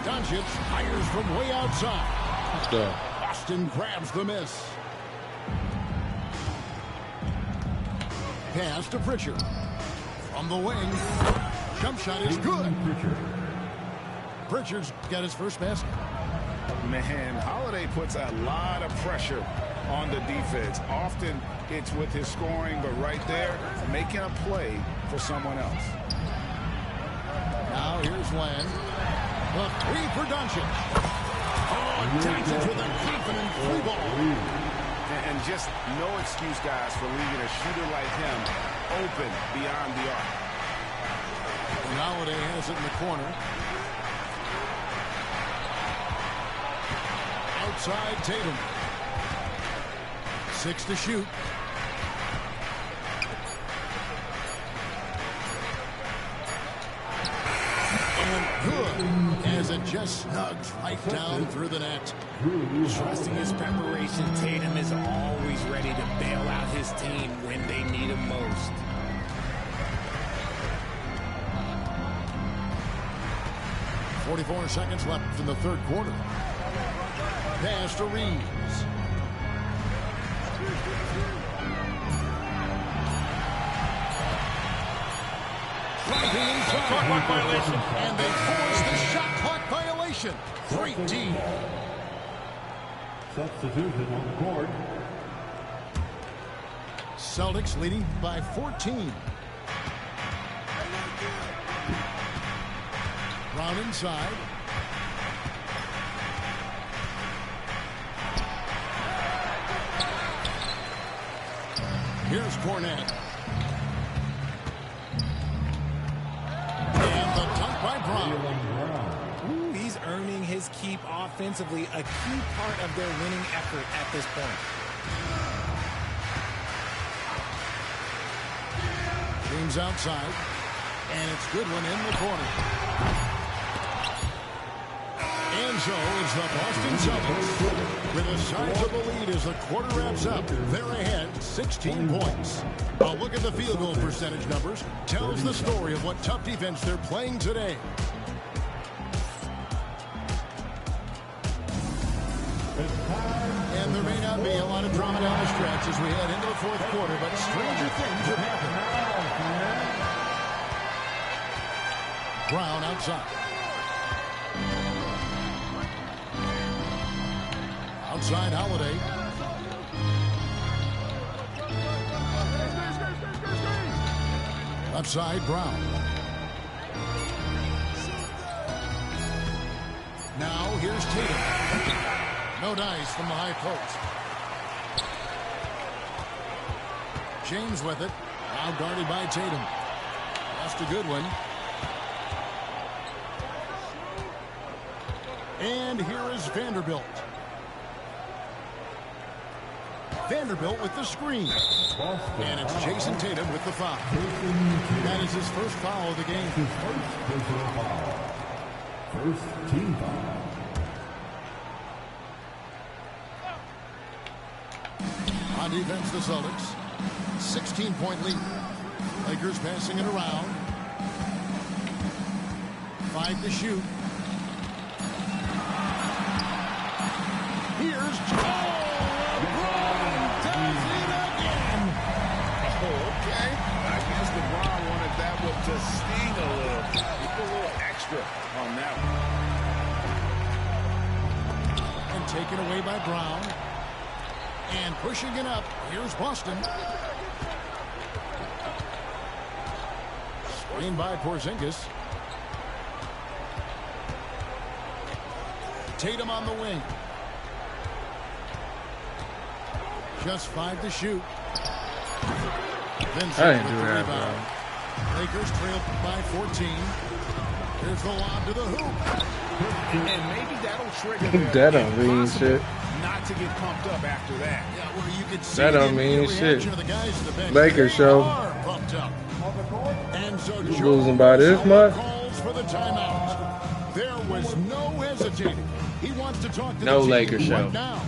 Doncic fires from way outside. Austin grabs the miss. Pass to Pritchard. From the wing. Jump shot is good. Pritchard's got his first basket. Man, Holiday puts a lot of pressure on the defense. Often it's with his scoring, but right there, making a play for someone else. Now here's Len. The three for Doncic. Oh, Doncic with a confident three ball. And just no excuse, guys, for leaving a shooter like him open beyond the arc. And Holiday has it in the corner. Outside Tatum. 6 to shoot. And good, as it just snugs right down through the net. Trusting his preparation, Tatum is always ready to bail out his team when they need him most. .44 seconds left in the third quarter. Pass to Reeves. Driving inside. Shot clock violation. And they force the shot clock violation. Great D. Substitution on the court. Celtics leading by 14. Brown inside. Here's Cornette. And the dunk by Brown. Ooh, he's earning his keep offensively, a key part of their winning effort at this point. James outside. And it's Goodwin in the corner. And so it's the Boston Celtics with a sizable lead as the quarter wraps up. They're ahead 16 points. A look at the field goal percentage numbers tells the story of what tough defense they're playing today. And there may not be a lot of drama down the stretch as we head into the fourth quarter, but stranger things have happened. Brown outside. Outside Holiday. Left side Brown. Now here's Tatum. No dice from the high post. James with it. Now guarded by Tatum. That's a good one. And here is Vanderbilt. Vanderbilt with the screen. And it's Jason Tatum with the foul. That is his first foul of the game. First team foul. On defense, the Celtics. 16-point lead. Lakers passing it around. 5 to shoot. Here's LeBron does it again. Oh, okay. I guess LeBron wanted that one to sting a little. Just a little extra on that one. And taken away by Brown. And pushing it up. Here's Boston. Screen by Porzingis. Tatum on the wing. Just 5 to shoot. Vincent I didn't with do the that, rebound. Lakers trail by 14. Here's the lob to the hoop. And maybe that'll trigger That don't mean shit. not to get pumped up after that. Yeah, where you could see That don't the mean reaction shit. of the guys in the bench. Lakers They show. are pumped up. And so Losing by this much? calls for the timeout. There was no hesitating. He wants to talk to No the team Lakers show. right now.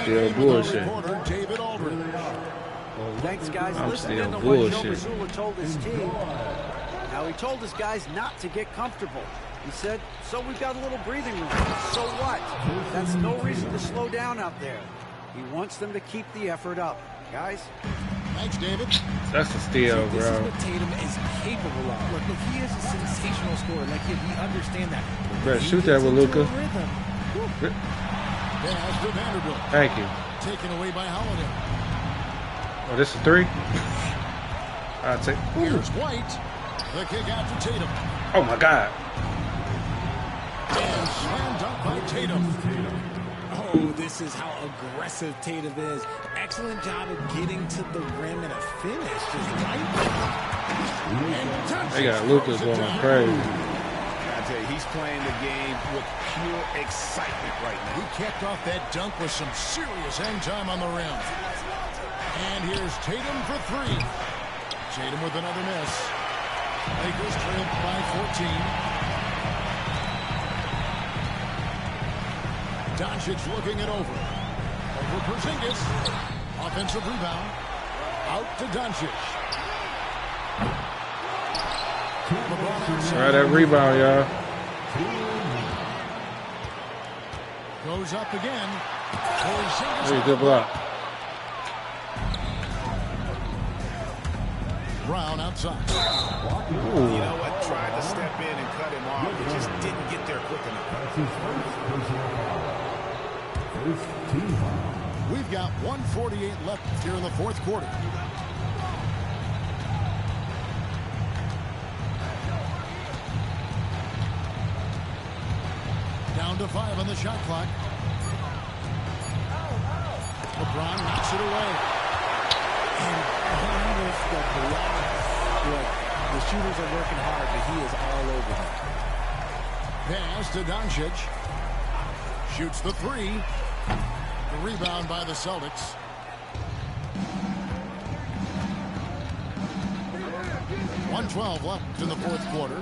Still bullshit. David Aldridge. Thanks, guys. I'm Listening still to bullshit. what Joe Mazzulla told his team. Now, he told his guys not to get comfortable. He said, so we've got a little breathing room. So what? That's no reason to slow down out there. He wants them to keep the effort up. Guys? Thanks, David. That's a steal, This is bro. what Tatum is capable of. Look, he is a sensational scorer. Like, we understand that. Bro, He shoot that gets with into Luka. a rhythm. Pass to Vanderbilt. Thank you. Taken away by Holiday. Oh, this is 3? I'll take. Here's White. The kick out to Tatum. Oh my God. And slam dunk by Tatum. Oh, Oh, this is how aggressive Tatum is. Excellent job of getting to the rim and a finish just right. They got Lucas going crazy. I tell you, he's playing the game with pure excitement right now. He kicked off that dunk with some serious hang time on the rim. And here's Tatum for three. Tatum with another miss. Lakers trail by 14. Doncic looking it over. Over Porzingis. Offensive rebound. Out to Doncic. Try that rebound, y'all. Goes up again. Very good block. Brown outside. Ooh. You know what? Tried to step in and cut him off. He just didn't get there quick enough. We've got 1:48 left here in the fourth quarter. Down to 5 on the shot clock. LeBron knocks it away. And behind us, the blocks. Look, the shooters are working hard, but he is all over them. Pass to Doncic. Shoots the three. The rebound by the Celtics. .112 left in the fourth quarter.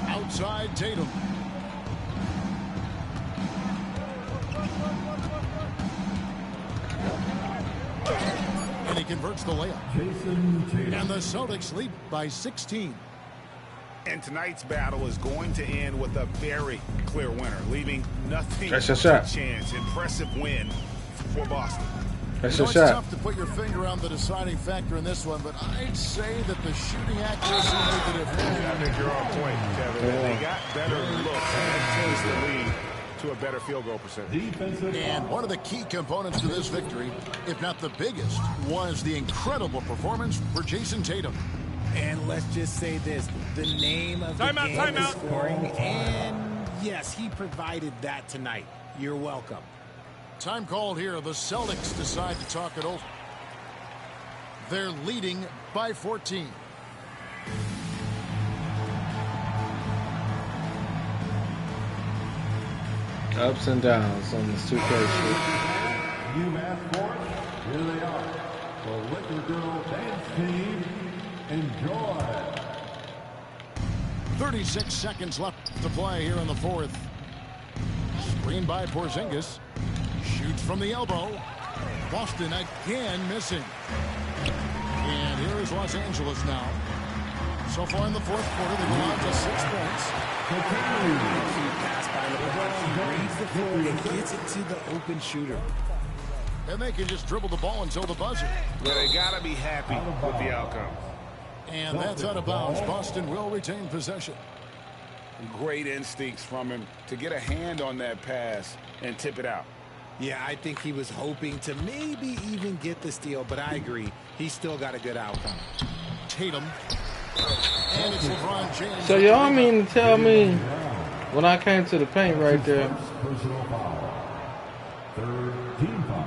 Outside Tatum. And he converts the layup. And the Celtics lead by 16. And tonight's battle is going to end with a very clear winner, leaving nothing That's to a shot. chance. Impressive win for Boston. That's You a know, shot. it's tough to put your finger on the deciding factor in this one, but I'd say that the shooting accuracy made the difference. I think you're on point, Kevin. They got better looks, and that changed the lead to a better field goal percentage. And one of the key components to this victory, if not the biggest, was the incredible performance for Jason Tatum. And let's just say this, the name of the game is scoring, and yes, he provided that tonight. You're welcome. Time called here. The Celtics decide to talk it over. They're leading by 14. Ups and downs on this 2K shit. You asked for it. Here they are. The Liquor Girl Dance Team. Enjoy. 36 seconds left to play here in the fourth. Screen by Porzingis. Shoots from the elbow. Boston again missing. And here is Los Angeles now. So far in the fourth quarter, they've allowed just 6 points. Pass by LeBron. He reads the floor and gets it to the open shooter. And they can just dribble the ball until the buzzer. Well, they got to be happy with the outcome. And that's out of bounds. Boston will retain possession. Great instincts from him to get a hand on that pass and tip it out. Yeah, I think he was hoping to maybe even get the steal, but I agree. He still got a good outcome. Tatum. And it's LeBron James. So y'all mean to tell me when I came to the paint right there, Personal foul. Third team foul.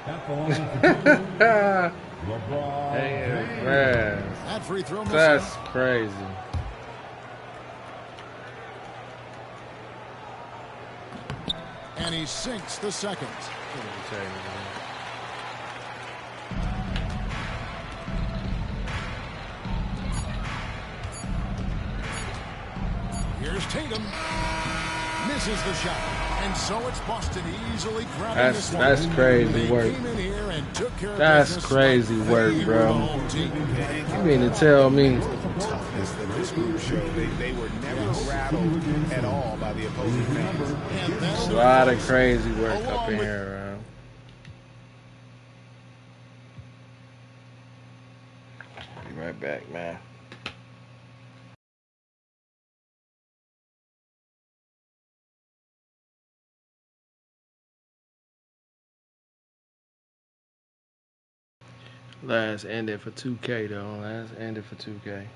At the line for two, LeBron James. man, That free throw missing. that's crazy. And he sinks the second. Here's Tatum. Misses the shot. And so it's Boston easily grabbing this one. That's crazy They work. came in here and took care of That's business. crazy work, They bro. were the home team. You mean to tell me? Toughness that this group showed. They were never rattled at all by the opposing fans. There's a lot of crazy work up in here, bro. Be right back, man. Last ended for 2K though. Last ended for 2K.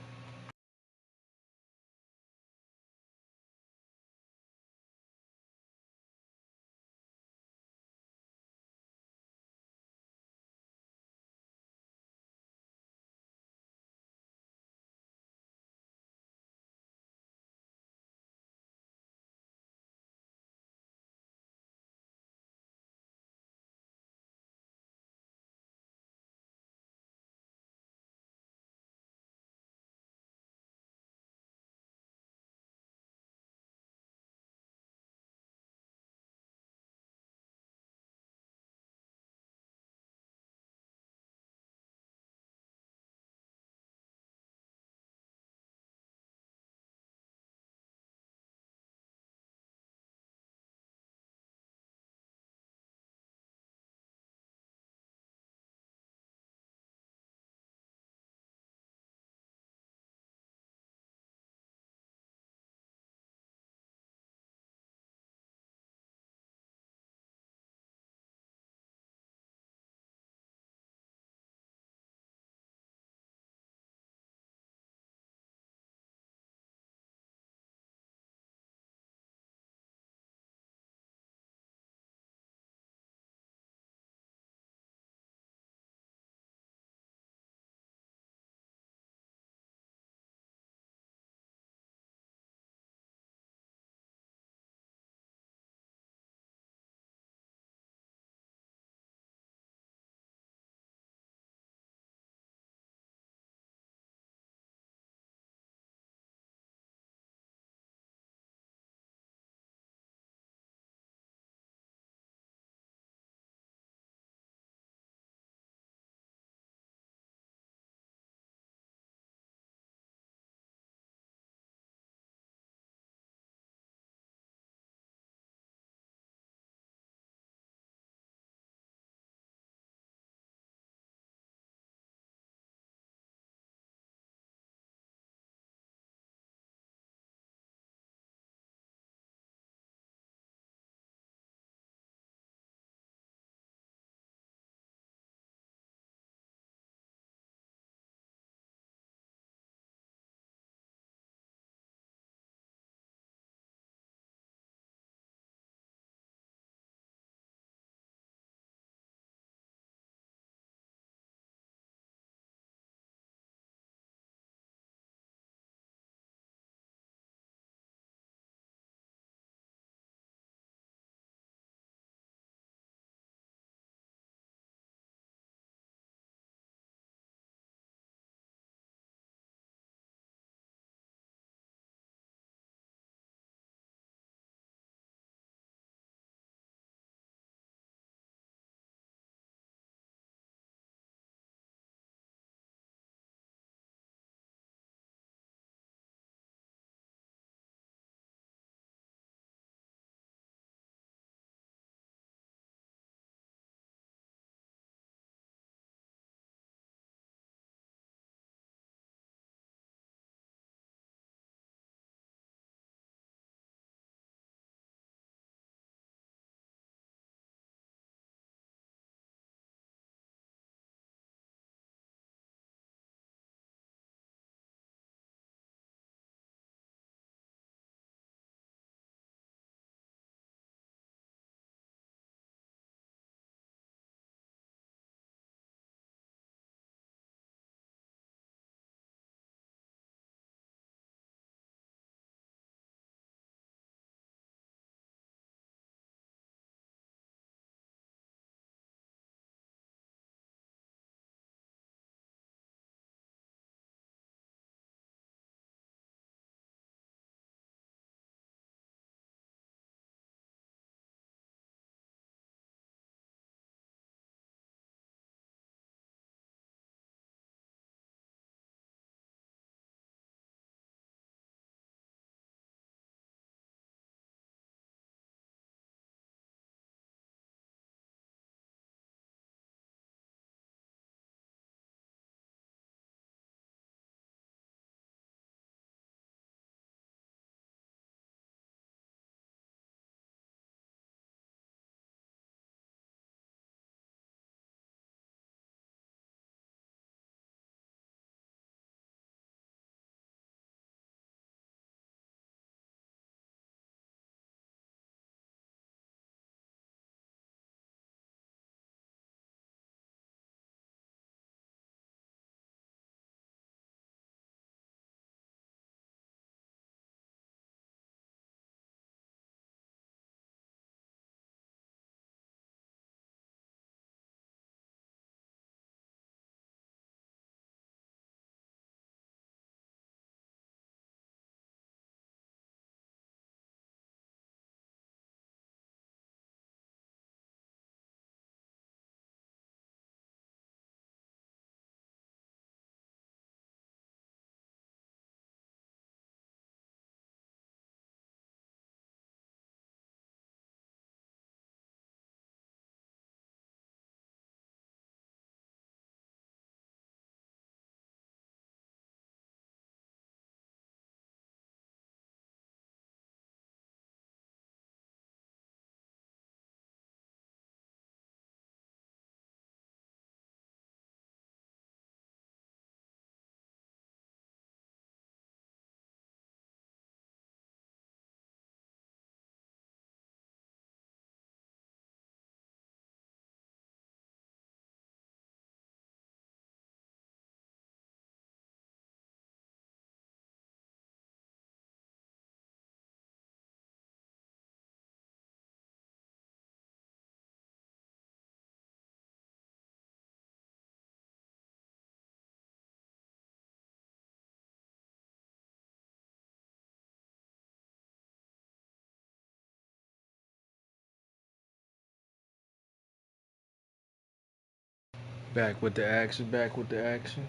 Back with the action, back with the action.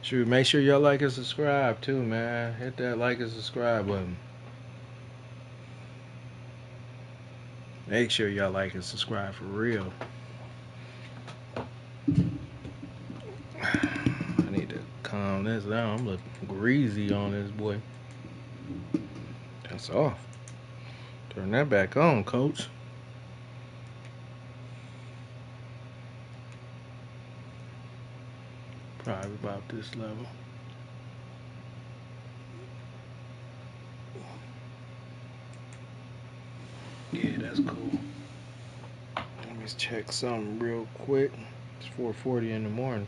Sure, make sure y'all like and subscribe too, man. Hit that like and subscribe button. Make sure y'all like and subscribe for real. I need to calm this down. I'm looking greasy on this boy. That's off. Turn that back on, coach. Probably about this level. Yeah, that's cool. Let me check something real quick. It's 4:40 in the morning.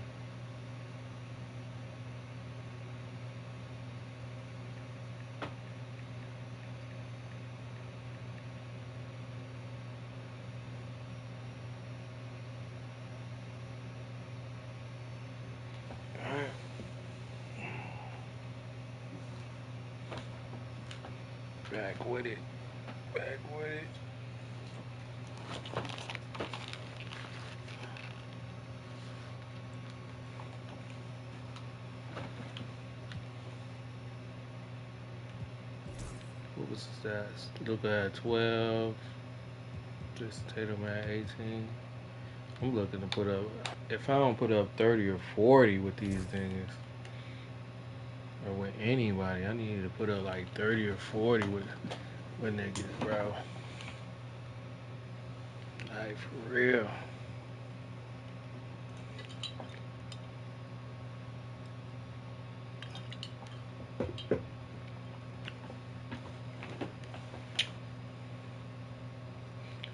Back with it. Back with it. What was the stats? Luka at 12. Just Tatum at 18. I'm looking to put up, if I don't put up 30 or 40 with these things, or with anybody, I need to put up like 30 or 40 with niggas, bro. Like, for real.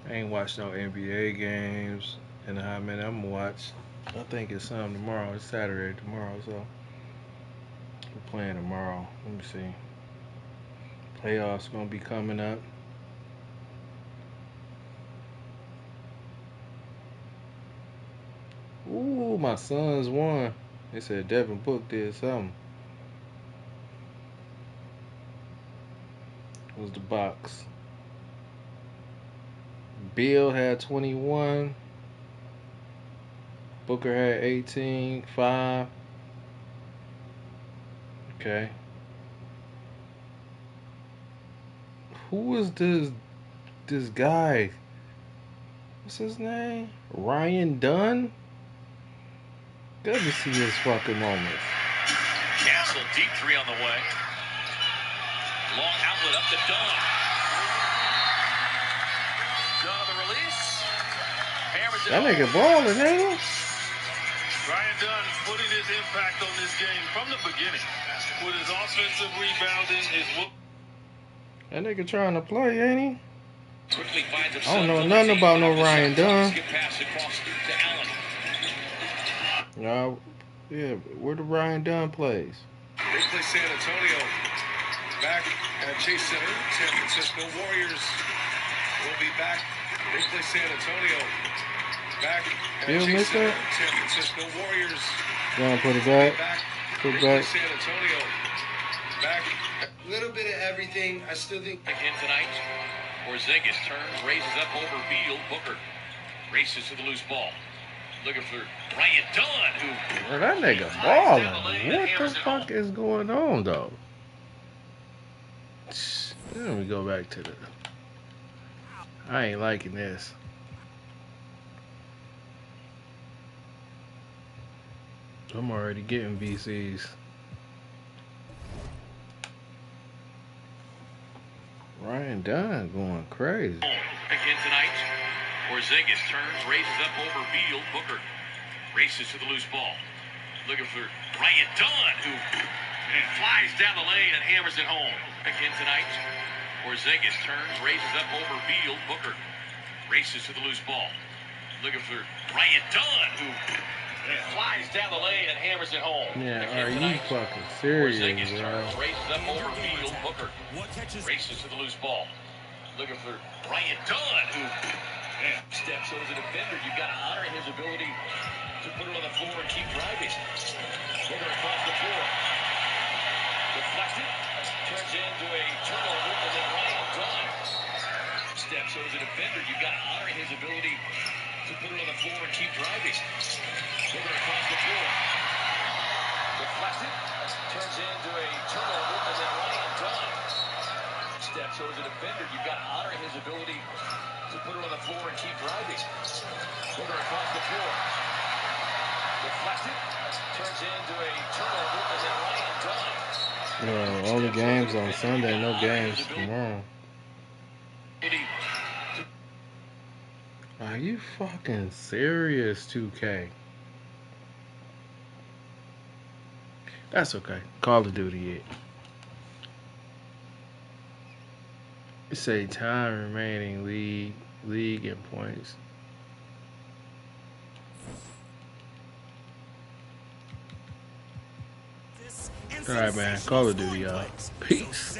I ain't watched no NBA games in a hot minute. I'm gonna watch, I think it's something tomorrow. It's Saturday tomorrow, so we're playing tomorrow. Let me see. Playoffs gonna be coming up. Ooh, my Suns won. They said Devin Book did something. It was the box. Bill had 21. Booker had 18. 5. Okay. Who is this guy? What's his name? Ryan Dunn? Good to see his fucking moments. Castle, deep three on the way. Long outlet up to Dunn. Dunn on the release. Hammers it That nigga balling, ain't he? Ryan Dunn putting his impact on this game from the beginning with his offensive rebounding, his whoop. That nigga trying to play, ain't he? Quickly finds I don't know nothing about no Ryan Dunn. Skip pass across to Allen. No, yeah, where the Ryan Dunn plays? They play San Antonio back at Chase Center. San Francisco Warriors will be back. They play San Antonio back at Bill Chase missed Center. that? San Francisco Warriors Go put it back. Put they it play back. San Antonio back. A little bit of everything. I still think. Again tonight. Porzingis turns, raises up over Beal. Booker races to the loose ball. Looking for Ryan Dunn, who... Bro, that nigga balling. What the fuck is going on, though? Let me go back to the... I ain't liking this. I'm already getting VCs. Ryan Dunn going crazy. Again tonight. Porzingis turns, raises up over Beal. Booker races to the loose ball. Looking for Ryan Dunn, who flies down the lane and hammers it home. Again tonight. Porzingis turns, raises up over Beal. Booker races to the loose ball. Looking for Ryan Dunn, who flies down the lane and hammers it home. Yeah, are you fucking serious, Porzingis bro? turns, raises up over Beal. Booker races to the loose ball. Looking for Ryan Dunn, who steps over the defender. You've got to honor his ability to put it on the floor and keep driving. Booker across the floor. Deflected. Turns into a turnover, and then Ryan Dunn Steps over the defender. You've got to honor his ability to put it on the floor and keep driving. Booker across the floor. Deflected. Turns into a turnover, and then Ryan Dunn steps over the defender. You've got to honor his ability to put it on the floor and keep driving. Booker across the floor. Deflected. Turns into a turnover, and then Ryan Dunn. Only games on Sunday, no games tomorrow. Are you fucking serious, 2K? That's okay. Call of Duty it. It say time remaining league and points. All right, man. Call of Duty, y'all. Peace.